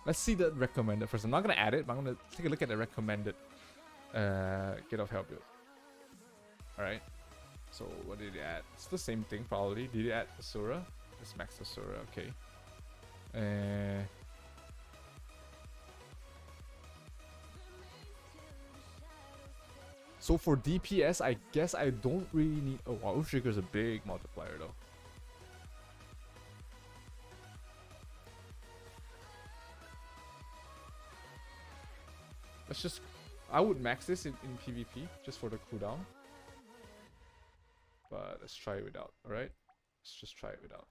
Let's see the recommended first. I'm not going to add it, but I'm going to take a look at the recommended Gate of Help build. Alright, so what did it add? It's the same thing probably. Did it add the Sura? Let's max the Sura, okay. So for DPS, I guess I don't really need... Oh wow, Trigger is a big multiplier though. Let's just... I would max this in PvP, just for the cooldown. But let's try it without, alright? Let's just try it without.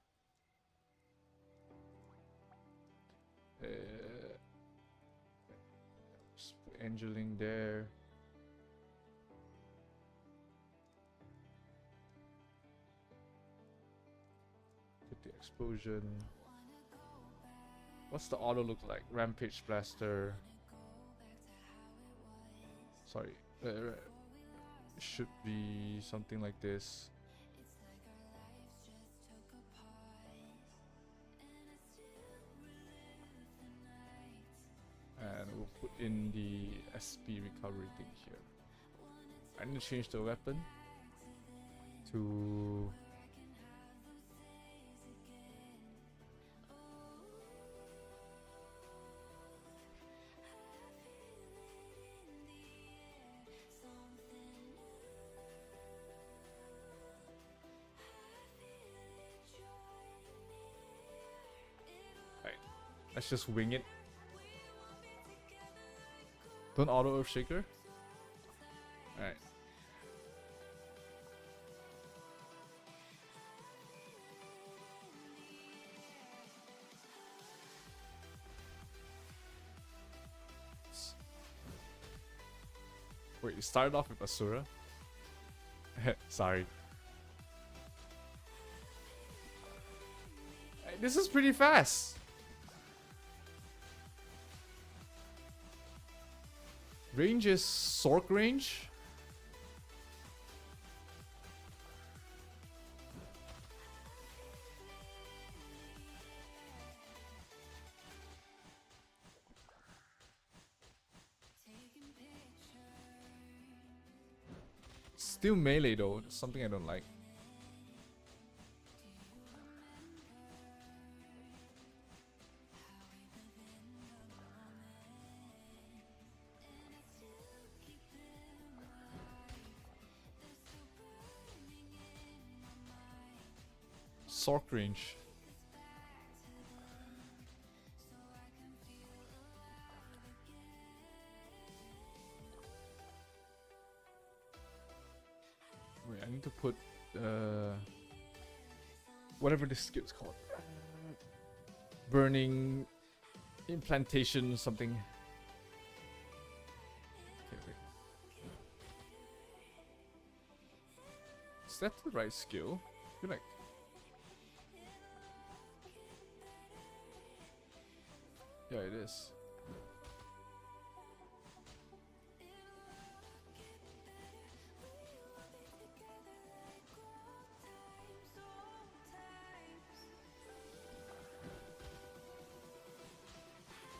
Just put Angeling there. Put the explosion. What's the auto look like? Rampage Blaster. Sorry. Should be something like this. And we'll put in the SP recovery thing here. I need to change the weapon to... Let's just wing it. Don't auto Earthshaker. Alright. Wait, you started off with Asura? Sorry. Hey, this is pretty fast. Range is Sork range. Still melee though, that's something I don't like. Sork range. Wait, I need to put whatever this skill's called. Burning implantation something. Okay, wait. Is that the right skill? I feel like yeah, it is.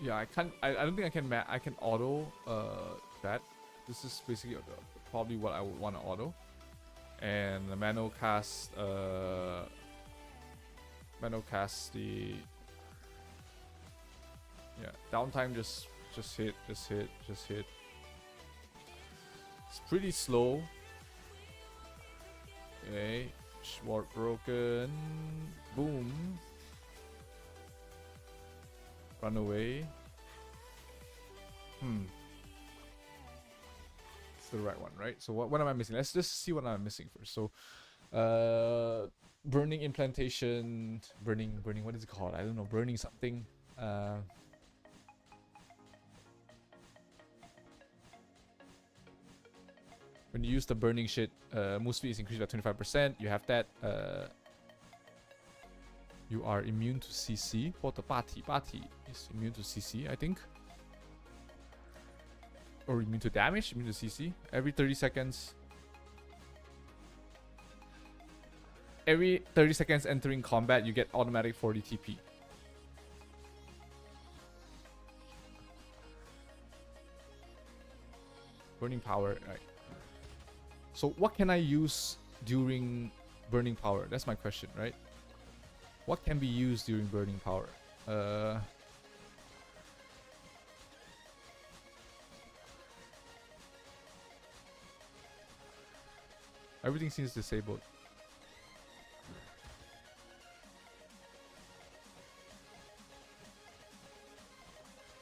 Yeah, I can't. I don't think I can. I can auto that. This is basically probably what I would want to auto, and the manual cast. Manual cast the. Yeah, downtime just hit. It's pretty slow. Okay, Sword broken. Boom. Run away. It's the right one, right? So what am I missing? Let's just see what I'm missing first. So, burning implantation, burning. What is it called? I don't know. Burning something. When you use the burning shit, move speed is increased by 25%. You have that. You are immune to CC. For the party is immune to CC, I think. or immune to damage, immune to CC. Every 30 seconds. Every 30 seconds entering combat, you get automatic 40 TP. Burning power, right? So what can I use during burning power? That's my question, right? What can be used during burning power? Everything seems disabled.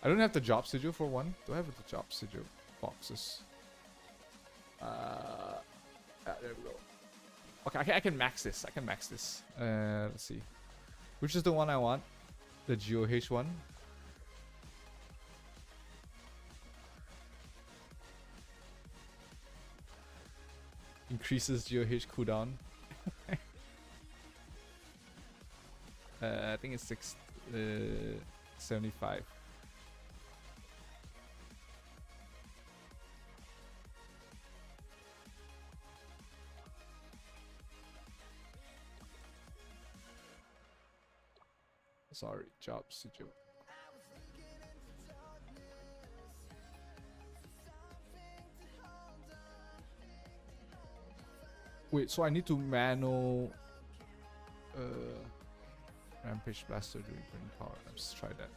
I don't have the job sigil for one. Do I have the job sigil boxes? There we go. Okay, I can max this. I can max this. Let's see. Which is the one I want? The GOH one. Increases GOH cooldown. I think it's 75. Sorry, job sigil. Wait, so I need to manual Rampage Blaster during burning power. Let's try that.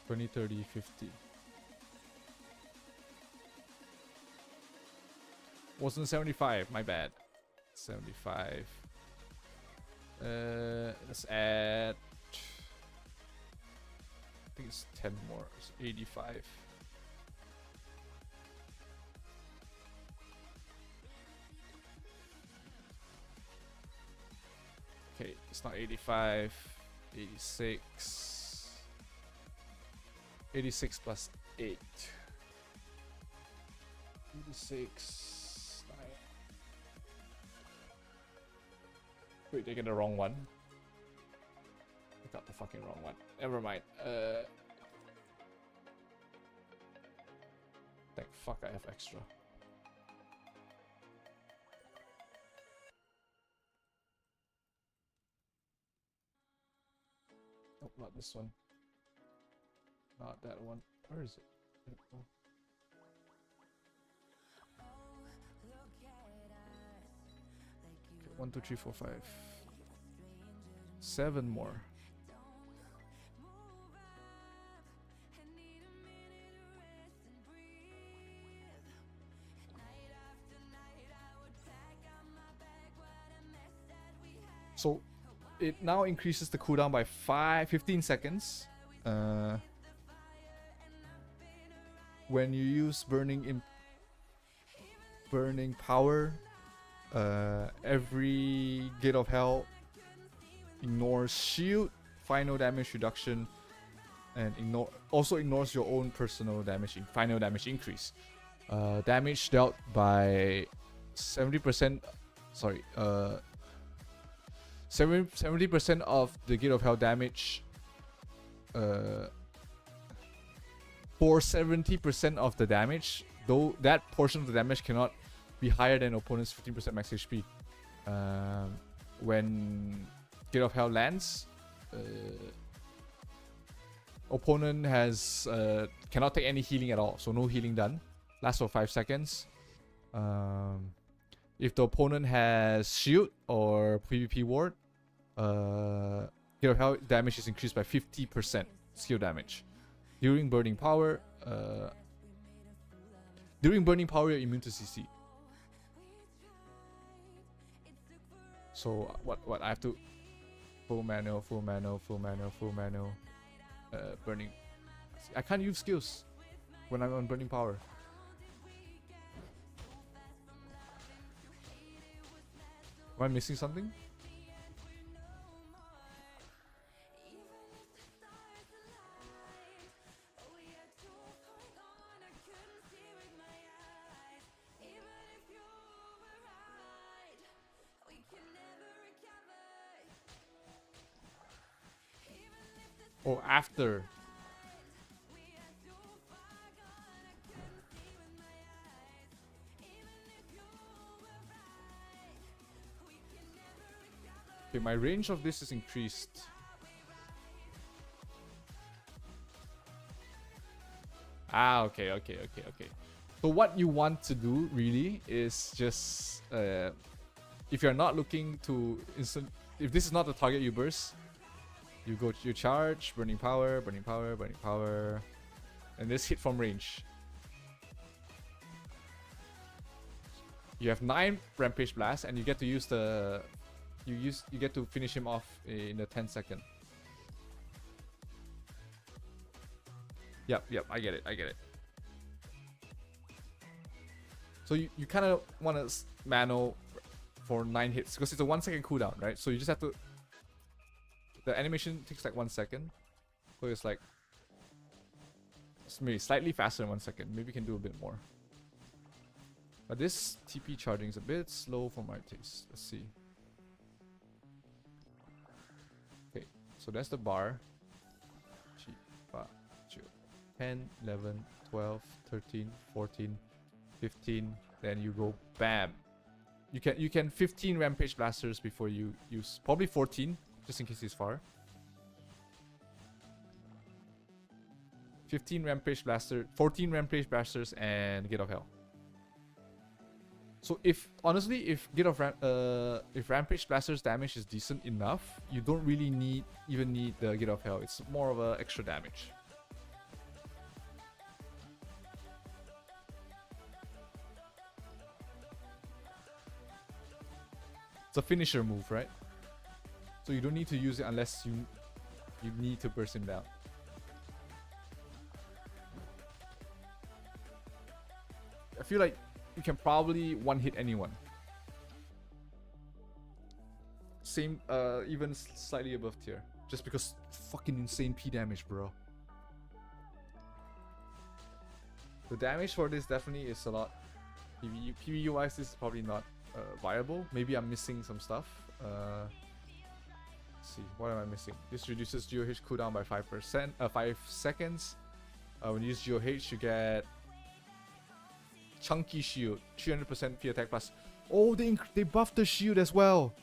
20, 30, 50. Wasn't 75, my bad. 75. Let's add. I think it's 10 more. It's 85. Okay, it's not 85. 86. 86 plus 8. 86. 9. Wait, they get the wrong one. I got the fucking wrong one. Never mind. Thank fuck I have extra. Nope, not this one. Not that one. Where is it? Okay, 1, 2, 3, 4, 5. 7 more. So it now increases the cooldown by 15 seconds. When you use burning power, every Gate of Hell ignores shield, final damage reduction, and also ignores your own personal damage final damage increase. Damage dealt by 70%. Sorry, 70% of the Gate of Hell damage. For 70% of the damage, though that portion of the damage cannot be higher than opponent's 15% max HP. When Gate of Hell lands, opponent has cannot take any healing at all, so no healing done. Lasts for 5 seconds. If the opponent has shield or PvP ward, Gate of Hell damage is increased by 50% skill damage. During burning power, you're immune to CC. So what I have to full manual, burning. I can't use skills when I'm on burning power. Am I missing something? Oh, after. Okay, my range of this is increased. Ah, okay. So what you want to do really is just if you're not looking to if this is not the target you burst, you go to your charge, burning power, and this hit from range. You have 9 rampage blasts, and you get to use the you get to finish him off in the 10-second. Yep, I get it. So you kind of want to mano for 9 hits because it's a 1-second cooldown, right? So you just have to. The animation takes like 1 second, so it's like maybe slightly faster than 1 second. Maybe you can do a bit more. But this TP charging is a bit slow for my taste. Let's see. Okay, so that's the bar. 10, 11, 12, 13, 14, 15. Then you go bam. You can 15 rampage blasters before you use probably 14 just in case he's far. 15 rampage blaster, 14 rampage blasters and Gate of Hell. So if honestly, if rampage blasters damage is decent enough, you don't really even need the Gate of Hell. It's more of a extra damage. It's a finisher move, right? So you don't need to use it unless you need to burst him down. I feel like you can probably one-hit anyone. Same, even slightly above tier. Just because fucking insane P damage, bro. The damage for this definitely is a lot. PvE wise, this is probably not viable. Maybe I'm missing some stuff. Let's see, what am I missing? This reduces GOH cooldown by 5 seconds. When you use GOH, you get Chunky Shield, 300% P attack plus. Oh, they buffed the shield as well.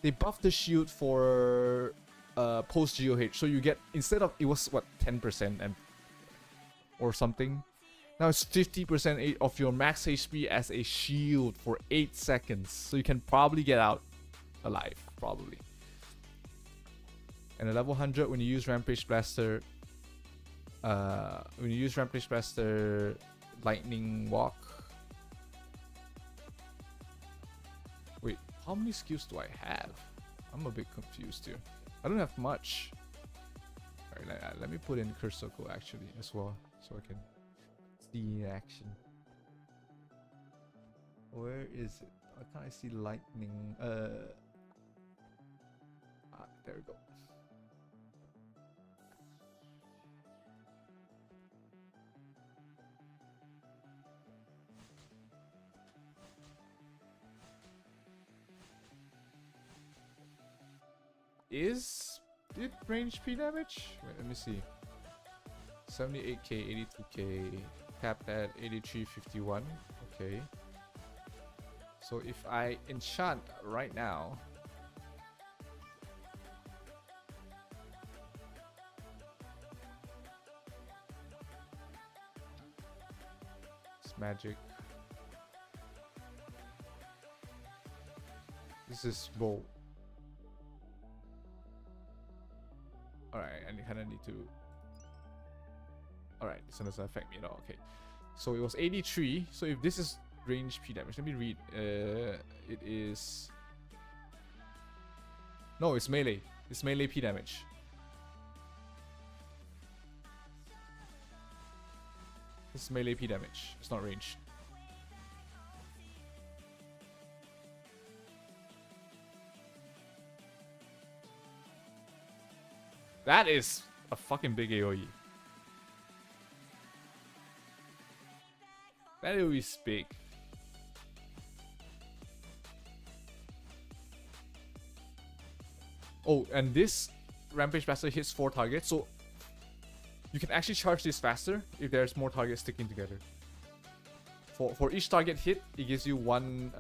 They buffed the shield for post GOH, so you get, instead of, it was what, 10% and or something. Now it's 50% of your max HP as a shield for 8 seconds. So you can probably get out alive, probably. And at level 100, when you use Rampage Blaster, Lightning Walk. Wait, how many skills do I have? I'm a bit confused here. I don't have much. Alright, let me put in Curse Circle actually as well, so I can see action. Where is it? Can't I see lightning? There we go. Is it range P damage? Wait, let me see. 78k, 82k, capped at 8351. Okay. So if I enchant right now, it's magic. This is bolt. Alright, and you kind of need to. Alright, this one doesn't affect me at all. Okay. So it was 83. So if this is range P damage, let me read. It is. No, it's melee. It's melee P damage. This is melee P damage. It's not range. That is a fucking big AoE. That AoE is big. Oh, and this Rampage Blaster hits 4 targets, so you can actually charge this faster if there's more targets sticking together. For each target hit, it gives you 1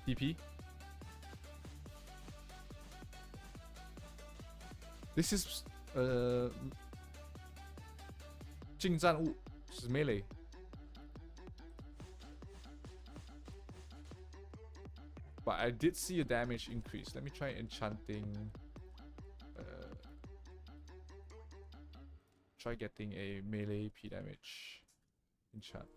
TP. This is 近战物, this is melee. But I did see a damage increase. Let me try enchanting. Try getting a melee P damage enchant.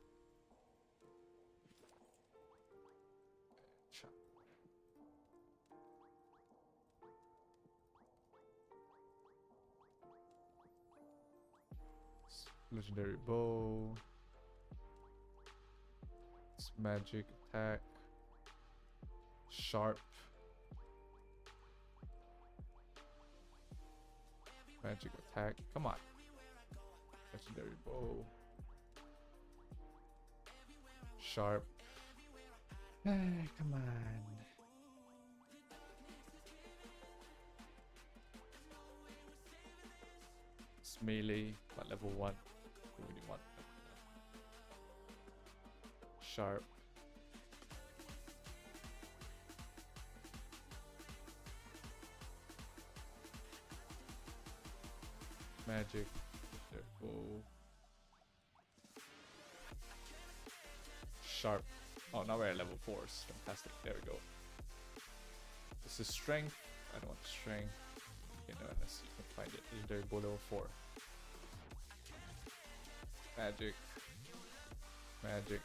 Legendary bow. It's magic attack. Sharp. Magic attack. Come on. Legendary bow. Sharp. Come on. It's melee, but level 1. We really want sharp. Magic. There we go. Sharp. Oh, now we're at level 4s. Fantastic. There we go. This is strength. I don't want strength. Okay, no, let's see if we can find it. Legendary bow level 4. Magic. Magic.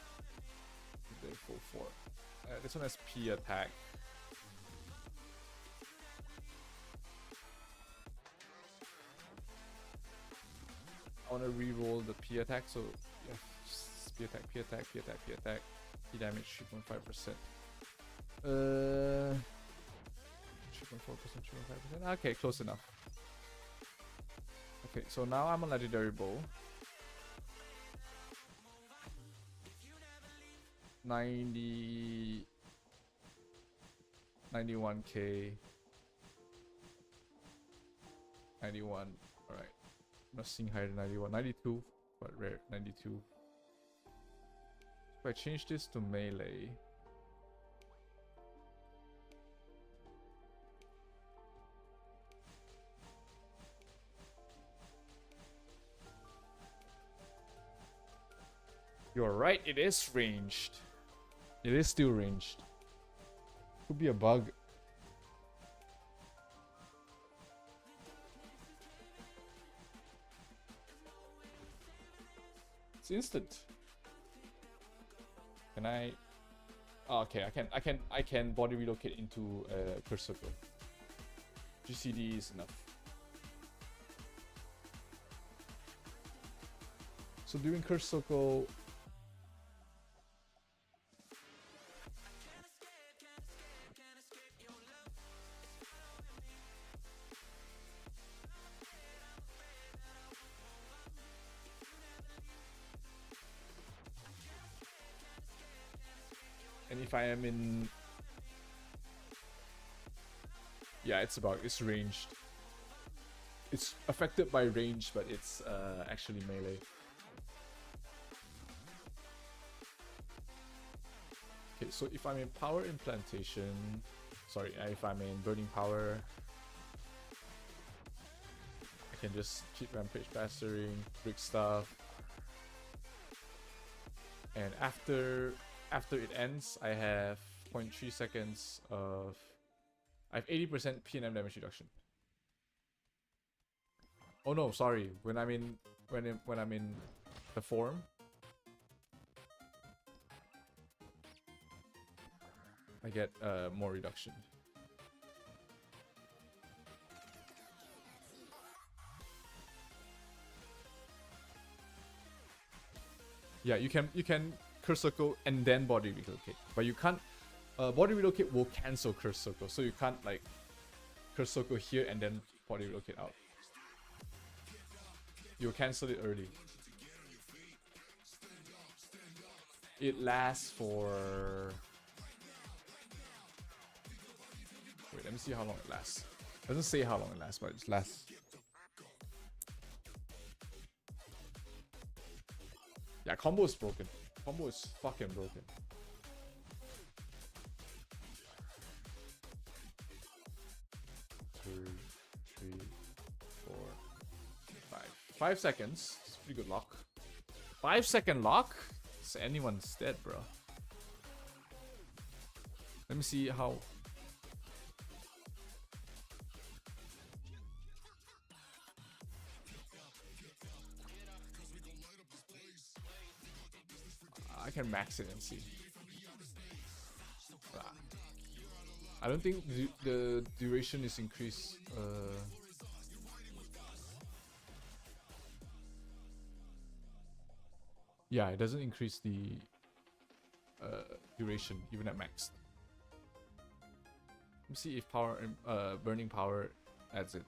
Legendary full 4. This one has P attack. I want to re-roll the P attack, so yeah, P attack, P attack, P attack, P attack, P damage 3.5%. 3.4%, 3.5%. Okay, close enough. Okay, so now I'm a legendary bow. 91k. 91. All right. I'm not seeing higher than 91. 92, but rare. 92. If I change this to melee, you're right, it is ranged. It is still ranged. Could be a bug. It's instant. Can I? Oh, okay, I can body relocate into a curse circle. GCD is enough. So during curse circle, and if I am in, yeah, it's ranged. It's affected by range, but it's actually melee. Okay, so if I'm in power implantation, sorry, if I'm in burning power, I can just keep rampage plastering, brick stuff, and after it ends, I have 0.3 seconds of, I have 80% PNM damage reduction. Oh no, sorry. When I'm in the form, I get more reduction. Yeah, you can curse circle and then body relocate, but you can't. Body relocate will cancel curse circle, so you can't like curse circle here and then body relocate out. You'll cancel it early. It lasts for. Wait, let me see how long it lasts. Doesn't say how long it lasts, but it lasts. Yeah, combo is broken. Combo is fucking broken. Two, 3, 4, 5. 5 seconds. It's a pretty good lock. 5-second lock? It's anyone's dead, bro. Let me see how. I can max it and see. I don't think the duration is increased. Yeah, it doesn't increase the duration even at max. Let me see if power, burning power adds it.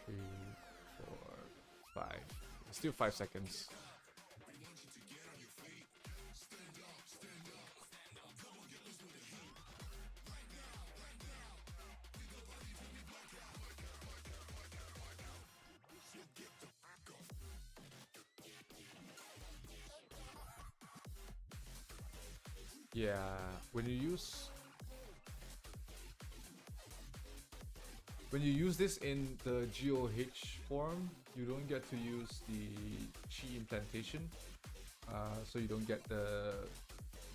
Three, 4, 5. Still 5 seconds. Yeah, when you use this in the GOH form, you don't get to use the chi implantation, so you don't get the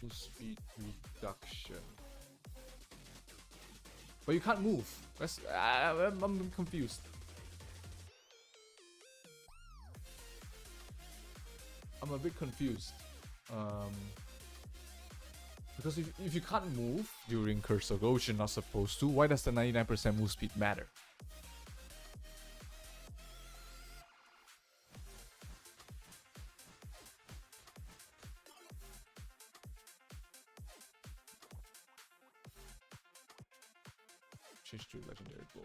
boost speed reduction. But you can't move. That's I'm confused. I'm a bit confused. Because if you can't move during Curse of Ghost, you're not supposed to, why does the 99% move speed matter? Change to Legendary Blow.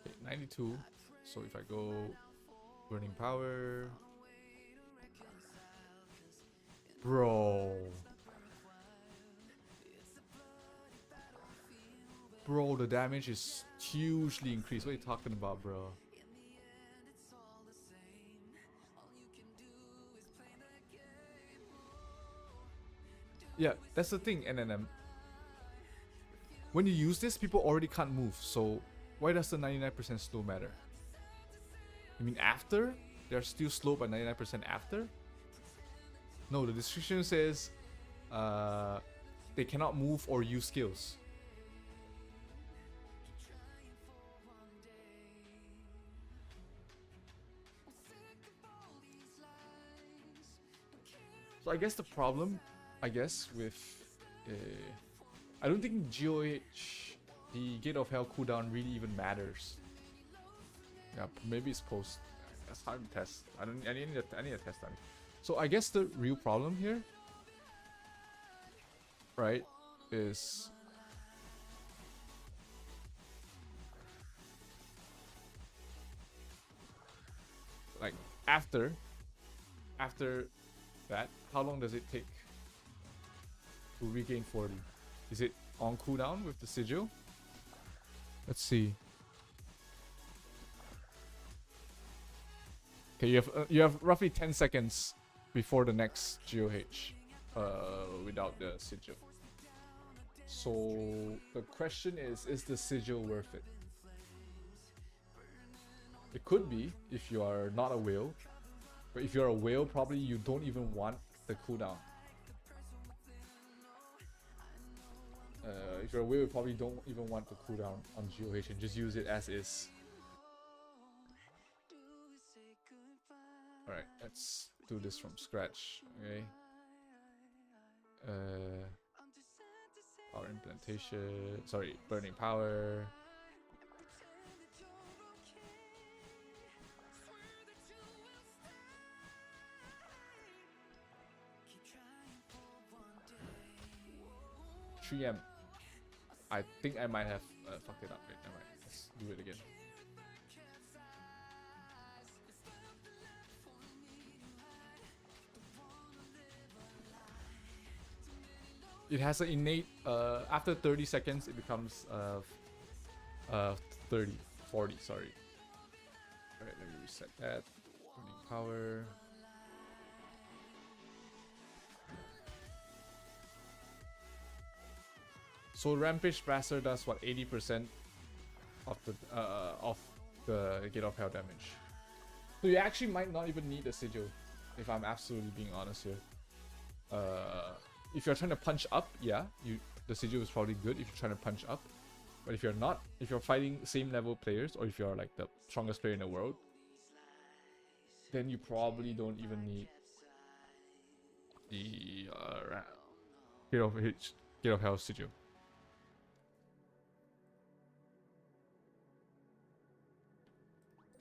Okay, 92. So if I go Burning Power, bro, the damage is hugely increased. What are you talking about, bro? Yeah, that's the thing, NNM. When you use this, people already can't move, so why does the 99% slow matter? You mean after? They're still slow by 99% after? No, the description says they cannot move or use skills. So I guess the problem, with I don't think GOH, the Gate of Hell cooldown really even matters. Yeah, maybe it's post. That's hard to test. I need a test on it. So I guess the real problem here, right, is like after that, how long does it take to regain 40? Is it on cooldown with the sigil? Let's see. Okay, you have roughly 10 seconds before the next GOH without the sigil. So the question is the sigil worth it? It could be if you are not a whale, but if you're a whale, probably you don't even want the cooldown. If you're a whale, you probably don't even want the cooldown on GOH and just use it as is. Alright, let's do this from scratch, okay? Power implantation, sorry, burning power. M. I think I might have fucked it up. Wait, never mind. Let's do it again. It has an innate, after 30 seconds, it becomes 30, 40, sorry. Alright, let me reset that. Burning power. So Rampage Blaster does what, 80% of the Gate of Hell damage. So you actually might not even need a sigil, if I'm absolutely being honest here. If you're trying to punch up, yeah, the sigil is probably good if you're trying to punch up. But if you're not, if you're fighting same level players, or if you're like the strongest player in the world, then you probably don't even need the Gate of Hell sigil.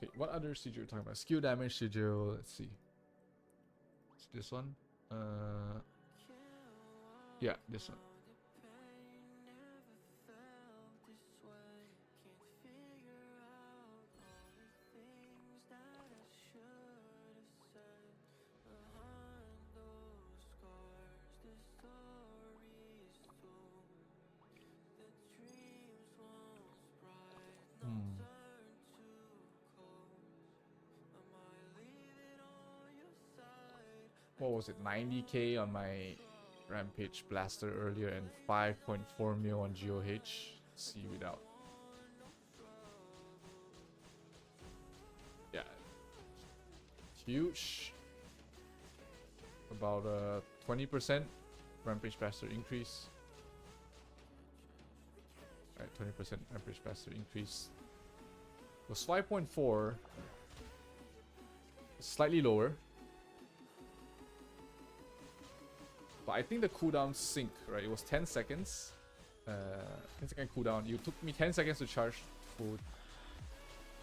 Okay, what other sigil are you talking about? Skill damage sigil, let's see. It's this one. Yeah, this one. What was it? 90k on my Rampage Blaster earlier and 5.4 mil on GOH. Let's see without. Yeah. Huge. About 20% Rampage Blaster increase. Alright, 20% Rampage Blaster increase. It was 5.4. Slightly lower. But I think the cooldown sync, right? It was 10 seconds. 10 second cooldown. You took me 10 seconds to charge full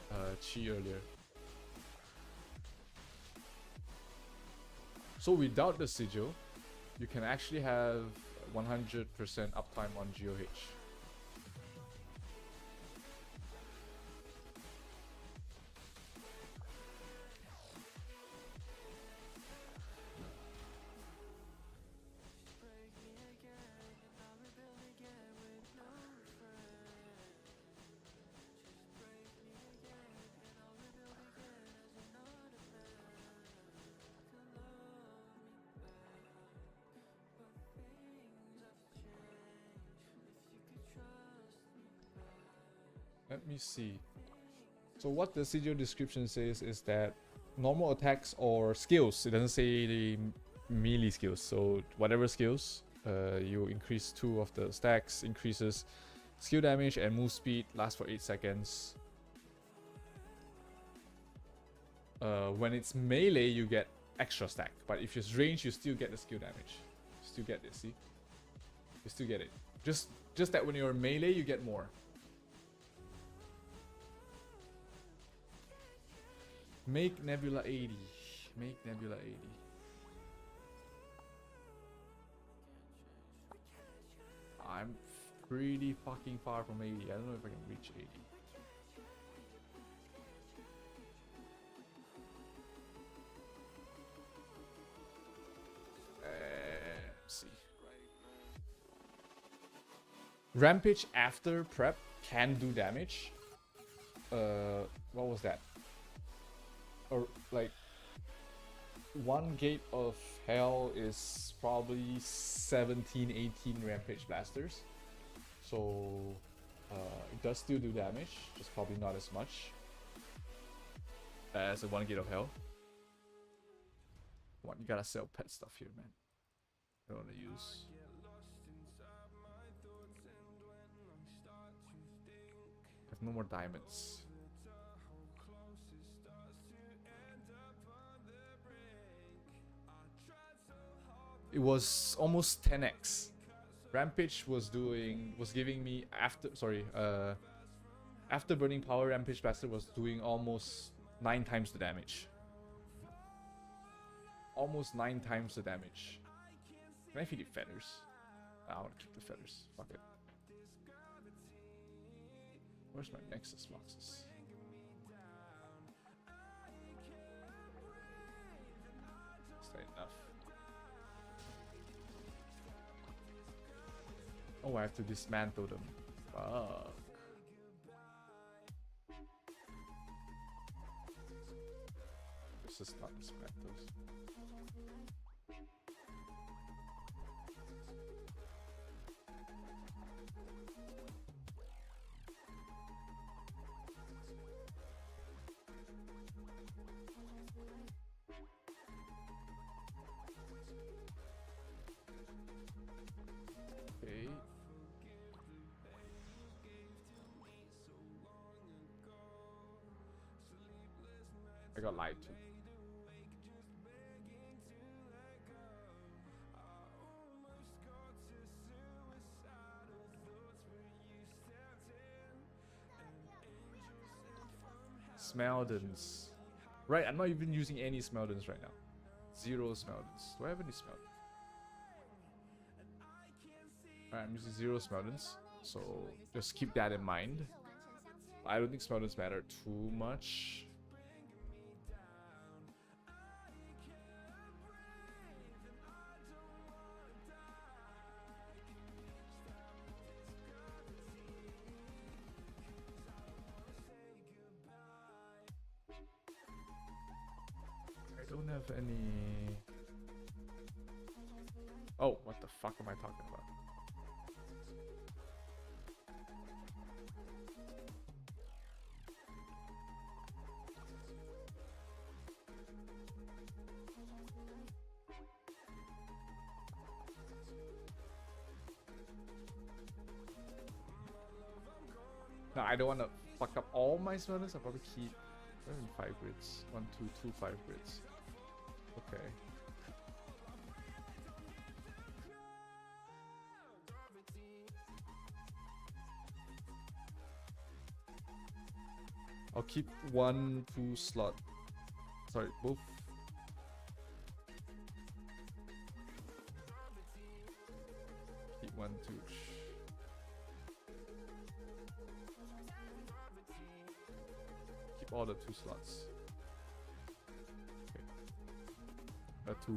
chi earlier. So without the sigil, you can actually have 100% uptime on GOH. Let me see. So what the sigil description says is that normal attacks or skills, it doesn't say the melee skills, so whatever skills, you increase 2 of the stacks, increases skill damage and move speed, lasts for 8 seconds. When it's melee, you get extra stack, but if it's range, you still get the skill damage. You still get it, see? You still get it. Just that when you're melee, you get more. Make Nebula 80. Make Nebula 80. I'm pretty fucking far from 80. I don't know if I can reach 80. Let's see. Rampage after prep can do damage. What was that? Or like 1 Gate of Hell is probably 17, 18 Rampage Blasters. So it does still do damage, just probably not as much as a 1 Gate of Hell. Come on, you gotta sell pet stuff here, man. I don't wanna use. I have no more diamonds. It was almost 10x. Rampage was giving me after burning power, Rampage Blaster was doing almost 9 times the damage. Almost 9 times the damage. Can I feed it feathers? I want to keep the feathers. Fuck it. Where's my Nexus boxes? Is that enough? Oh, I have to dismantle them. Fuck. This is not dismantles. Okay. I got lied to. Smeldons. Right, I'm not even using any Smeldons right now. 0 Smeldons. Do I have any Smeldons? Alright, I'm using 0 Smeldons. So just keep that in mind. I don't think Smeldons matter too much. I don't have any... Oh, what the fuck am I talking about? No, I don't want to fuck up all my Smeldons. I'll probably keep 5 grids. 1, 2, 2, 5 grids. Okay. I'll keep 1, 2 slot. Sorry, both. Keep 1, 2. Keep all the 2 slots. Okay. 2.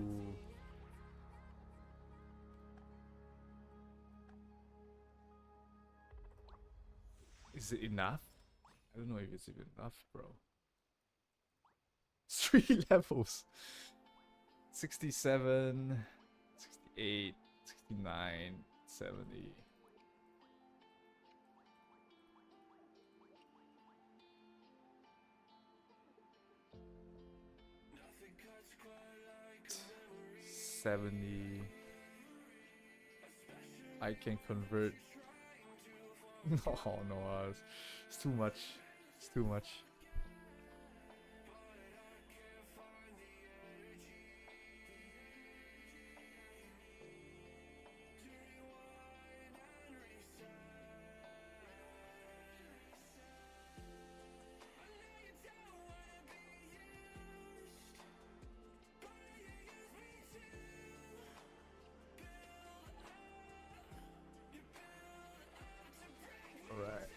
Is it enough? I don't know if it's even enough, bro. 3 levels. 67, 68, 69, 70. I can convert. Oh no, it's too much. It's too much. Alright.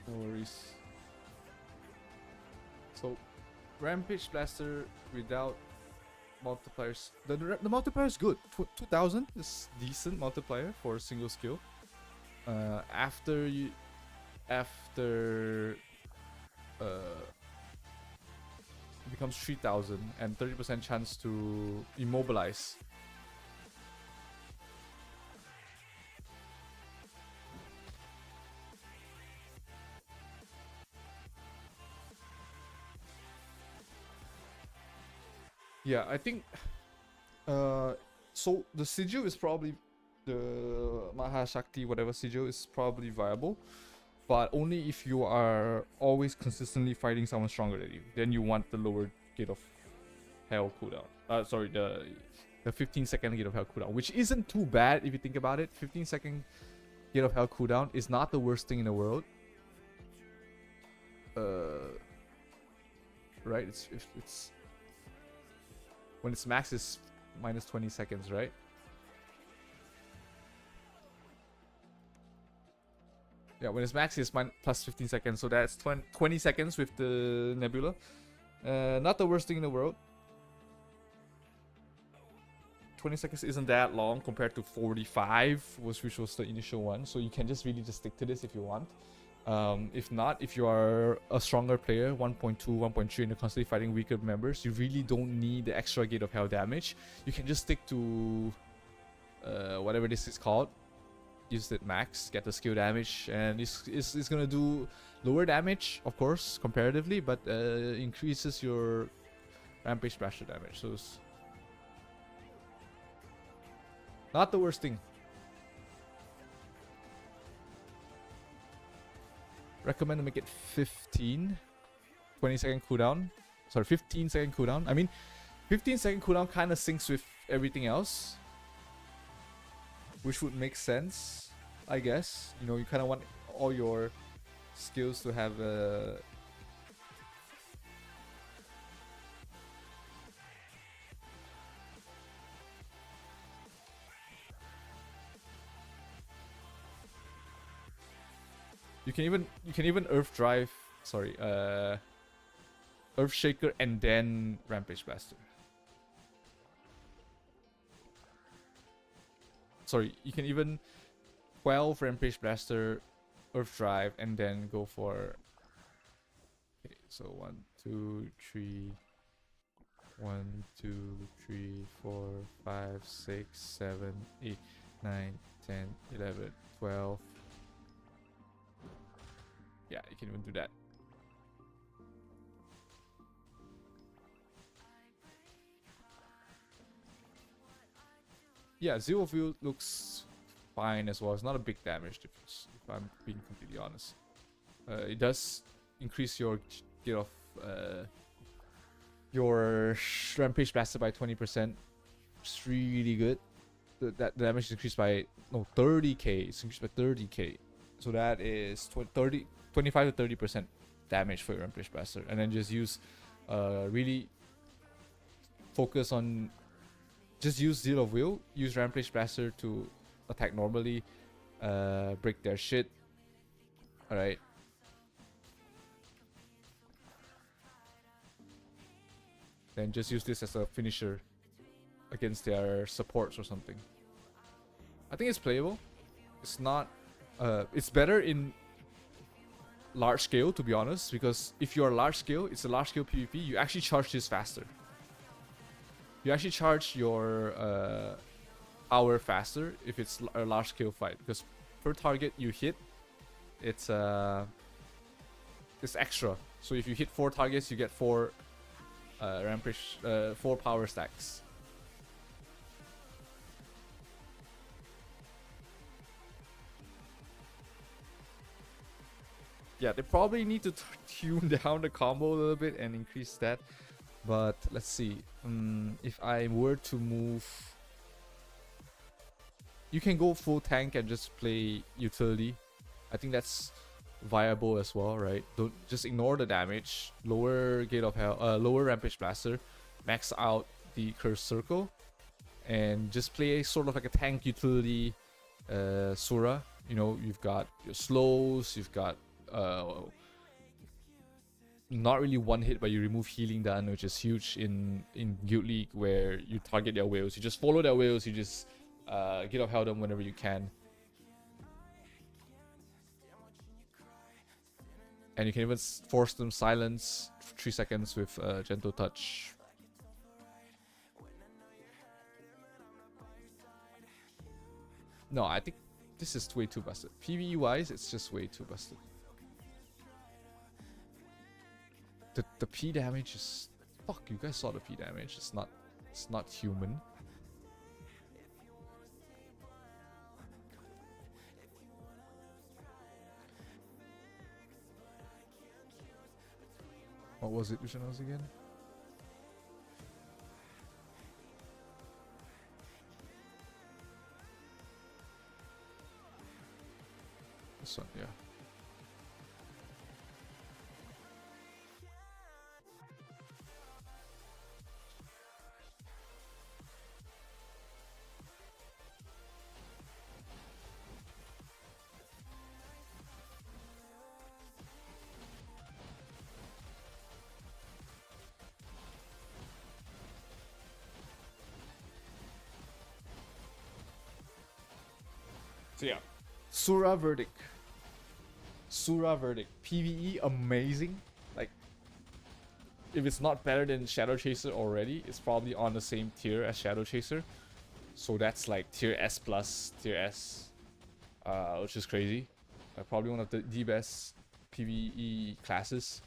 No worries. So, Rampage Blaster without multipliers. The multiplier is good. 2000 is decent multiplier for a single skill. After it becomes 3000 and 30% chance to immobilize. Yeah, I think so the sigil is probably the Mahashakti, whatever sigil is probably viable, but only if you are always consistently fighting someone stronger than you. Then you want the lower gate of hell cooldown. Sorry, the 15-second gate of hell cooldown, which isn't too bad if you think about it. 15-second gate of hell cooldown is not the worst thing in the world. Right? It's when its max is minus 20 seconds, right? Yeah, when its max is plus 15 seconds, so that's 20 seconds with the nebula. Not the worst thing in the world. 20 seconds isn't that long compared to 45, which was the initial one. So you can just really just stick to this if you want. If not, if you are a stronger player, 1.2, 1.3, and you're constantly fighting weaker members, you really don't need the extra gate of hell damage. You can just stick to whatever this is called. Use it max, get the skill damage, and it's gonna do lower damage, of course, comparatively, but increases your rampage splasher damage. So it's not the worst thing. Recommend to make it 15. 20-second cooldown. Sorry, 15-second cooldown. I mean, 15-second cooldown kind of syncs with everything else, which would make sense, I guess. You know, you kind of want all your skills to have a... You can even Earth Drive, sorry, Earth Shaker and then Rampage Blaster. Sorry, you can even 12 Rampage Blaster, Earth Drive, and then go for... Okay, so 1, 2, 3... 1, 2, 3, 4, 5, 6, 7, 8, 9, 10, 11, 12... Yeah, you can even do that. Yeah, Zero View looks fine as well. It's not a big damage difference, if I'm being completely honest. It does increase your get off your Rampage Blaster by 20%. It's really good. The damage is increased by 30k. It's increased by 30k. So that is 25 to 30% damage for your Rampage Blaster, and then just use really focus on just use Zeal of Will, use Rampage Blaster to attack normally, break their shit. Alright. Then just use this as a finisher against their supports or something. I think it's playable. It's not it's better in large scale, to be honest, because if you're large scale, it's a large scale PvP, you actually charge this faster. You actually charge your power faster if it's a large scale fight, because per target you hit, it's extra. So if you hit 4 targets, you get 4 rampage, 4 power stacks. Yeah, they probably need to tune down the combo a little bit and increase that. But let's see. If I were to move, you can go full tank and just play utility. I think that's viable as well, right? Don't just ignore the damage. Lower Gate of Hell, lower Rampage Blaster, max out the Cursed Circle, and just play sort of like a tank utility Sura. You know, you've got your slows, you've got not really one hit, but you remove healing done, which is huge in Guild League, where you target their whales. You just follow their whales, you just get off hell them whenever you can. And you can even force them silence 3 seconds with Gentle Touch. No, I think this is way too busted. PvE wise, it's just way too busted. The P damage is fuck, you guys saw the P damage. It's not human. What was it? Which one was it again? This one, yeah. So yeah, Sura verdict. Sura verdict. PvE amazing. Like, if it's not better than Shadow Chaser already, it's probably on the same tier as Shadow Chaser. So that's like tier S plus, tier S, which is crazy. Probably one of the best PvE classes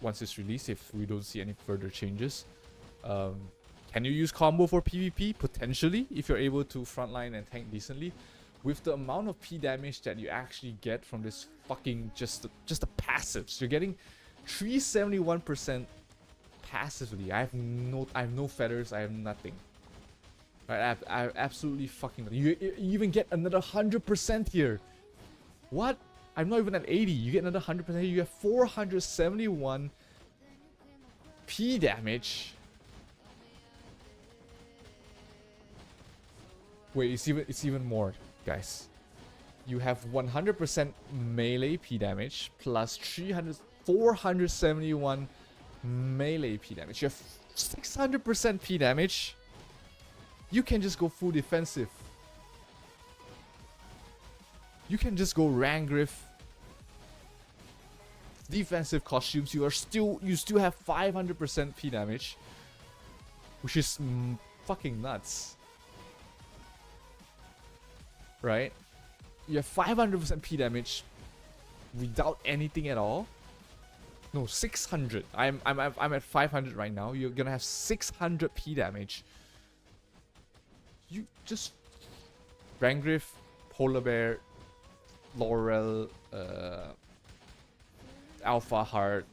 once it's released, if we don't see any further changes. Can you use combo for PvP? Potentially, if you're able to frontline and tank decently. With the amount of P damage that you actually get from this fucking just the passives, you're getting 371% passively. I have no feathers. I have nothing. Right? I have absolutely fucking nothing. You even get another 100% here. What? I'm not even at 80. You get another 100% here. You have 471 P damage. Wait, it's even more, guys. You have 100% melee P damage plus 471 melee P damage. You have 600% P damage. You can just go full defensive. You can just go Rangrif. Defensive costumes. You still have 500% P damage, which is fucking nuts. Right? You have 500% P damage without anything at all. No, 600. I'm at 500 right now. You're gonna have 600 P damage. You just Rangrif, Polar Bear, Laurel, Alpha Heart.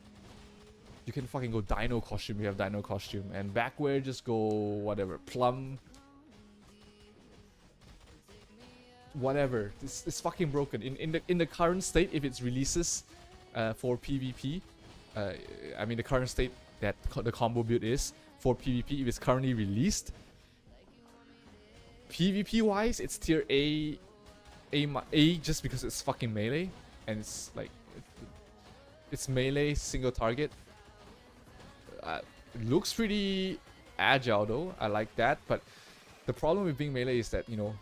You can fucking go Dino costume. You have Dino costume, and Backwear just go whatever Plum. Whatever, it's fucking broken. In the current state, if it releases for PvP, I mean the current state that the combo build is for PvP, if it's currently released, PvP wise, it's tier A just because it's fucking melee and it's like it's melee single target. It looks pretty agile though. I like that, but the problem with being melee is that, you know,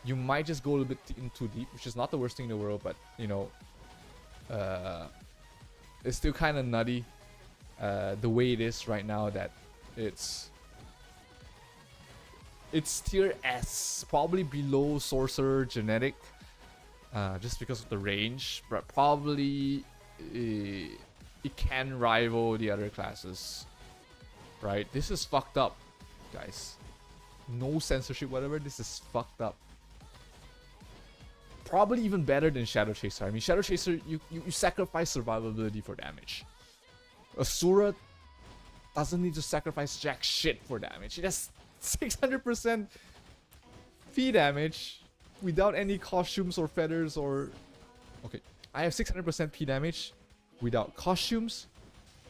you might just go a little bit in too deep, which is not the worst thing in the world, but, you know, it's still kind of nutty the way it is right now, that it's tier S, probably below Sorcerer genetic, just because of the range, but probably it can rival the other classes, right? This is fucked up, guys. No censorship, whatever. This is fucked up. Probably even better than Shadow Chaser. I mean, Shadow Chaser, you sacrifice survivability for damage. Sura doesn't need to sacrifice jack shit for damage. It has 600% P damage without any costumes or feathers or... Okay, I have 600% P damage without costumes.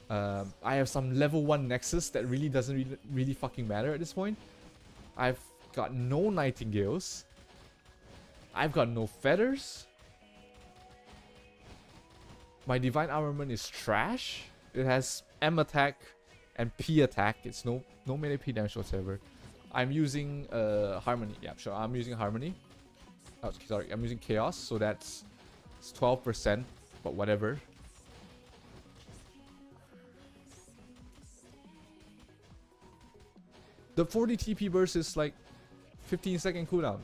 I have some level 1 Nexus that really doesn't really fucking matter at this point. I've got no Nightingales. I've got no feathers. My Divine Armament is trash. It has M attack and P attack. It's no melee P damage whatsoever. I'm using Harmony. Yeah, sure. I'm using Harmony. Oh, sorry, I'm using Chaos. So that's 12%, but whatever. The 40 TP burst is like 15-second cooldown.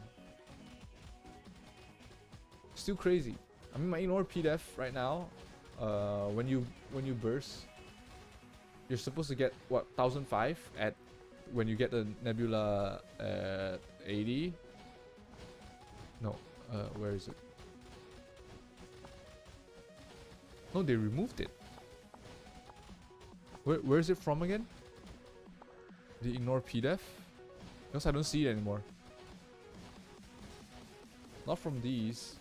Still crazy. I mean, my ignore PDEF right now, when you burst, you're supposed to get what 1005 at when you get the nebula 80. No, where is it? No, they removed it. Where is it from again? They ignore PDEF? Because I don't see it anymore. Not from these.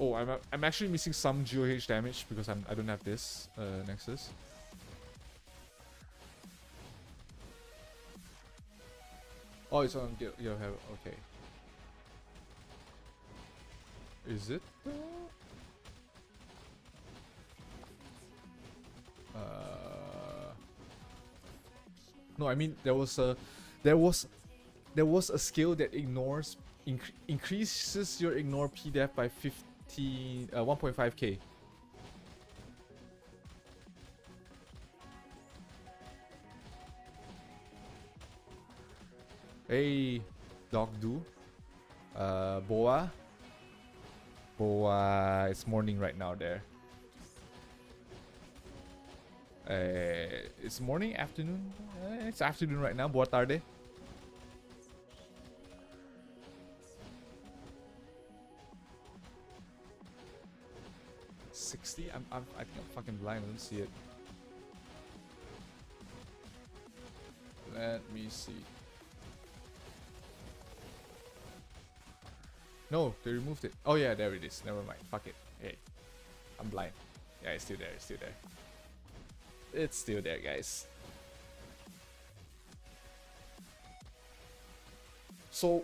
Oh, I'm actually missing some GOH damage because I don't have this Nexus. Oh, it's on you have okay. Is it? No, I mean there was a skill that ignores increases your ignore PDEF by 1.5k. Hey, Dog Do. Boa. It's morning right now there. It's morning, afternoon? It's afternoon right now. Boa tarde. I think I'm fucking blind. I don't see it. Let me see. No, they removed it. Oh yeah, there it is. Never mind. Fuck it. Hey, I'm blind. Yeah, it's still there. It's still there. It's still there, guys. So,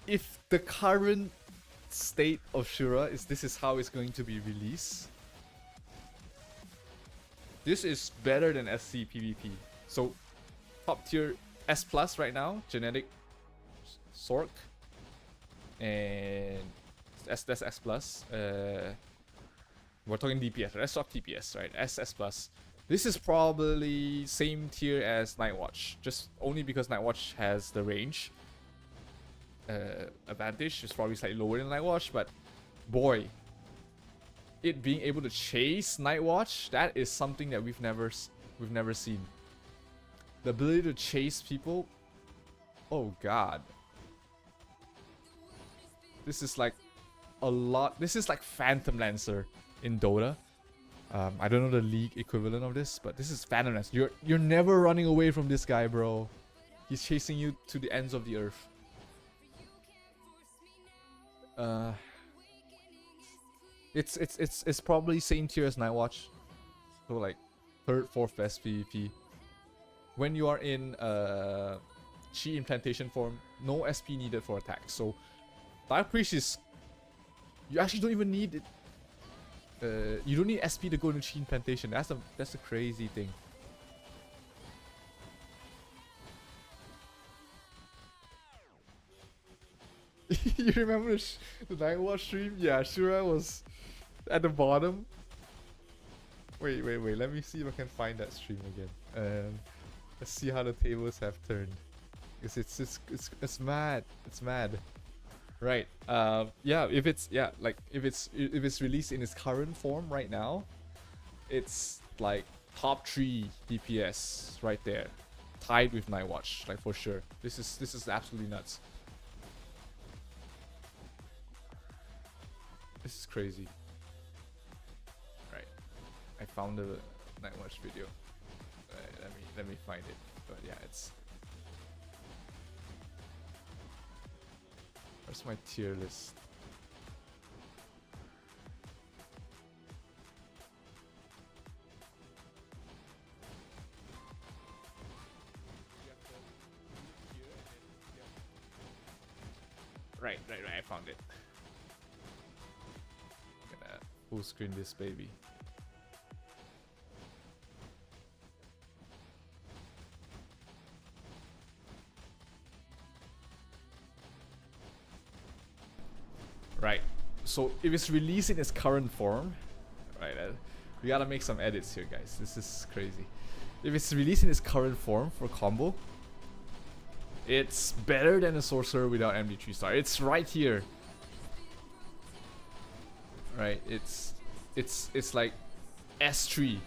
if the current state of Sura is this is how it's going to be released, this is better than SC PvP. So, top tier S plus right now, genetic Sork, and that's S plus. We're talking DPS. Let's talk TPS, right? S plus. This is probably same tier as Nightwatch, just only because Nightwatch has the range advantage. It's probably slightly lower than Nightwatch, but boy, it being able to chase Nightwatch, that is something that we've never seen. The ability to chase people, oh god, this is like a lot. This is like Phantom Lancer in Dota. I don't know the league equivalent of this, but this is Phantom Lancer. You're never running away from this guy, bro. He's chasing you to the ends of the earth. It's probably same tier as Nightwatch, so like 3rd, 4th best PvP. When you are in Chi implantation form, no SP needed for attack. So Dark Priest is, you actually don't even need it. You don't need SP to go into Chi implantation. That's a crazy thing. You remember the Nightwatch stream? Yeah, Shura was at the bottom. Wait. Let me see if I can find that stream again. Let's see how the tables have turned. It's mad. It's mad. Right. Yeah. If it's released in its current form right now, it's like top 3 DPS right there, tied with Nightwatch, like for sure. This is absolutely nuts. This is crazy. Right. I found the Nightwatch video. Let me find it. But yeah, it's. Where's my tier list? Right. I found it. Gonna full screen this baby. Right. So if it's released in its current form, right? We gotta make some edits here, guys. This is crazy. If it's released in its current form for combo, it's better than a Sorcerer without MD3 star. It's right here. Right? It's like S3.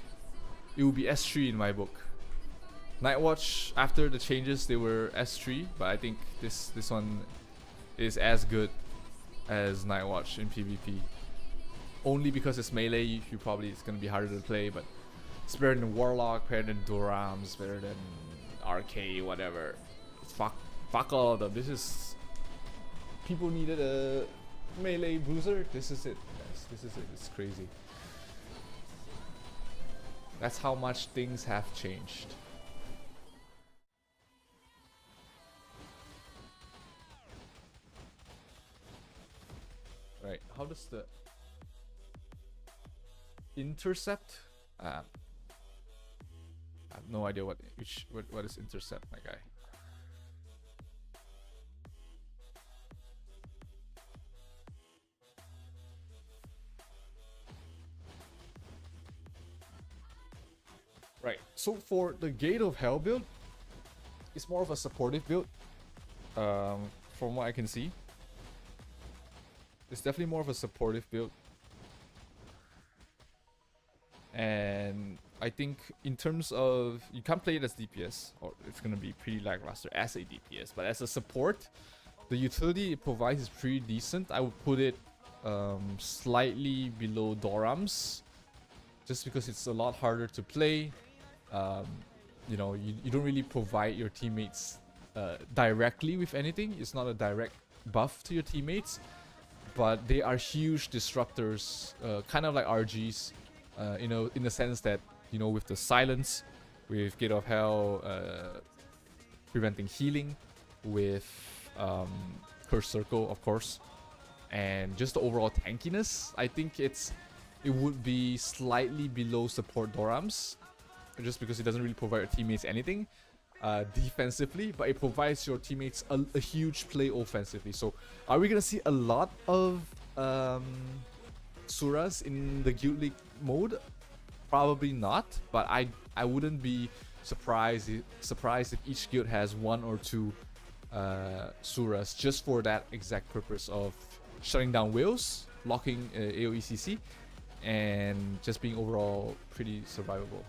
It will be S3 in my book. Nightwatch, after the changes, they were S3, but I think this one is as good as Nightwatch in PvP. Only because it's melee, it's gonna be harder to play, but it's better than Warlock, better than Durams, better than RK, whatever. Fuck all of them. This is... People needed a melee bruiser. This is it, guys. This is it. It's crazy. That's how much things have changed. Right, how does the intercept? I have no idea what is intercept, my guy. Right, so for the Gate of Hell build, it's more of a supportive build, from what I can see. It's definitely more of a supportive build. And I think in terms of... You can't play it as DPS, or it's going to be pretty lackluster as a DPS. But as a support, the utility it provides is pretty decent. I would put it slightly below Dorams, just because it's a lot harder to play. You know, you don't really provide your teammates directly with anything. It's not a direct buff to your teammates. But they are huge disruptors, kind of like RGs, you know, in the sense that, you know, with the silence, with Gate of Hell, preventing healing, with Curse Circle, of course, and just the overall tankiness, I think it would be slightly below support Dorams, just because it doesn't really provide your teammates anything defensively, but it provides your teammates a huge play offensively. So are we gonna see a lot of Suras in the Guild League mode? Probably not, but I wouldn't be surprised if each guild has 1 or 2 Suras just for that exact purpose of shutting down whales, locking AoE CC, and just being overall pretty survivable.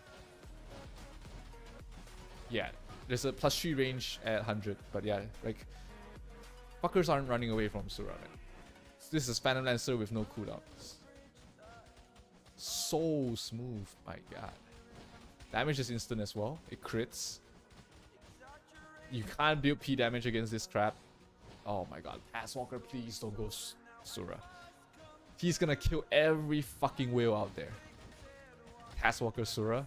Yeah, there's a +3 range at 100, but yeah, like, fuckers aren't running away from Sura, man. This is Phantom Lancer with no cooldowns. So smooth, my god. Damage is instant as well, it crits. You can't build P damage against this crap. Oh my god, Passwalker, please don't go Sura. He's gonna kill every fucking whale out there. Passwalker Sura.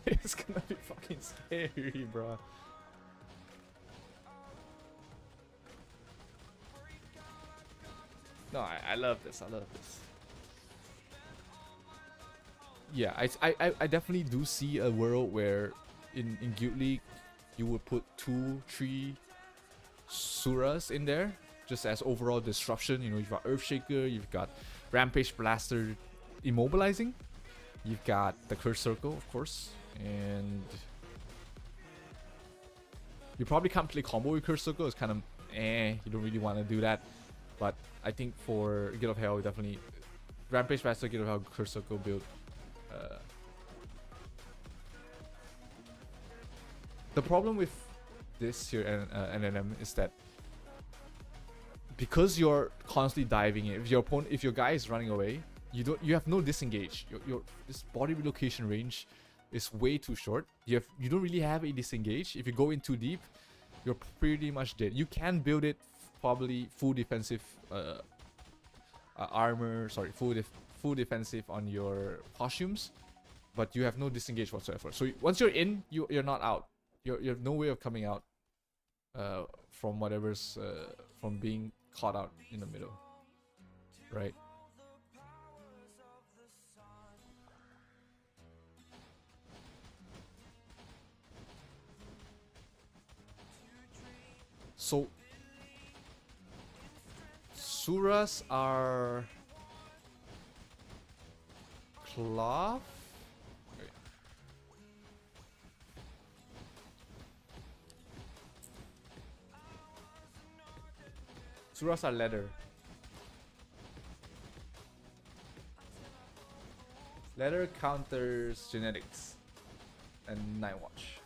It's gonna be fucking scary, bro. No, I love this. I love this. Yeah, I definitely do see a world where in Guild League you would put 2, 3 Suras in there just as overall disruption. You know, you've got Earthshaker, you've got Rampage Blaster immobilizing, you've got the Curse Circle, of course. And you probably can't play combo with Curse Circle. It's kind of you don't really want to do that. But I think for Gate of Hell, definitely Rampage Blaster, Gate of Hell, Curse Circle build. The problem with this here NNM is that because you're constantly diving in, if your guy is running away, you have no disengage. This body relocation range is way too short. You don't really have a disengage. If you go in too deep, you're pretty much dead. You can build it probably full defensive armor, sorry, full defensive on your costumes, but you have no disengage whatsoever. So once you're in, you're not out. You have no way of coming out from whatever's from being caught out in the middle, right? So Suras are cloth. Wait. Suras are leather. Leather counters genetics and Night Watch.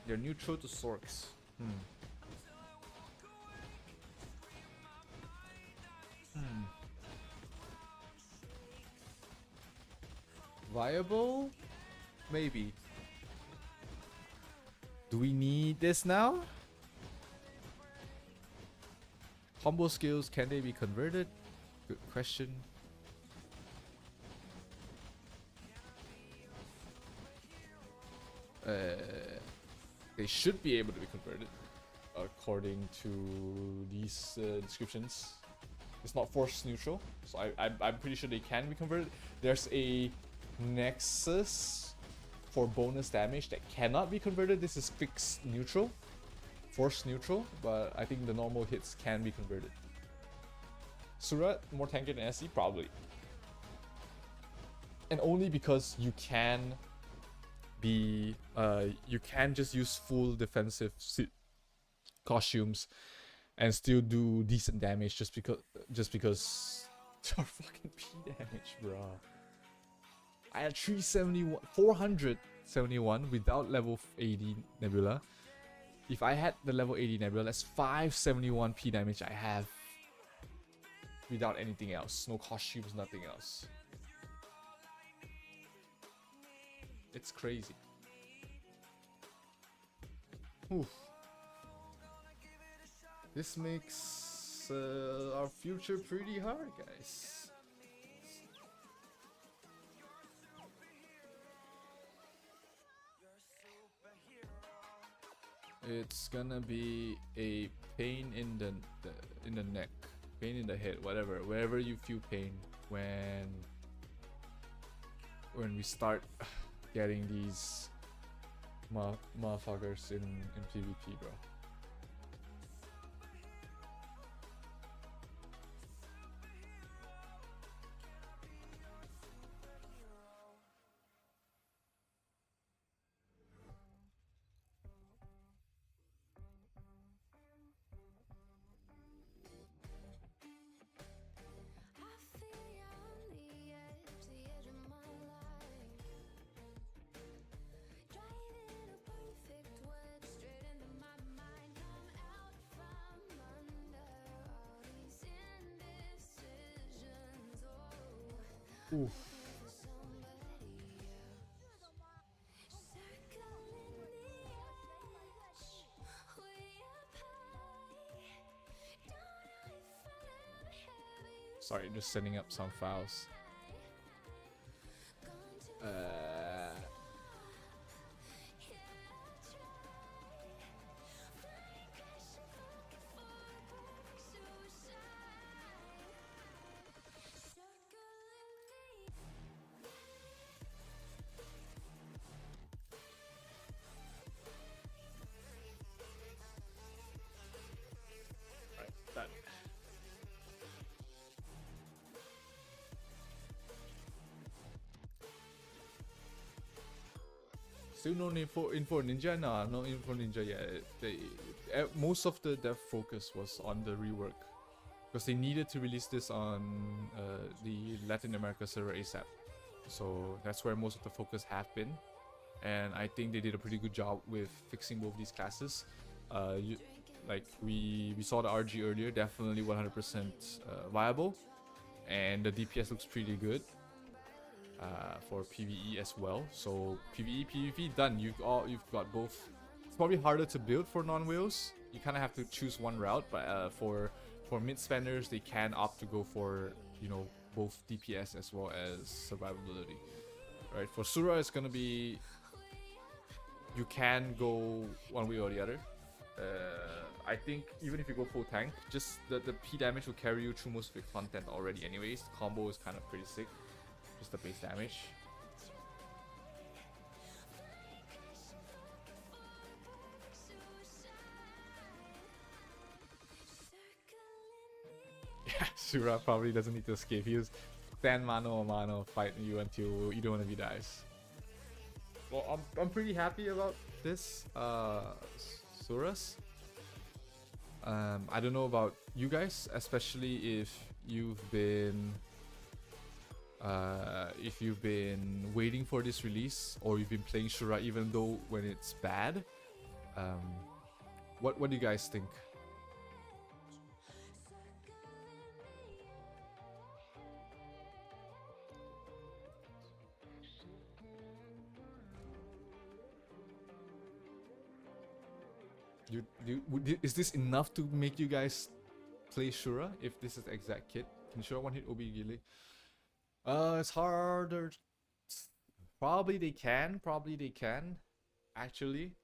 They're neutral to Sorks. Viable? Maybe. Do we need this now? Combo skills, can they be converted? Good question. They should be able to be converted according to these descriptions. It's not force neutral, so I'm pretty sure they can be converted. There's a nexus for bonus damage that cannot be converted. This is fixed neutral, force neutral, but I think the normal hits can be converted. Sura more tanky than SC? Probably. And only because you can be you can just use full defensive costumes and still do decent damage just because your fucking P damage, bro. I had 371, 471 without level 80 nebula. If I had the level 80 nebula, that's 571 P damage I have without anything else. No costumes, nothing else. It's crazy. Oof. This makes our future pretty hard, guys. It's gonna be a pain in the neck, pain in the head, wherever you feel pain when we start getting these motherfuckers in PvP, bro. Oof. Sorry, just setting up some files. Still no info ninja? Nah, no info ninja yet. Most of the dev focus was on the rework because they needed to release this on the Latin America server ASAP. So that's where most of the focus have been, and I think they did a pretty good job with fixing both these classes. Like we saw the RG earlier, definitely 100% viable, and the DPS looks pretty good. For PvE as well, so PvE, PvP done. You've got both. It's probably harder to build for non-whales. You kind of have to choose one route, but for mid spenders, they can opt to go for both DPS as well as survivability. Right? For Sura, it's gonna be you can go one way or the other. I think even if you go full tank, just the P damage will carry you through most of your content already. Anyways, the combo is kind of pretty sick. Just the base damage. Sura probably doesn't need to escape. He'll stand mano a mano fighting you until either one of you dies. Well, I'm pretty happy about this Suras. I don't know about you guys, especially if you've been waiting for this release, or you've been playing Sura even though when it's bad. What do you guys think? Is this enough to make you guys play Shura if this is the exact kit? Can Shura one hit OB Gilly? It's harder. Probably they can. Actually.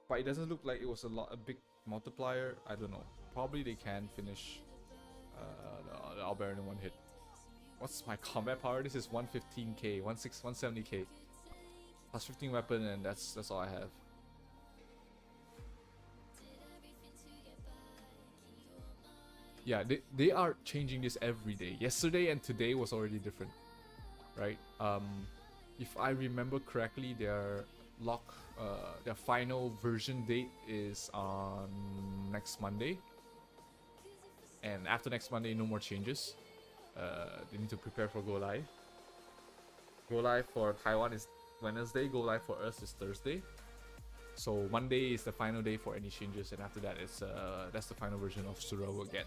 But it doesn't look like it was a big multiplier. I don't know. Probably they can finish the Albaran in one hit. What's my combat power? This is 115k, 170k. Plus 15 weapon, and that's all I have. Yeah, they are changing this every day. Yesterday and today was already different, right? If I remember correctly, their final version date is on next Monday, and after next Monday, no more changes. They need to prepare for go live. Go live for Taiwan is Wednesday. Go live for us is Thursday. So Monday is the final day for any changes, and after that, it's that's the final version of Sura we'll get.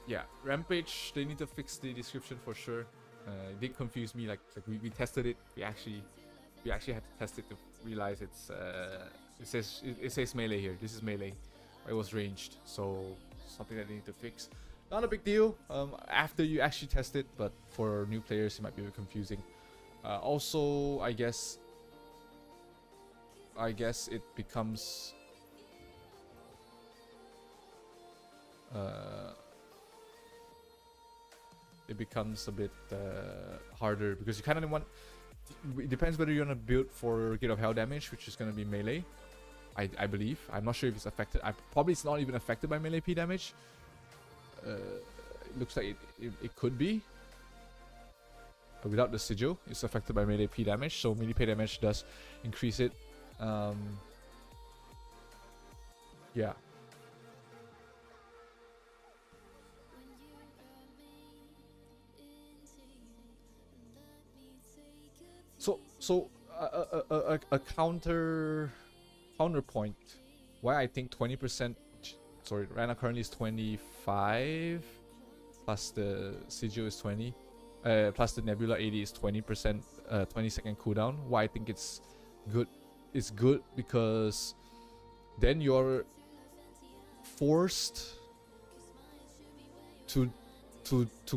Yeah, Rampage, they need to fix the description for sure. It did confuse me, like we tested it. We actually had to test it to realize it says melee here. This is melee. It was ranged, so something that they need to fix. Not a big deal after you actually test it, but for new players it might be a bit confusing. Also, I guess it becomes a bit harder because you kind of want. It depends whether you want to build for Gate of Hell damage, which is going to be melee. I believe. I'm not sure if it's affected. Probably it's not even affected by melee P damage. It looks like it could be. But without the sigil, it's affected by melee P damage. So melee P damage does increase it. Yeah. So a counterpoint why I think 20%. Sorry, right now currently is 25 plus the sigil is 20 plus the nebula 80 is 20%, 20-second cooldown. Why I think it's good because then you're forced to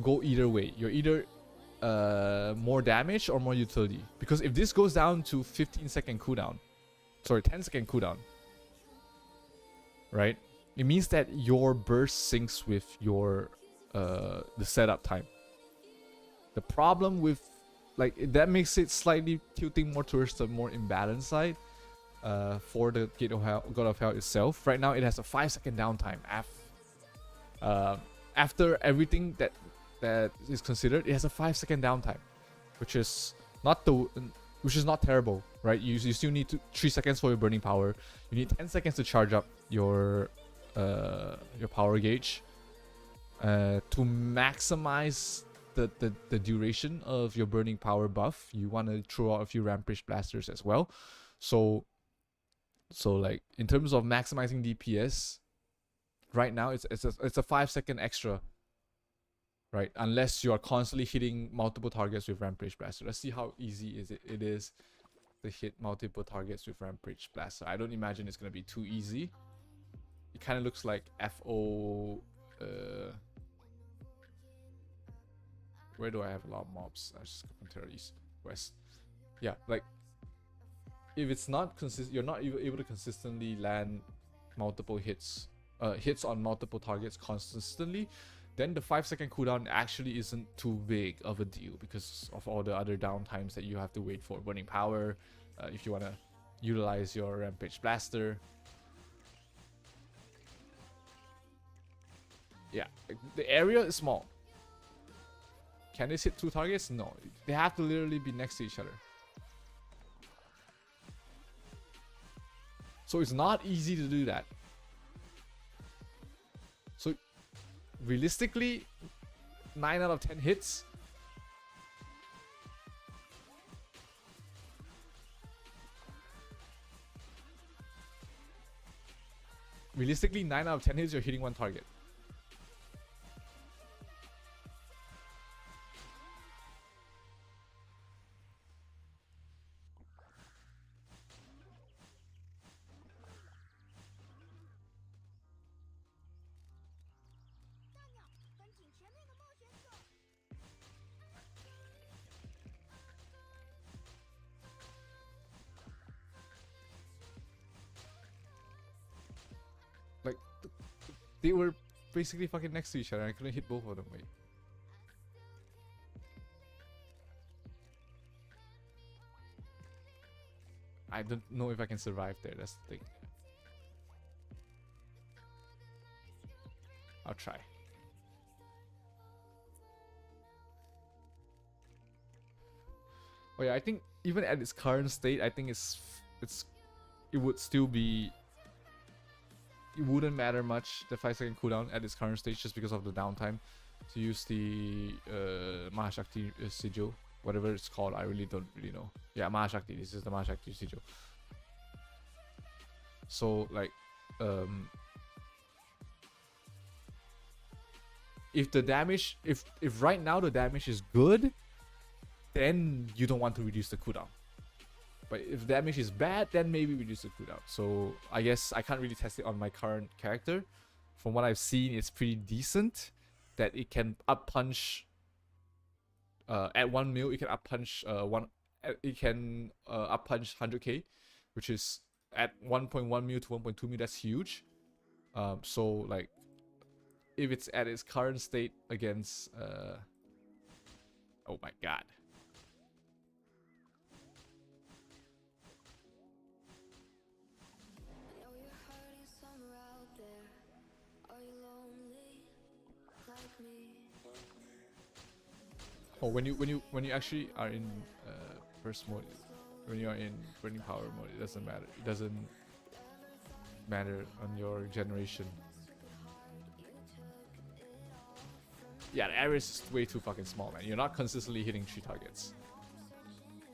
go either way. You're either more damage or more utility, because if this goes down to 15-second cooldown, sorry, 10-second cooldown, right, it means that your burst syncs with your the setup time. The problem with that makes it slightly tilting more towards the more imbalanced side for the God of Hell itself. Right now it has a 5-second downtime after everything that is considered. It has a 5-second downtime, which is not terrible, right? You still need 3 seconds for your burning power. You need 10 seconds to charge up your power gauge to maximize the duration of your burning power buff. You want to throw out a few rampage blasters as well. So like in terms of maximizing DPS, right now it's a 5-second extra. Right, unless you are constantly hitting multiple targets with Rampage Blaster. Let's see how easy it is to hit multiple targets with Rampage Blaster. I don't imagine it's gonna be too easy. It kind of looks like FO. Where do I have a lot of mobs? I just go from Terra East West. Yeah, like if it's not you're not able to consistently land multiple hits on multiple targets consistently, then the 5-second cooldown actually isn't too big of a deal because of all the other downtimes that you have to wait for burning power, if you want to utilize your rampage blaster. Yeah, the area is small. Can this hit 2 targets? No, they have to literally be next to each other. So it's not easy to do that. So realistically, 9 out of 10 hits. Realistically, 9 out of 10 hits, you're hitting 1 target. Like, they were basically fucking next to each other. I couldn't hit both of them. Wait. I don't know if I can survive there. That's the thing. I'll try. Oh yeah, I think even at its current state, I think it would still be. It wouldn't matter much the 5-second cooldown at its current stage just because of the downtime to use the Mahashakti Sigil, whatever it's called. I really don't really know. Yeah, Mahashakti. This is the Mahashakti Sigil. So like, if the damage, if right now the damage is good, then you don't want to reduce the cooldown. But if damage is bad, then maybe reduce the cooldown. So I guess I can't really test it on my current character. From what I've seen, it's pretty decent. That it can up punch. At 1 mil, it can up punch It can up punch 100k, which is at 1.1 mil to 1.2 mil. That's huge. So like, if it's at its current state against oh my god. Oh, when you actually are in burst mode, when you are in burning power mode, it doesn't matter. It doesn't matter on your generation. Yeah, the area is way too fucking small, man. You're not consistently hitting 3 targets.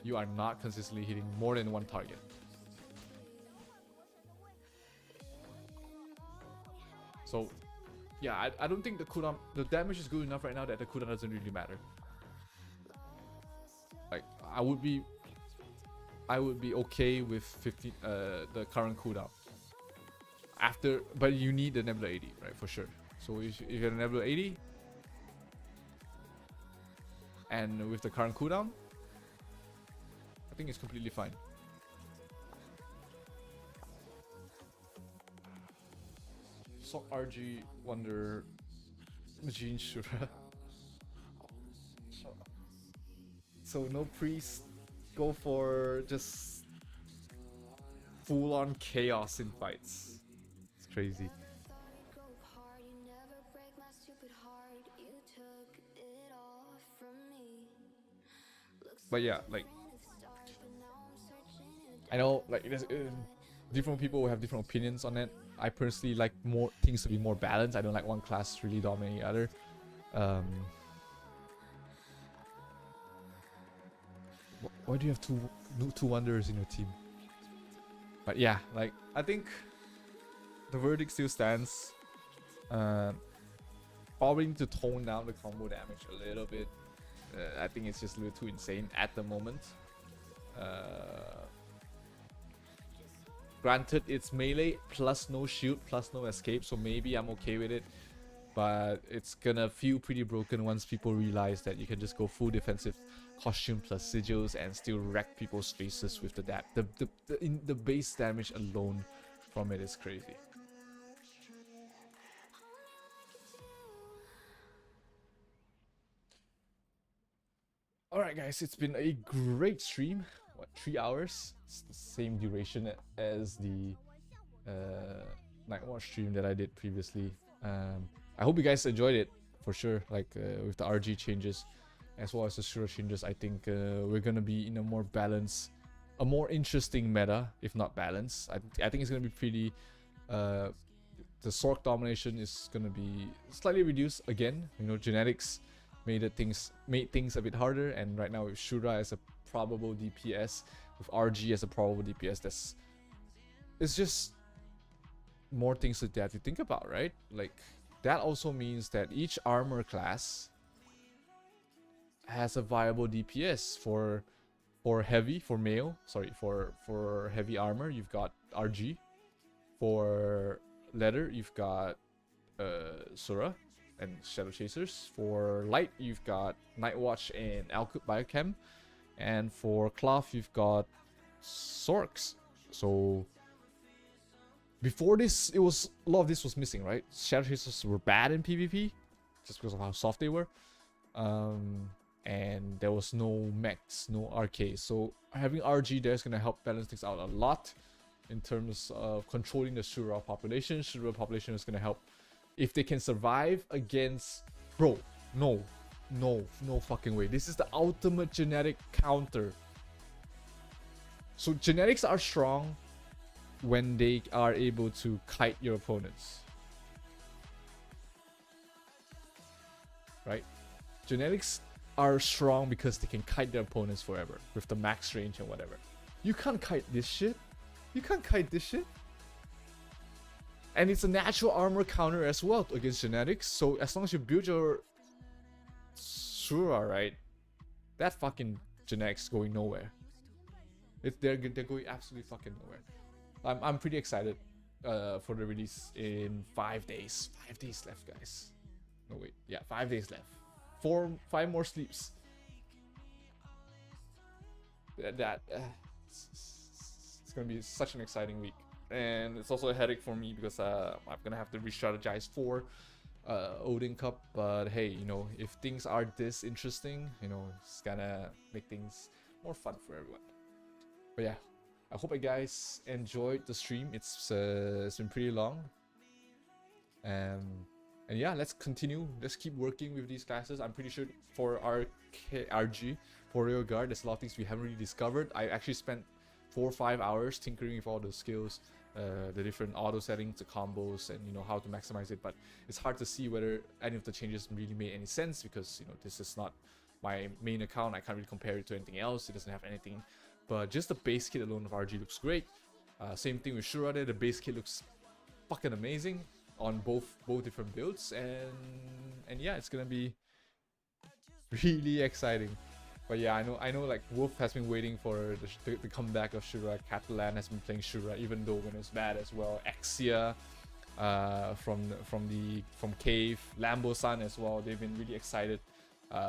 You are not consistently hitting more than 1 target. So, yeah, I don't think the cooldown, the damage is good enough right now that the cooldown doesn't really matter. Like, I would be okay with 15 the current cooldown. After, but you need the nebula 80, right, for sure. So if you get a nebula 80 and with the current cooldown, I think it's completely fine. So RG Wonder Machine Sura. So no priest, go for just full on chaos in fights. It's crazy. But yeah, like, I know like there's different people will have different opinions on it. I personally like more things to be more balanced. I don't like one class really dominating the other. Why do you have two wonders in your team? But yeah, like, I think the verdict still stands. Probably need to tone down the combo damage a little bit. I think it's just a little too insane at the moment. Granted, it's melee plus no shield plus no escape, so maybe I'm okay with it. but it's gonna feel pretty broken once people realize that you can just go full defensive costume plus sigils and still wreck people's faces with the the base damage alone from it is crazy. Alright guys, it's been a great stream. What, 3 hours? It's the same duration as the Night Watch stream that I did previously. I hope you guys enjoyed it for sure. Like with the RG changes as well as the Sura changes, I think we're gonna be in a more balanced, a more interesting meta, if not balanced. I think it's gonna be pretty. The Sorc domination is gonna be slightly reduced again. You know, genetics made things a bit harder, and right now with Sura as a probable DPS, with RG as a probable DPS, it's just more things that they have to think about, right? Like that also means that each armor class has a viable DPS for heavy, for heavy armor you've got RG. For leather you've got Sura and Shadow Chasers. For light you've got Night Watch and Biochem, and for cloth you've got Sorcs. So before this, a lot of this was missing, right? Shadow Chasers were bad in PvP just because of how soft they were, and there was no mechs, no RK. So having RG there is gonna help balance things out a lot in terms of controlling the Sura population. Sura population is gonna help if they can survive against, bro. No fucking way. This is the ultimate genetic counter. So genetics are strong when they are able to kite your opponents, right? Genetics are strong because they can kite their opponents forever with the max range and whatever. You can't kite this shit. You can't kite this shit. And it's a natural armor counter as well against genetics. So as long as you build your Sura right, that fucking genetics going nowhere. They're going absolutely fucking nowhere. I'm pretty excited for the release in 5 days. 5 days left, guys. No wait, yeah, 5 days left. 5 more sleeps. It's gonna be such an exciting week, and it's also a headache for me because I'm gonna have to re-strategize for Odin Cup. But hey, you know, if things are this interesting, you know, it's gonna make things more fun for everyone. But yeah, I hope you guys enjoyed the stream. It's been pretty long, and yeah, let's continue. Let's keep working with these classes. I'm pretty sure for RG, for Royal Guard, there's a lot of things we haven't really discovered. I actually spent 4 or 5 hours tinkering with all the skills, the different auto settings, the combos, and you know how to maximize it. But it's hard to see whether any of the changes really made any sense because you know this is not my main account. I can't really compare it to anything else. It doesn't have anything. But just the base kit alone of RG looks great. Same thing with Sura there. The base kit looks fucking amazing on both different builds, and yeah, it's gonna be really exciting. But yeah, I know like Wolf has been waiting for the comeback of Sura. Catalan has been playing Sura even though when it was bad as well. Exia from Cave, Lambo-san as well. They've been really excited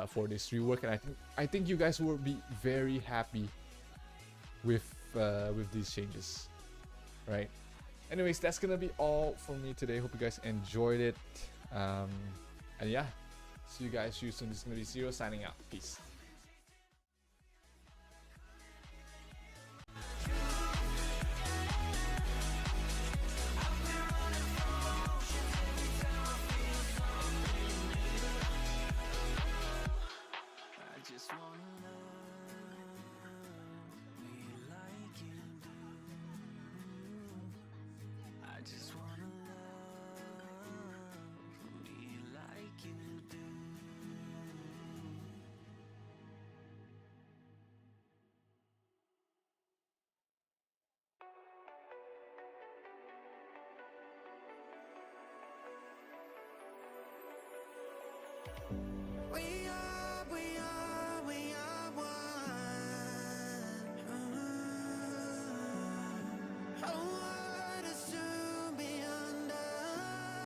for this rework, and I think you guys will be very happy with these changes, right? Anyways, that's gonna be all from me today. Hope you guys enjoyed it, and yeah, see you guys soon. This is gonna be Zero signing out. Peace.